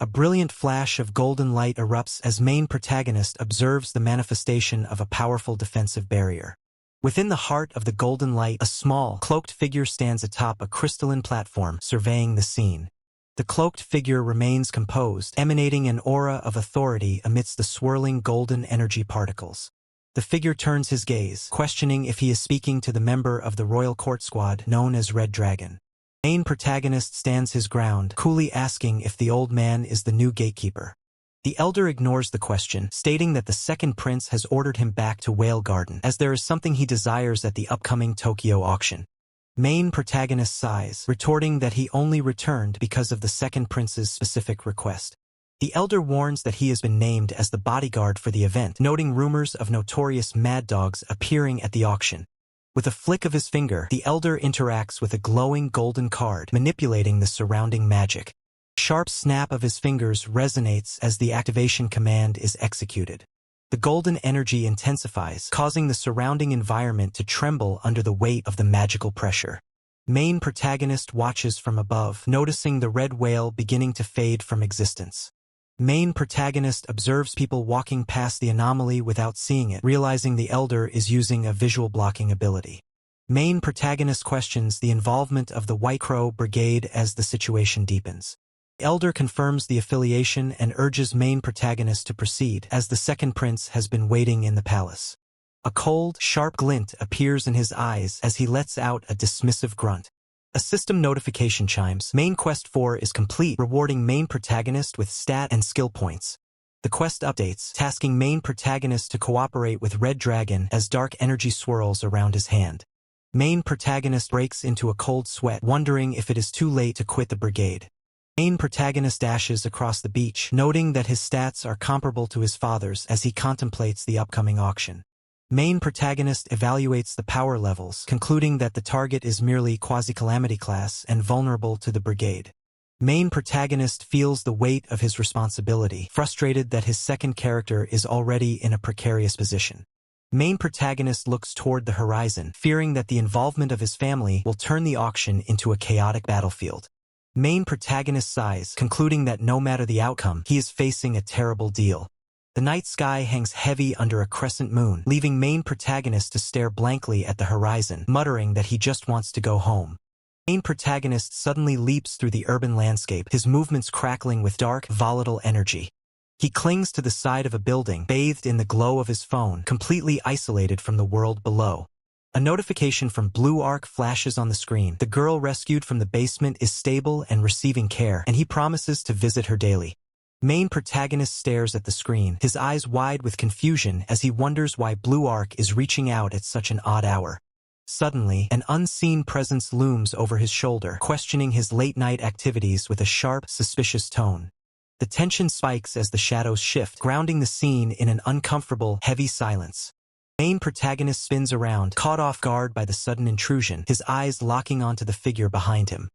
A brilliant flash of golden light erupts as main protagonist observes the manifestation of a powerful defensive barrier. Within the heart of the golden light, a small, cloaked figure stands atop a crystalline platform, surveying the scene. The cloaked figure remains composed, emanating an aura of authority amidst the swirling golden energy particles. The figure turns his gaze, questioning if he is speaking to the member of the royal court squad known as Red Dragon. Main protagonist stands his ground, coolly asking if the old man is the new gatekeeper. The elder ignores the question, stating that the second prince has ordered him back to Whale Garden, as there is something he desires at the upcoming Tokyo auction. Main protagonist sighs, retorting that he only returned because of the second prince's specific request. The elder warns that he has been named as the bodyguard for the event, noting rumors of notorious mad dogs appearing at the auction. With a flick of his finger, the elder interacts with a glowing golden card, manipulating the surrounding magic. A sharp snap of his fingers resonates as the activation command is executed. The golden energy intensifies, causing the surrounding environment to tremble under the weight of the magical pressure. Main protagonist watches from above, noticing the red whale beginning to fade from existence. Main protagonist observes people walking past the anomaly without seeing it, realizing the elder is using a visual blocking ability. Main protagonist questions the involvement of the White Crow Brigade as the situation deepens. The elder confirms the affiliation and urges main protagonist to proceed, as the second prince has been waiting in the palace. A cold, sharp glint appears in his eyes as he lets out a dismissive grunt. A system notification chimes. Main Quest 4 is complete, rewarding main protagonist with stat and skill points. The quest updates, tasking main protagonist to cooperate with Red Dragon as dark energy swirls around his hand. Main protagonist breaks into a cold sweat, wondering if it is too late to quit the brigade. Main protagonist dashes across the beach, noting that his stats are comparable to his father's as he contemplates the upcoming auction. Main protagonist evaluates the power levels, concluding that the target is merely quasi-calamity class and vulnerable to the brigade. Main protagonist feels the weight of his responsibility, frustrated that his second character is already in a precarious position. Main protagonist looks toward the horizon, fearing that the involvement of his family will turn the auction into a chaotic battlefield. Main protagonist sighs, concluding that no matter the outcome, he is facing a terrible deal. The night sky hangs heavy under a crescent moon, leaving main protagonist to stare blankly at the horizon, muttering that he just wants to go home. Main protagonist suddenly leaps through the urban landscape, his movements crackling with dark, volatile energy. He clings to the side of a building, bathed in the glow of his phone, completely isolated from the world below. A notification from Blue Arc flashes on the screen. The girl rescued from the basement is stable and receiving care, and he promises to visit her daily. Main protagonist stares at the screen, his eyes wide with confusion as he wonders why Blue Arc is reaching out at such an odd hour. Suddenly, an unseen presence looms over his shoulder, questioning his late-night activities with a sharp, suspicious tone. The tension spikes as the shadows shift, grounding the scene in an uncomfortable, heavy silence. Main protagonist spins around, caught off guard by the sudden intrusion, his eyes locking onto the figure behind him.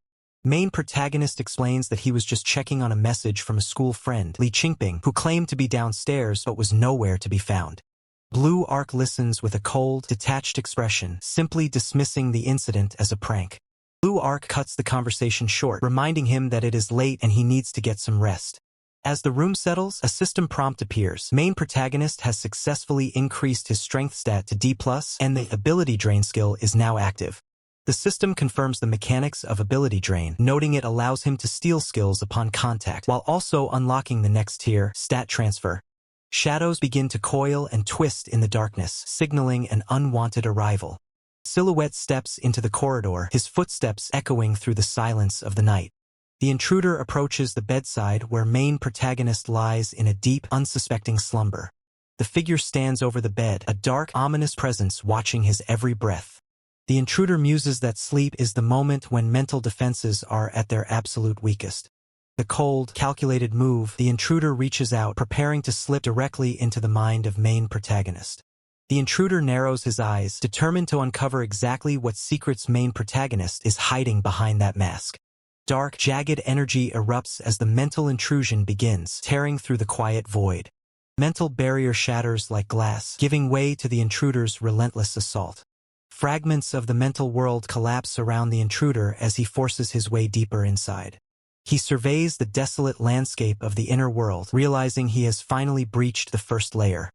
Main protagonist explains that he was just checking on a message from a school friend, Li Qingping, who claimed to be downstairs but was nowhere to be found. Blue Arc listens with a cold, detached expression, simply dismissing the incident as a prank. Blue Arc cuts the conversation short, reminding him that it is late and he needs to get some rest. As the room settles, a system prompt appears. Main protagonist has successfully increased his strength stat to D+, and the ability drain skill is now active. The system confirms the mechanics of ability drain, noting it allows him to steal skills upon contact, while also unlocking the next tier, stat transfer. Shadows begin to coil and twist in the darkness, signaling an unwanted arrival. Silhouette steps into the corridor, his footsteps echoing through the silence of the night. The intruder approaches the bedside where main protagonist lies in a deep, unsuspecting slumber. The figure stands over the bed, a dark, ominous presence watching his every breath. The intruder muses that sleep is the moment when mental defenses are at their absolute weakest. The cold, calculated move, the intruder reaches out, preparing to slip directly into the mind of main protagonist. The intruder narrows his eyes, determined to uncover exactly what secrets main protagonist is hiding behind that mask. Dark, jagged energy erupts as the mental intrusion begins, tearing through the quiet void. Mental barrier shatters like glass, giving way to the intruder's relentless assault. Fragments of the mental world collapse around the intruder as he forces his way deeper inside. He surveys the desolate landscape of the inner world, realizing he has finally breached the first layer.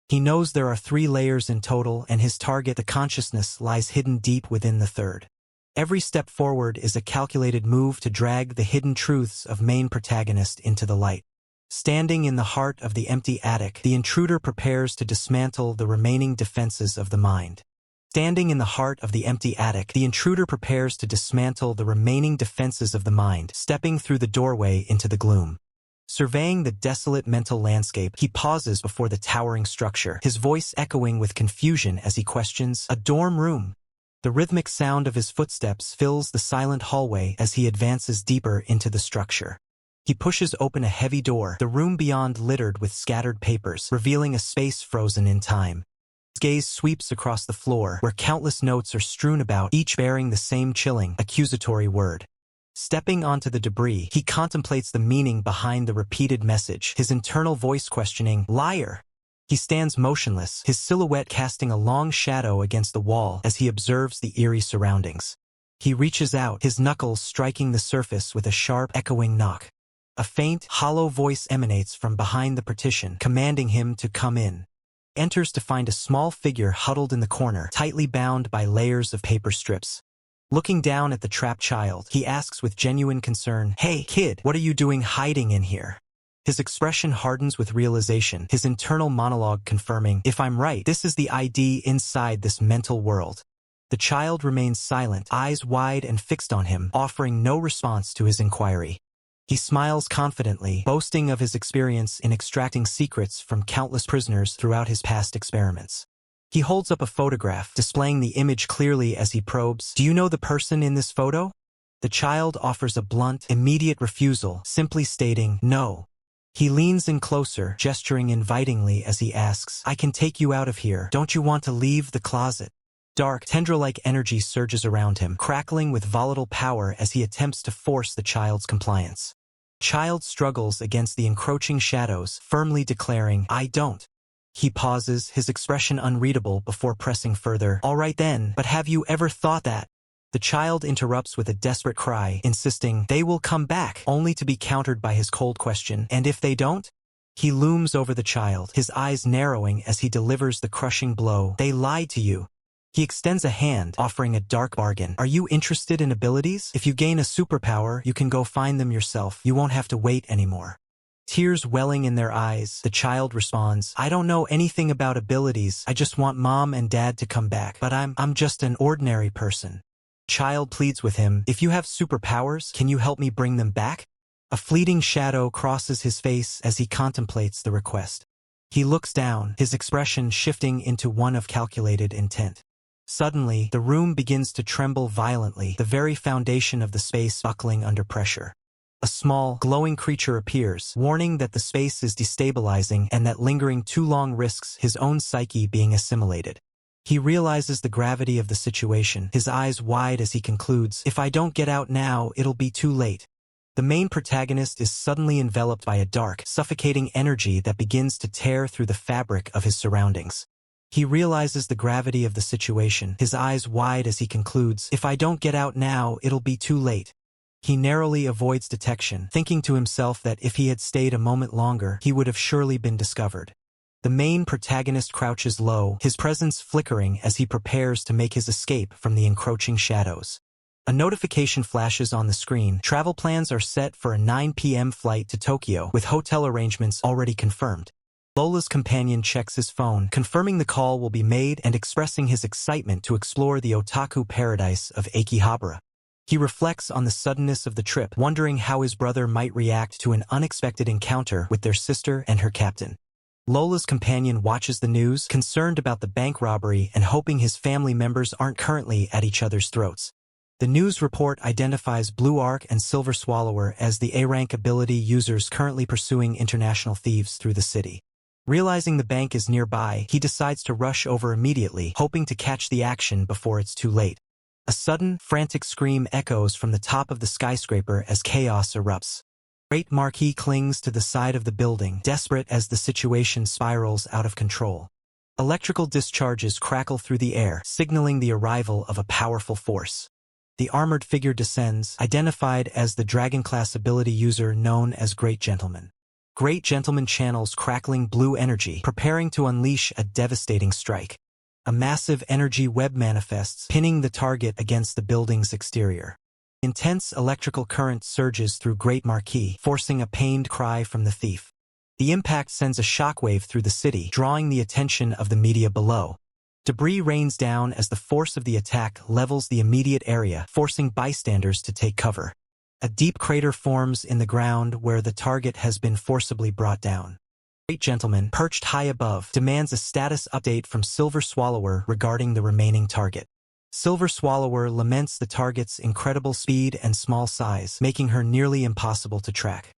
He knows there are 3 layers in total, and his target, the consciousness, lies hidden deep within the third. Every step forward is a calculated move to drag the hidden truths of main protagonist into the light. Standing in the heart of the empty attic, the intruder prepares to dismantle the remaining defenses of the mind. Standing in the heart of the empty attic, the intruder prepares to dismantle the remaining defenses of the mind, stepping through the doorway into the gloom. Surveying the desolate mental landscape, he pauses before the towering structure, his voice echoing with confusion as he questions, "A dorm room?" The rhythmic sound of his footsteps fills the silent hallway as he advances deeper into the structure. He pushes open a heavy door, the room beyond littered with scattered papers, revealing a space frozen in time. His gaze sweeps across the floor, where countless notes are strewn about, each bearing the same chilling, accusatory word. Stepping onto the debris, he contemplates the meaning behind the repeated message, his internal voice questioning, "Liar!" He stands motionless, his silhouette casting a long shadow against the wall as he observes the eerie surroundings. He reaches out, his knuckles striking the surface with a sharp, echoing knock. A faint, hollow voice emanates from behind the partition, commanding him to come in. Enters to find a small figure huddled in the corner, tightly bound by layers of paper strips. Looking down at the trapped child, he asks with genuine concern, "Hey, kid, what are you doing hiding in here?" His expression hardens with realization, his internal monologue confirming, "If I'm right, this is the ID inside this mental world." The child remains silent, eyes wide and fixed on him, offering no response to his inquiry. He smiles confidently, boasting of his experience in extracting secrets from countless prisoners throughout his past experiments. He holds up a photograph, displaying the image clearly as he probes, "Do you know the person in this photo?" The child offers a blunt, immediate refusal, simply stating, "No." He leans in closer, gesturing invitingly as he asks, "I can take you out of here. Don't you want to leave the closet?" Dark, tendril-like energy surges around him, crackling with volatile power as he attempts to force the child's compliance. The child struggles against the encroaching shadows, firmly declaring, "I don't." He pauses, his expression unreadable, before pressing further, "All right then, but have you ever thought that?" The child interrupts with a desperate cry, insisting, "They will come back," only to be countered by his cold question, "And if they don't?" He looms over the child, his eyes narrowing as he delivers the crushing blow, "They lied to you." He extends a hand, offering a dark bargain. "Are you interested in abilities? If you gain a superpower, you can go find them yourself. You won't have to wait anymore." Tears welling in their eyes, the child responds, "I don't know anything about abilities. I just want mom and dad to come back. But I'm just an ordinary person." Child pleads with him, "If you have superpowers, can you help me bring them back?" A fleeting shadow crosses his face as he contemplates the request. He looks down, his expression shifting into one of calculated intent. Suddenly, the room begins to tremble violently, the very foundation of the space buckling under pressure. A small, glowing creature appears, warning that the space is destabilizing and that lingering too long risks his own psyche being assimilated. He realizes the gravity of the situation, his eyes wide as he concludes, "If I don't get out now, it'll be too late." The main protagonist is suddenly enveloped by a dark, suffocating energy that begins to tear through the fabric of his surroundings. He realizes the gravity of the situation, his eyes wide as he concludes, "If I don't get out now, it'll be too late." He narrowly avoids detection, thinking to himself that if he had stayed a moment longer, he would have surely been discovered. The main protagonist crouches low, his presence flickering as he prepares to make his escape from the encroaching shadows. A notification flashes on the screen. Travel plans are set for a 9 p.m. flight to Tokyo, with hotel arrangements already confirmed. Lola's companion checks his phone, confirming the call will be made and expressing his excitement to explore the otaku paradise of Akihabara. He reflects on the suddenness of the trip, wondering how his brother might react to an unexpected encounter with their sister and her captain. Lola's companion watches the news, concerned about the bank robbery and hoping his family members aren't currently at each other's throats. The news report identifies Blue Arc and Silver Swallower as the A-rank ability users currently pursuing international thieves through the city. Realizing the bank is nearby, he decides to rush over immediately, hoping to catch the action before it's too late. A sudden, frantic scream echoes from the top of the skyscraper as chaos erupts. Great Marquis clings to the side of the building, desperate as the situation spirals out of control. Electrical discharges crackle through the air, signaling the arrival of a powerful force. The armored figure descends, identified as the Dragon-class ability user known as Great Gentleman. Great Gentleman channels crackling blue energy, preparing to unleash a devastating strike. A massive energy web manifests, pinning the target against the building's exterior. Intense electrical current surges through Great Marquis, forcing a pained cry from the thief. The impact sends a shockwave through the city, drawing the attention of the media below. Debris rains down as the force of the attack levels the immediate area, forcing bystanders to take cover. A deep crater forms in the ground where the target has been forcibly brought down. Great Gentleman, perched high above, demands a status update from Silver Swallower regarding the remaining target. Silver Swallower laments the target's incredible speed and small size, making her nearly impossible to track.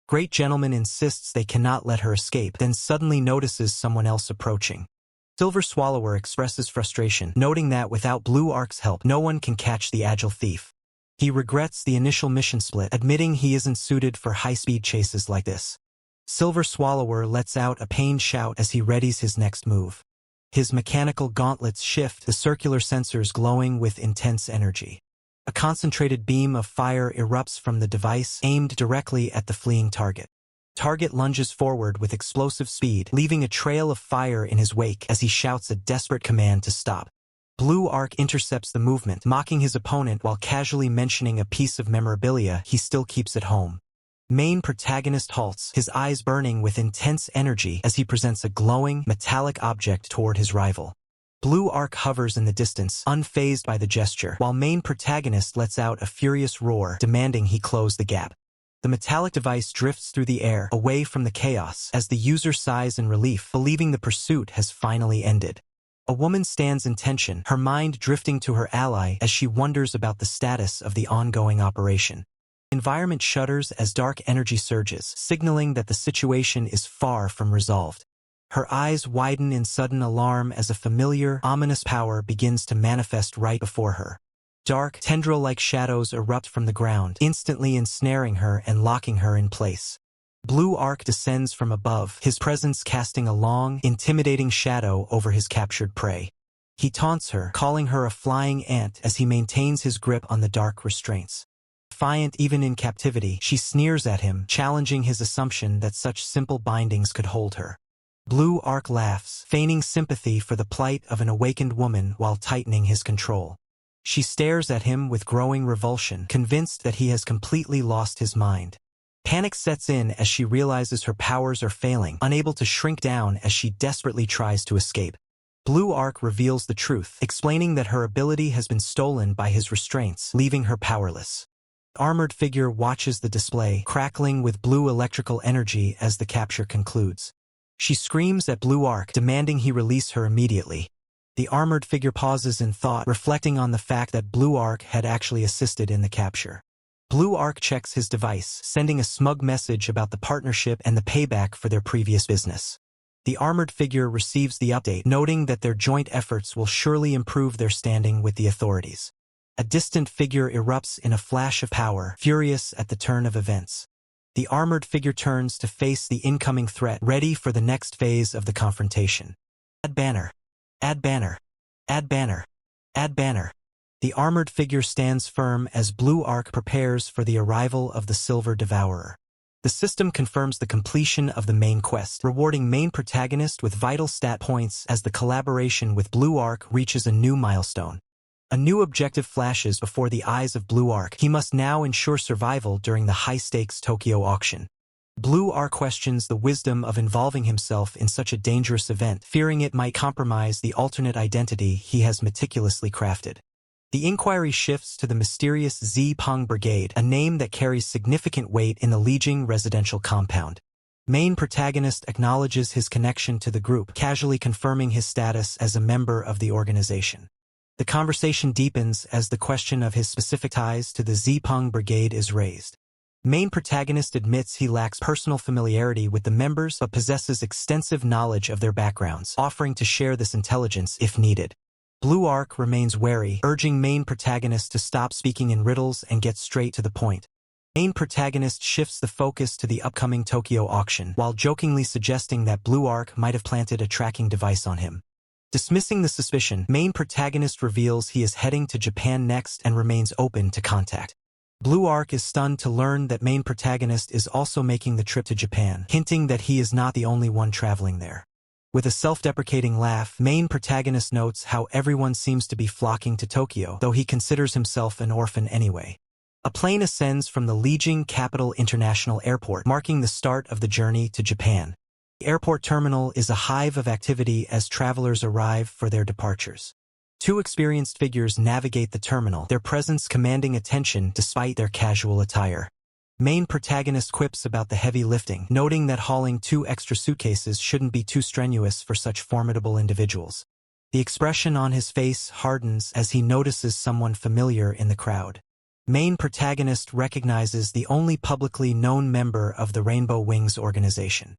Great Gentleman insists they cannot let her escape, then suddenly notices someone else approaching. Silver Swallower expresses frustration, noting that without Blue Arc's help, no one can catch the agile thief. He regrets the initial mission split, admitting he isn't suited for high-speed chases like this. Silver Swallower lets out a pained shout as he readies his next move. His mechanical gauntlets shift, the circular sensors glowing with intense energy. A concentrated beam of fire erupts from the device, aimed directly at the fleeing target. Target lunges forward with explosive speed, leaving a trail of fire in his wake as he shouts a desperate command to stop. Blue Arc intercepts the movement, mocking his opponent while casually mentioning a piece of memorabilia he still keeps at home. Main protagonist halts, his eyes burning with intense energy as he presents a glowing, metallic object toward his rival. Blue Arc hovers in the distance, unfazed by the gesture, while main protagonist lets out a furious roar, demanding he close the gap. The metallic device drifts through the air, away from the chaos, as the user sighs in relief, believing the pursuit has finally ended. A woman stands in tension, her mind drifting to her ally as she wonders about the status of the ongoing operation. Environment shudders as dark energy surges, signaling that the situation is far from resolved. Her eyes widen in sudden alarm as a familiar, ominous power begins to manifest right before her. Dark, tendril-like shadows erupt from the ground, instantly ensnaring her and locking her in place. Blue Arc descends from above, his presence casting a long, intimidating shadow over his captured prey. He taunts her, calling her a flying ant as he maintains his grip on the dark restraints. Defiant even in captivity, she sneers at him, challenging his assumption that such simple bindings could hold her. Blue Arc laughs, feigning sympathy for the plight of an awakened woman while tightening his control. She stares at him with growing revulsion, convinced that he has completely lost his mind. Panic sets in as she realizes her powers are failing, unable to shrink down as she desperately tries to escape. Blue Arc reveals the truth, explaining that her ability has been stolen by his restraints, leaving her powerless. The armored figure watches the display, crackling with blue electrical energy as the capture concludes. She screams at Blue Arc, demanding he release her immediately. The armored figure pauses in thought, reflecting on the fact that Blue Arc had actually assisted in the capture. Blue Arc checks his device, sending a smug message about the partnership and the payback for their previous business. The armored figure receives the update, noting that their joint efforts will surely improve their standing with the authorities. A distant figure erupts in a flash of power, furious at the turn of events. The armored figure turns to face the incoming threat, ready for the next phase of the confrontation. Add banner. Add banner. Add banner. Add banner. The armored figure stands firm as Blue Arc prepares for the arrival of the Silver Devourer. The system confirms the completion of the main quest, rewarding main protagonist with vital stat points as the collaboration with Blue Arc reaches a new milestone. A new objective flashes before the eyes of Blue Arc. He must now ensure survival during the high-stakes Tokyo auction. Blue Arc questions the wisdom of involving himself in such a dangerous event, fearing it might compromise the alternate identity he has meticulously crafted. The inquiry shifts to the mysterious Z-Pong Brigade, a name that carries significant weight in the Lijiang residential compound. Main protagonist acknowledges his connection to the group, casually confirming his status as a member of the organization. The conversation deepens as the question of his specific ties to the Z-Pong Brigade is raised. Main protagonist admits he lacks personal familiarity with the members but possesses extensive knowledge of their backgrounds, offering to share this intelligence if needed. Blue Arc remains wary, urging main protagonist to stop speaking in riddles and get straight to the point. Main protagonist shifts the focus to the upcoming Tokyo auction, while jokingly suggesting that Blue Arc might have planted a tracking device on him. Dismissing the suspicion, main protagonist reveals he is heading to Japan next and remains open to contact. Blue Arc is stunned to learn that main protagonist is also making the trip to Japan, hinting that he is not the only one traveling there. With a self-deprecating laugh, main protagonist notes how everyone seems to be flocking to Tokyo, though he considers himself an orphan anyway. A plane ascends from the Lijiang Capital International Airport, marking the start of the journey to Japan. The airport terminal is a hive of activity as travelers arrive for their departures. Two experienced figures navigate the terminal, their presence commanding attention despite their casual attire. Main protagonist quips about the heavy lifting, noting that hauling 2 extra suitcases shouldn't be too strenuous for such formidable individuals. The expression on his face hardens as he notices someone familiar in the crowd. Main protagonist recognizes the only publicly known member of the Rainbow Wings organization.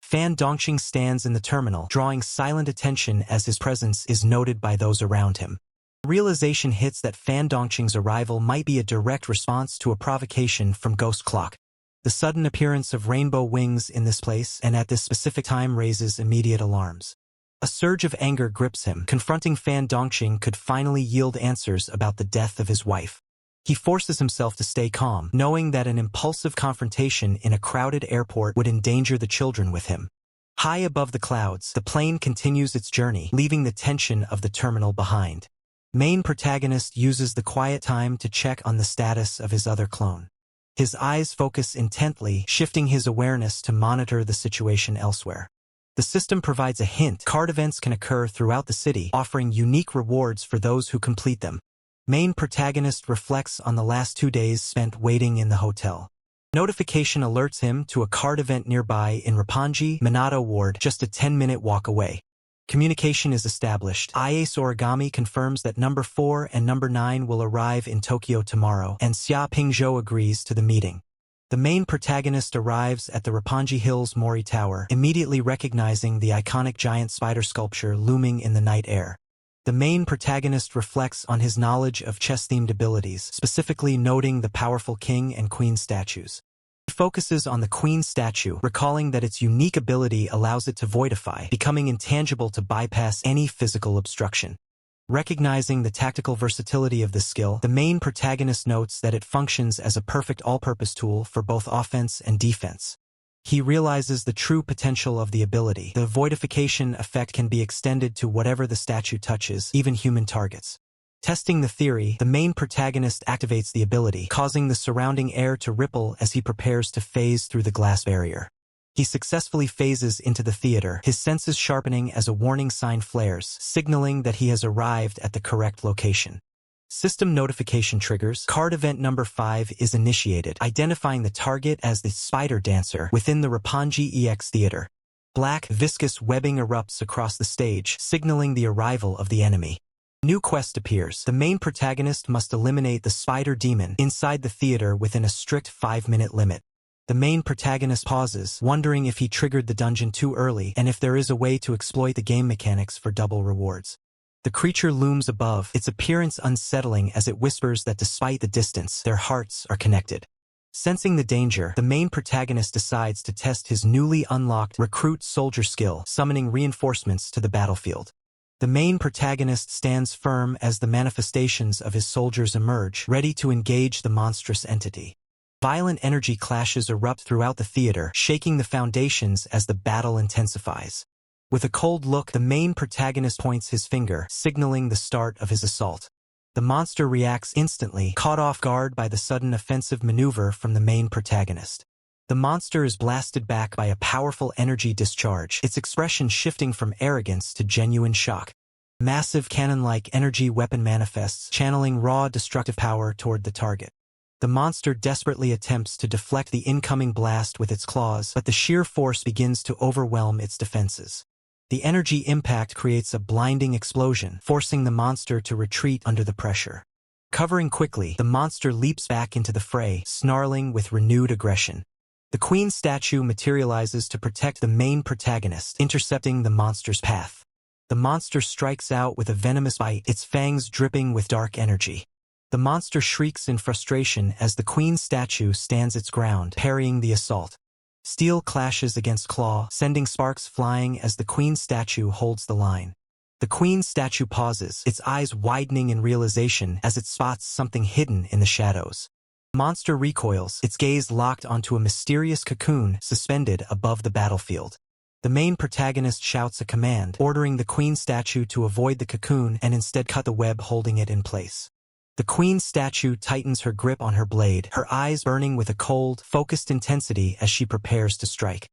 Fan Dongqing stands in the terminal, drawing silent attention as his presence is noted by those around him. Realization hits that Fan Dongqing's arrival might be a direct response to a provocation from Ghost Clock. The sudden appearance of Rainbow Wings in this place and at this specific time raises immediate alarms. A surge of anger grips him, confronting Fan Dongqing could finally yield answers about the death of his wife. He forces himself to stay calm, knowing that an impulsive confrontation in a crowded airport would endanger the children with him. High above the clouds, the plane continues its journey, leaving the tension of the terminal behind. Main protagonist uses the quiet time to check on the status of his other clone. His eyes focus intently, shifting his awareness to monitor the situation elsewhere. The system provides a hint: card events can occur throughout the city, offering unique rewards for those who complete them. Main protagonist reflects on the last 2 days spent waiting in the hotel. Notification alerts him to a card event nearby in Roppongi Minato Ward, just a 10-minute walk away. Communication is established. Ice Origami confirms that number 4 and number 9 will arrive in Tokyo tomorrow, and Xia Pingzhou agrees to the meeting. The main protagonist arrives at the Roppongi Hills Mori Tower, immediately recognizing the iconic giant spider sculpture looming in the night air. The main protagonist reflects on his knowledge of chess-themed abilities, specifically noting the powerful king and queen statues. He focuses on the queen statue, recalling that its unique ability allows it to voidify, becoming intangible to bypass any physical obstruction. Recognizing the tactical versatility of this skill, the main protagonist notes that it functions as a perfect all-purpose tool for both offense and defense. He realizes the true potential of the ability. The voidification effect can be extended to whatever the statue touches, even human targets. Testing the theory, the main protagonist activates the ability, causing the surrounding air to ripple as he prepares to phase through the glass barrier. He successfully phases into the theater, his senses sharpening as a warning sign flares, signaling that he has arrived at the correct location. System notification triggers. Card event number 5 is initiated, identifying the target as the Spider Dancer within the Roppongi EX Theater. Black, viscous webbing erupts across the stage, signaling the arrival of the enemy. New quest appears. The main protagonist must eliminate the spider demon inside the theater within a strict 5-minute limit. The main protagonist pauses, wondering if he triggered the dungeon too early and if there is a way to exploit the game mechanics for double rewards. The creature looms above, its appearance unsettling as it whispers that despite the distance, their hearts are connected. Sensing the danger, the main protagonist decides to test his newly unlocked recruit soldier skill, summoning reinforcements to the battlefield. The main protagonist stands firm as the manifestations of his soldiers emerge, ready to engage the monstrous entity. Violent energy clashes erupt throughout the theater, shaking the foundations as the battle intensifies. With a cold look, the main protagonist points his finger, signaling the start of his assault. The monster reacts instantly, caught off guard by the sudden offensive maneuver from the main protagonist. The monster is blasted back by a powerful energy discharge, its expression shifting from arrogance to genuine shock. Massive cannon-like energy weapon manifests, channeling raw destructive power toward the target. The monster desperately attempts to deflect the incoming blast with its claws, but the sheer force begins to overwhelm its defenses. The energy impact creates a blinding explosion, forcing the monster to retreat under the pressure. Covering quickly, the monster leaps back into the fray, snarling with renewed aggression. The queen statue materializes to protect the main protagonist, intercepting the monster's path. The monster strikes out with a venomous bite, its fangs dripping with dark energy. The monster shrieks in frustration as the queen statue stands its ground, parrying the assault. Steel clashes against claw, sending sparks flying as the queen statue holds the line. The queen statue pauses, its eyes widening in realization as it spots something hidden in the shadows. The monster recoils, its gaze locked onto a mysterious cocoon suspended above the battlefield. The main protagonist shouts a command, ordering the queen statue to avoid the cocoon and instead cut the web holding it in place. The queen statue tightens her grip on her blade, her eyes burning with a cold, focused intensity as she prepares to strike.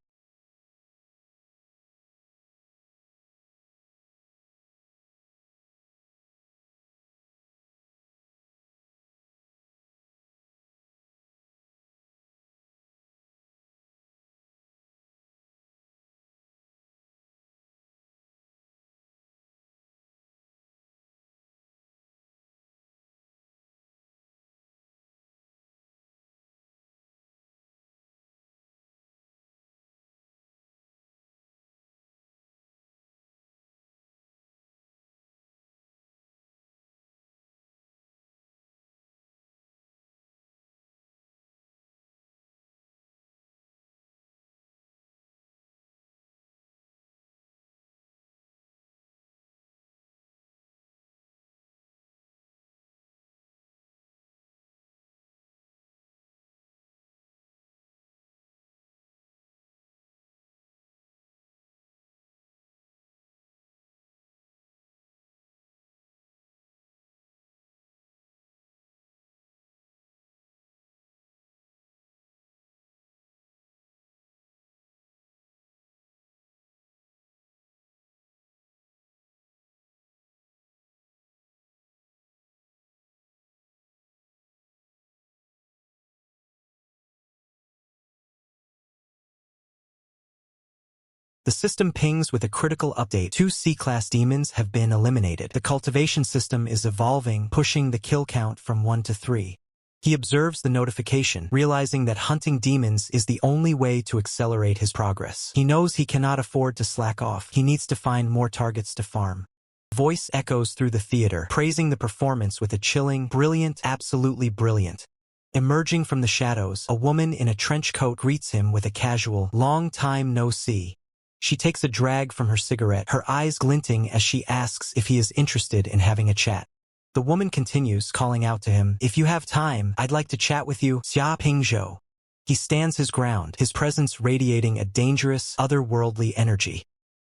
The system pings with a critical update. 2 C-class demons have been eliminated. The cultivation system is evolving, pushing the kill count from 1 to 3. He observes the notification, realizing that hunting demons is the only way to accelerate his progress. He knows he cannot afford to slack off. He needs to find more targets to farm. Voice echoes through the theater, praising the performance with a chilling, brilliant, absolutely brilliant. Emerging from the shadows, a woman in a trench coat greets him with a casual, long time no see. She takes a drag from her cigarette, her eyes glinting as she asks if he is interested in having a chat. The woman continues, calling out to him, "If you have time, I'd like to chat with you, Xia Pingzhou." He stands his ground, his presence radiating a dangerous, otherworldly energy.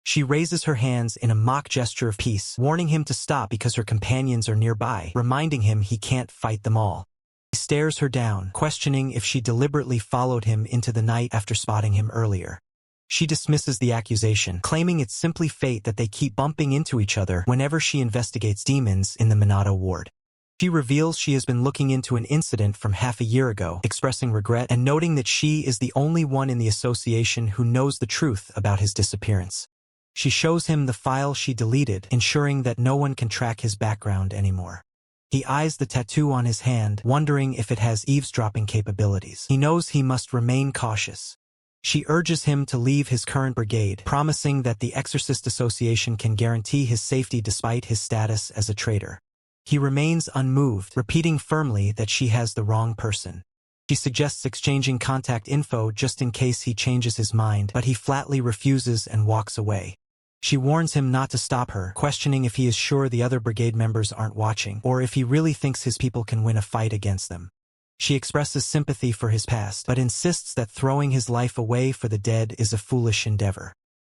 She raises her hands in a mock gesture of peace, warning him to stop because her companions are nearby, reminding him he can't fight them all. He stares her down, questioning if she deliberately followed him into the night after spotting him earlier. She dismisses the accusation, claiming it's simply fate that they keep bumping into each other whenever she investigates demons in the Manhwa ward. She reveals she has been looking into an incident from half a year ago, expressing regret and noting that she is the only one in the association who knows the truth about his disappearance. She shows him the file she deleted, ensuring that no one can track his background anymore. He eyes the tattoo on his hand, wondering if it has eavesdropping capabilities. He knows he must remain cautious. She urges him to leave his current brigade, promising that the Exorcist Association can guarantee his safety despite his status as a traitor. He remains unmoved, repeating firmly that she has the wrong person. She suggests exchanging contact info just in case he changes his mind, but he flatly refuses and walks away. She warns him not to stop her, questioning if he is sure the other brigade members aren't watching, or if he really thinks his people can win a fight against them. She expresses sympathy for his past, but insists that throwing his life away for the dead is a foolish endeavor.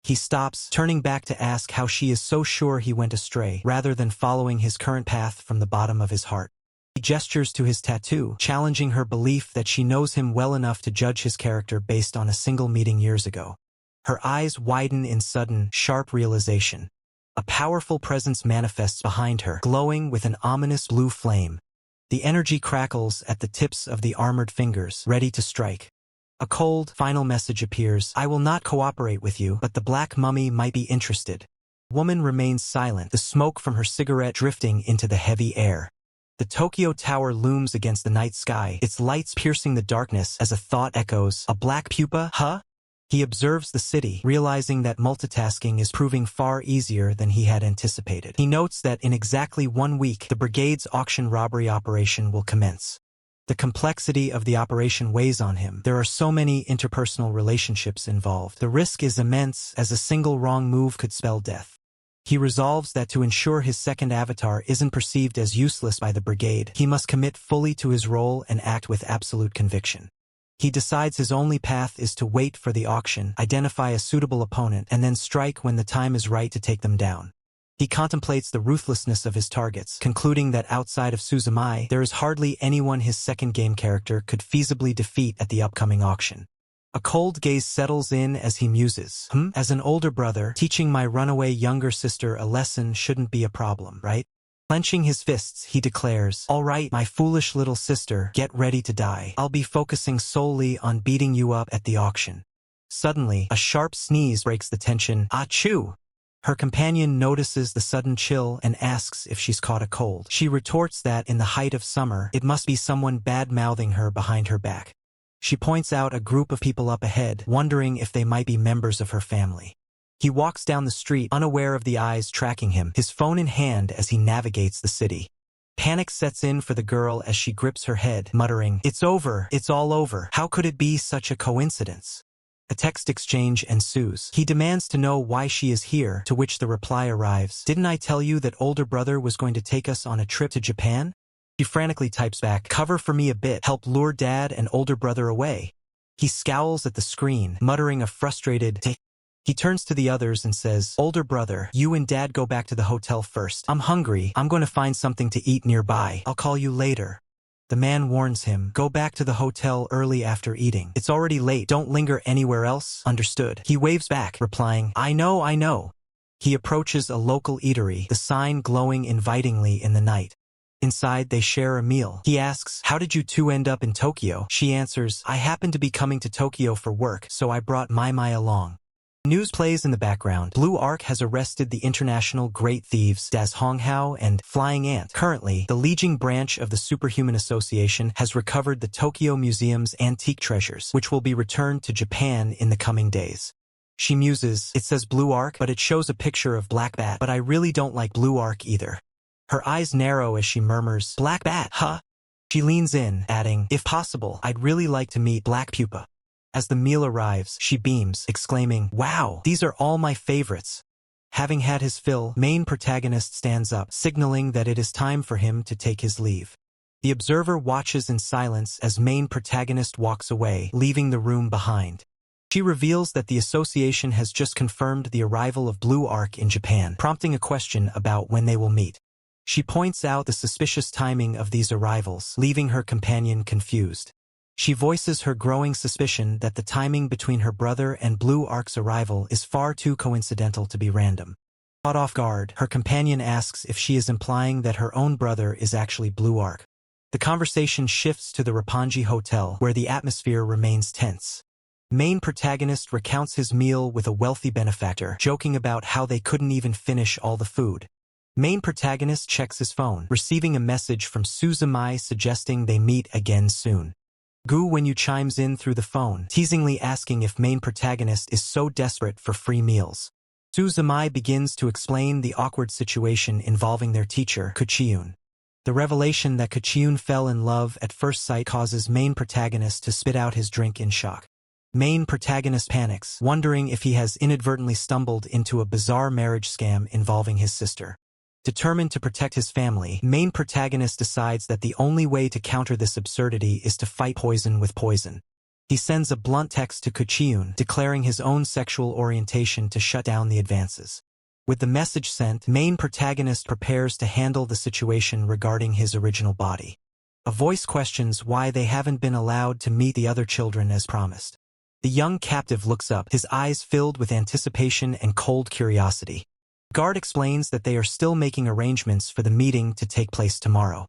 He stops, turning back to ask how she is so sure he went astray, rather than following his current path from the bottom of his heart. He gestures to his tattoo, challenging her belief that she knows him well enough to judge his character based on a single meeting years ago. Her eyes widen in sudden, sharp realization. A powerful presence manifests behind her, glowing with an ominous blue flame. The energy crackles at the tips of the armored fingers, ready to strike. A cold, final message appears. "I will not cooperate with you, but the Black Mummy might be interested." The woman remains silent, the smoke from her cigarette drifting into the heavy air. The Tokyo Tower looms against the night sky, its lights piercing the darkness as a thought echoes, "A black pupa, huh?" He observes the city, realizing that multitasking is proving far easier than he had anticipated. He notes that in exactly 1 week, the brigade's auction robbery operation will commence. The complexity of the operation weighs on him. There are so many interpersonal relationships involved. The risk is immense, as a single wrong move could spell death. He resolves that to ensure his second avatar isn't perceived as useless by the brigade, he must commit fully to his role and act with absolute conviction. He decides his only path is to wait for the auction, identify a suitable opponent, and then strike when the time is right to take them down. He contemplates the ruthlessness of his targets, concluding that outside of Suzumai, there is hardly anyone his second game character could feasibly defeat at the upcoming auction. A cold gaze settles in as he muses. As an older brother, teaching my runaway younger sister a lesson shouldn't be a problem, right? Clenching his fists, he declares, "All right, my foolish little sister, get ready to die. I'll be focusing solely on beating you up at the auction." Suddenly, a sharp sneeze breaks the tension. Achoo! Her companion notices the sudden chill and asks if she's caught a cold. She retorts that in the height of summer, it must be someone bad-mouthing her behind her back. She points out a group of people up ahead, wondering if they might be members of her family. He walks down the street, unaware of the eyes tracking him, his phone in hand as he navigates the city. Panic sets in for the girl as she grips her head, muttering, "It's over, it's all over. How could it be such a coincidence?" A text exchange ensues. He demands to know why she is here, to which the reply arrives, "Didn't I tell you that older brother was going to take us on a trip to Japan?" She frantically types back, "Cover for me a bit, help lure dad and older brother away." He scowls at the screen, muttering a frustrated "Teh." He turns to the others and says, "Older brother, you and dad go back to the hotel first. I'm hungry. I'm going to find something to eat nearby. I'll call you later." The man warns him, "Go back to the hotel early after eating. It's already late. Don't linger anywhere else. Understood?" He waves back, replying, I know. He approaches a local eatery, the sign glowing invitingly in the night. Inside, they share a meal. He asks, "How did you two end up in Tokyo?" She answers, "I happened to be coming to Tokyo for work, so I brought Mai along." News plays in the background. Blue Ark has arrested the international great thieves Das Honghao and Flying Ant. Currently, the Legion branch of the Superhuman Association has recovered the Tokyo Museum's antique treasures, which will be returned to Japan in the coming days. She muses, "It says Blue Ark, but it shows a picture of Black Bat, but I really don't like Blue Ark either." Her eyes narrow as she murmurs, "Black Bat, huh?" She leans in, adding, "If possible, I'd really like to meet Black Pupa." As the meal arrives, she beams, exclaiming, "Wow, these are all my favorites." Having had his fill, main protagonist stands up, signaling that it is time for him to take his leave. The observer watches in silence as main protagonist walks away, leaving the room behind. She reveals that the association has just confirmed the arrival of Blue Ark in Japan, prompting a question about when they will meet. She points out the suspicious timing of these arrivals, leaving her companion confused. She voices her growing suspicion that the timing between her brother and Blue Ark's arrival is far too coincidental to be random. Caught off guard, her companion asks if she is implying that her own brother is actually Blue Ark. The conversation shifts to the Roppongi Hotel, where the atmosphere remains tense. Main protagonist recounts his meal with a wealthy benefactor, joking about how they couldn't even finish all the food. Main protagonist checks his phone, receiving a message from Suzumai suggesting they meet again soon. Gu Wenyu chimes in through the phone, teasingly asking if main protagonist is so desperate for free meals. Suzumai begins to explain the awkward situation involving their teacher, Kuchiyun. The revelation that Kuchiyun fell in love at first sight causes main protagonist to spit out his drink in shock. Main protagonist panics, wondering if he has inadvertently stumbled into a bizarre marriage scam involving his sister. Determined to protect his family, main protagonist decides that the only way to counter this absurdity is to fight poison with poison. He sends a blunt text to Kuchiyun, declaring his own sexual orientation to shut down the advances. With the message sent, main protagonist prepares to handle the situation regarding his original body. A voice questions why they haven't been allowed to meet the other children as promised. The young captive looks up, his eyes filled with anticipation and cold curiosity. Guard explains that they are still making arrangements for the meeting to take place tomorrow.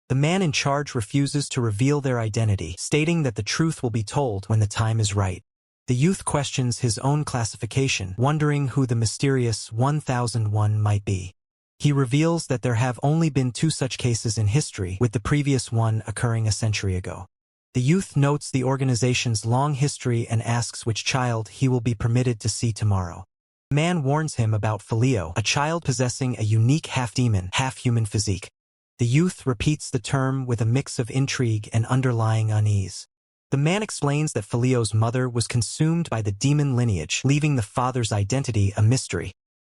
The man in charge refuses to reveal their identity, stating that the truth will be told when the time is right. The youth questions his own classification, wondering who the mysterious 1001 might be. He reveals that there have only been 2 such cases in history, with the previous one occurring a century ago. The youth notes the organization's long history and asks which child he will be permitted to see tomorrow. The man warns him about Filio, a child possessing a unique half-demon, half-human physique. The youth repeats the term with a mix of intrigue and underlying unease. The man explains that Filio's mother was consumed by the demon lineage, leaving the father's identity a mystery.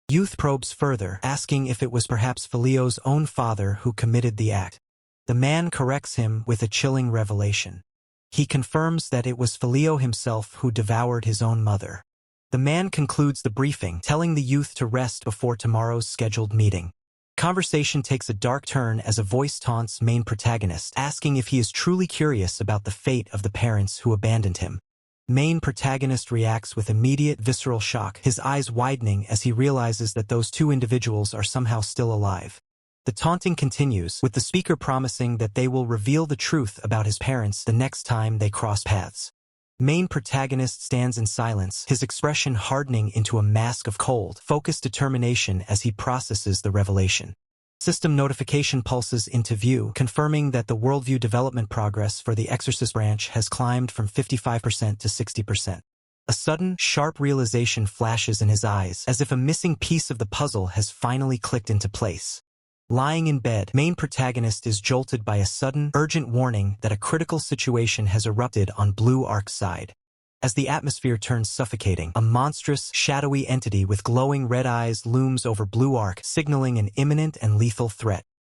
Youth probes further, asking if it was perhaps Filio's own father who committed the act. The man corrects him with a chilling revelation. He confirms that it was Filio himself who devoured his own mother. The man concludes the briefing, telling the youth to rest before tomorrow's scheduled meeting. Conversation takes a dark turn as a voice taunts main protagonist, asking if he is truly curious about the fate of the parents who abandoned him. Main protagonist reacts with immediate visceral shock, his eyes widening as he realizes that those 2 individuals are somehow still alive. The taunting continues, with the speaker promising that they will reveal the truth about his parents the next time they cross paths. Main protagonist stands in silence, his expression hardening into a mask of cold, focused determination as he processes the revelation. System notification pulses into view, confirming that the worldview development progress for the Exorcist branch has climbed from 55% to 60%. A sudden, sharp realization flashes in his eyes, as if a missing piece of the puzzle has finally clicked into place. Lying in bed, main protagonist is jolted by a sudden, urgent warning that a critical situation has erupted on Blue Ark's side. As the atmosphere turns suffocating, a monstrous, shadowy entity with glowing red eyes looms over Blue Ark, signaling an imminent and lethal threat.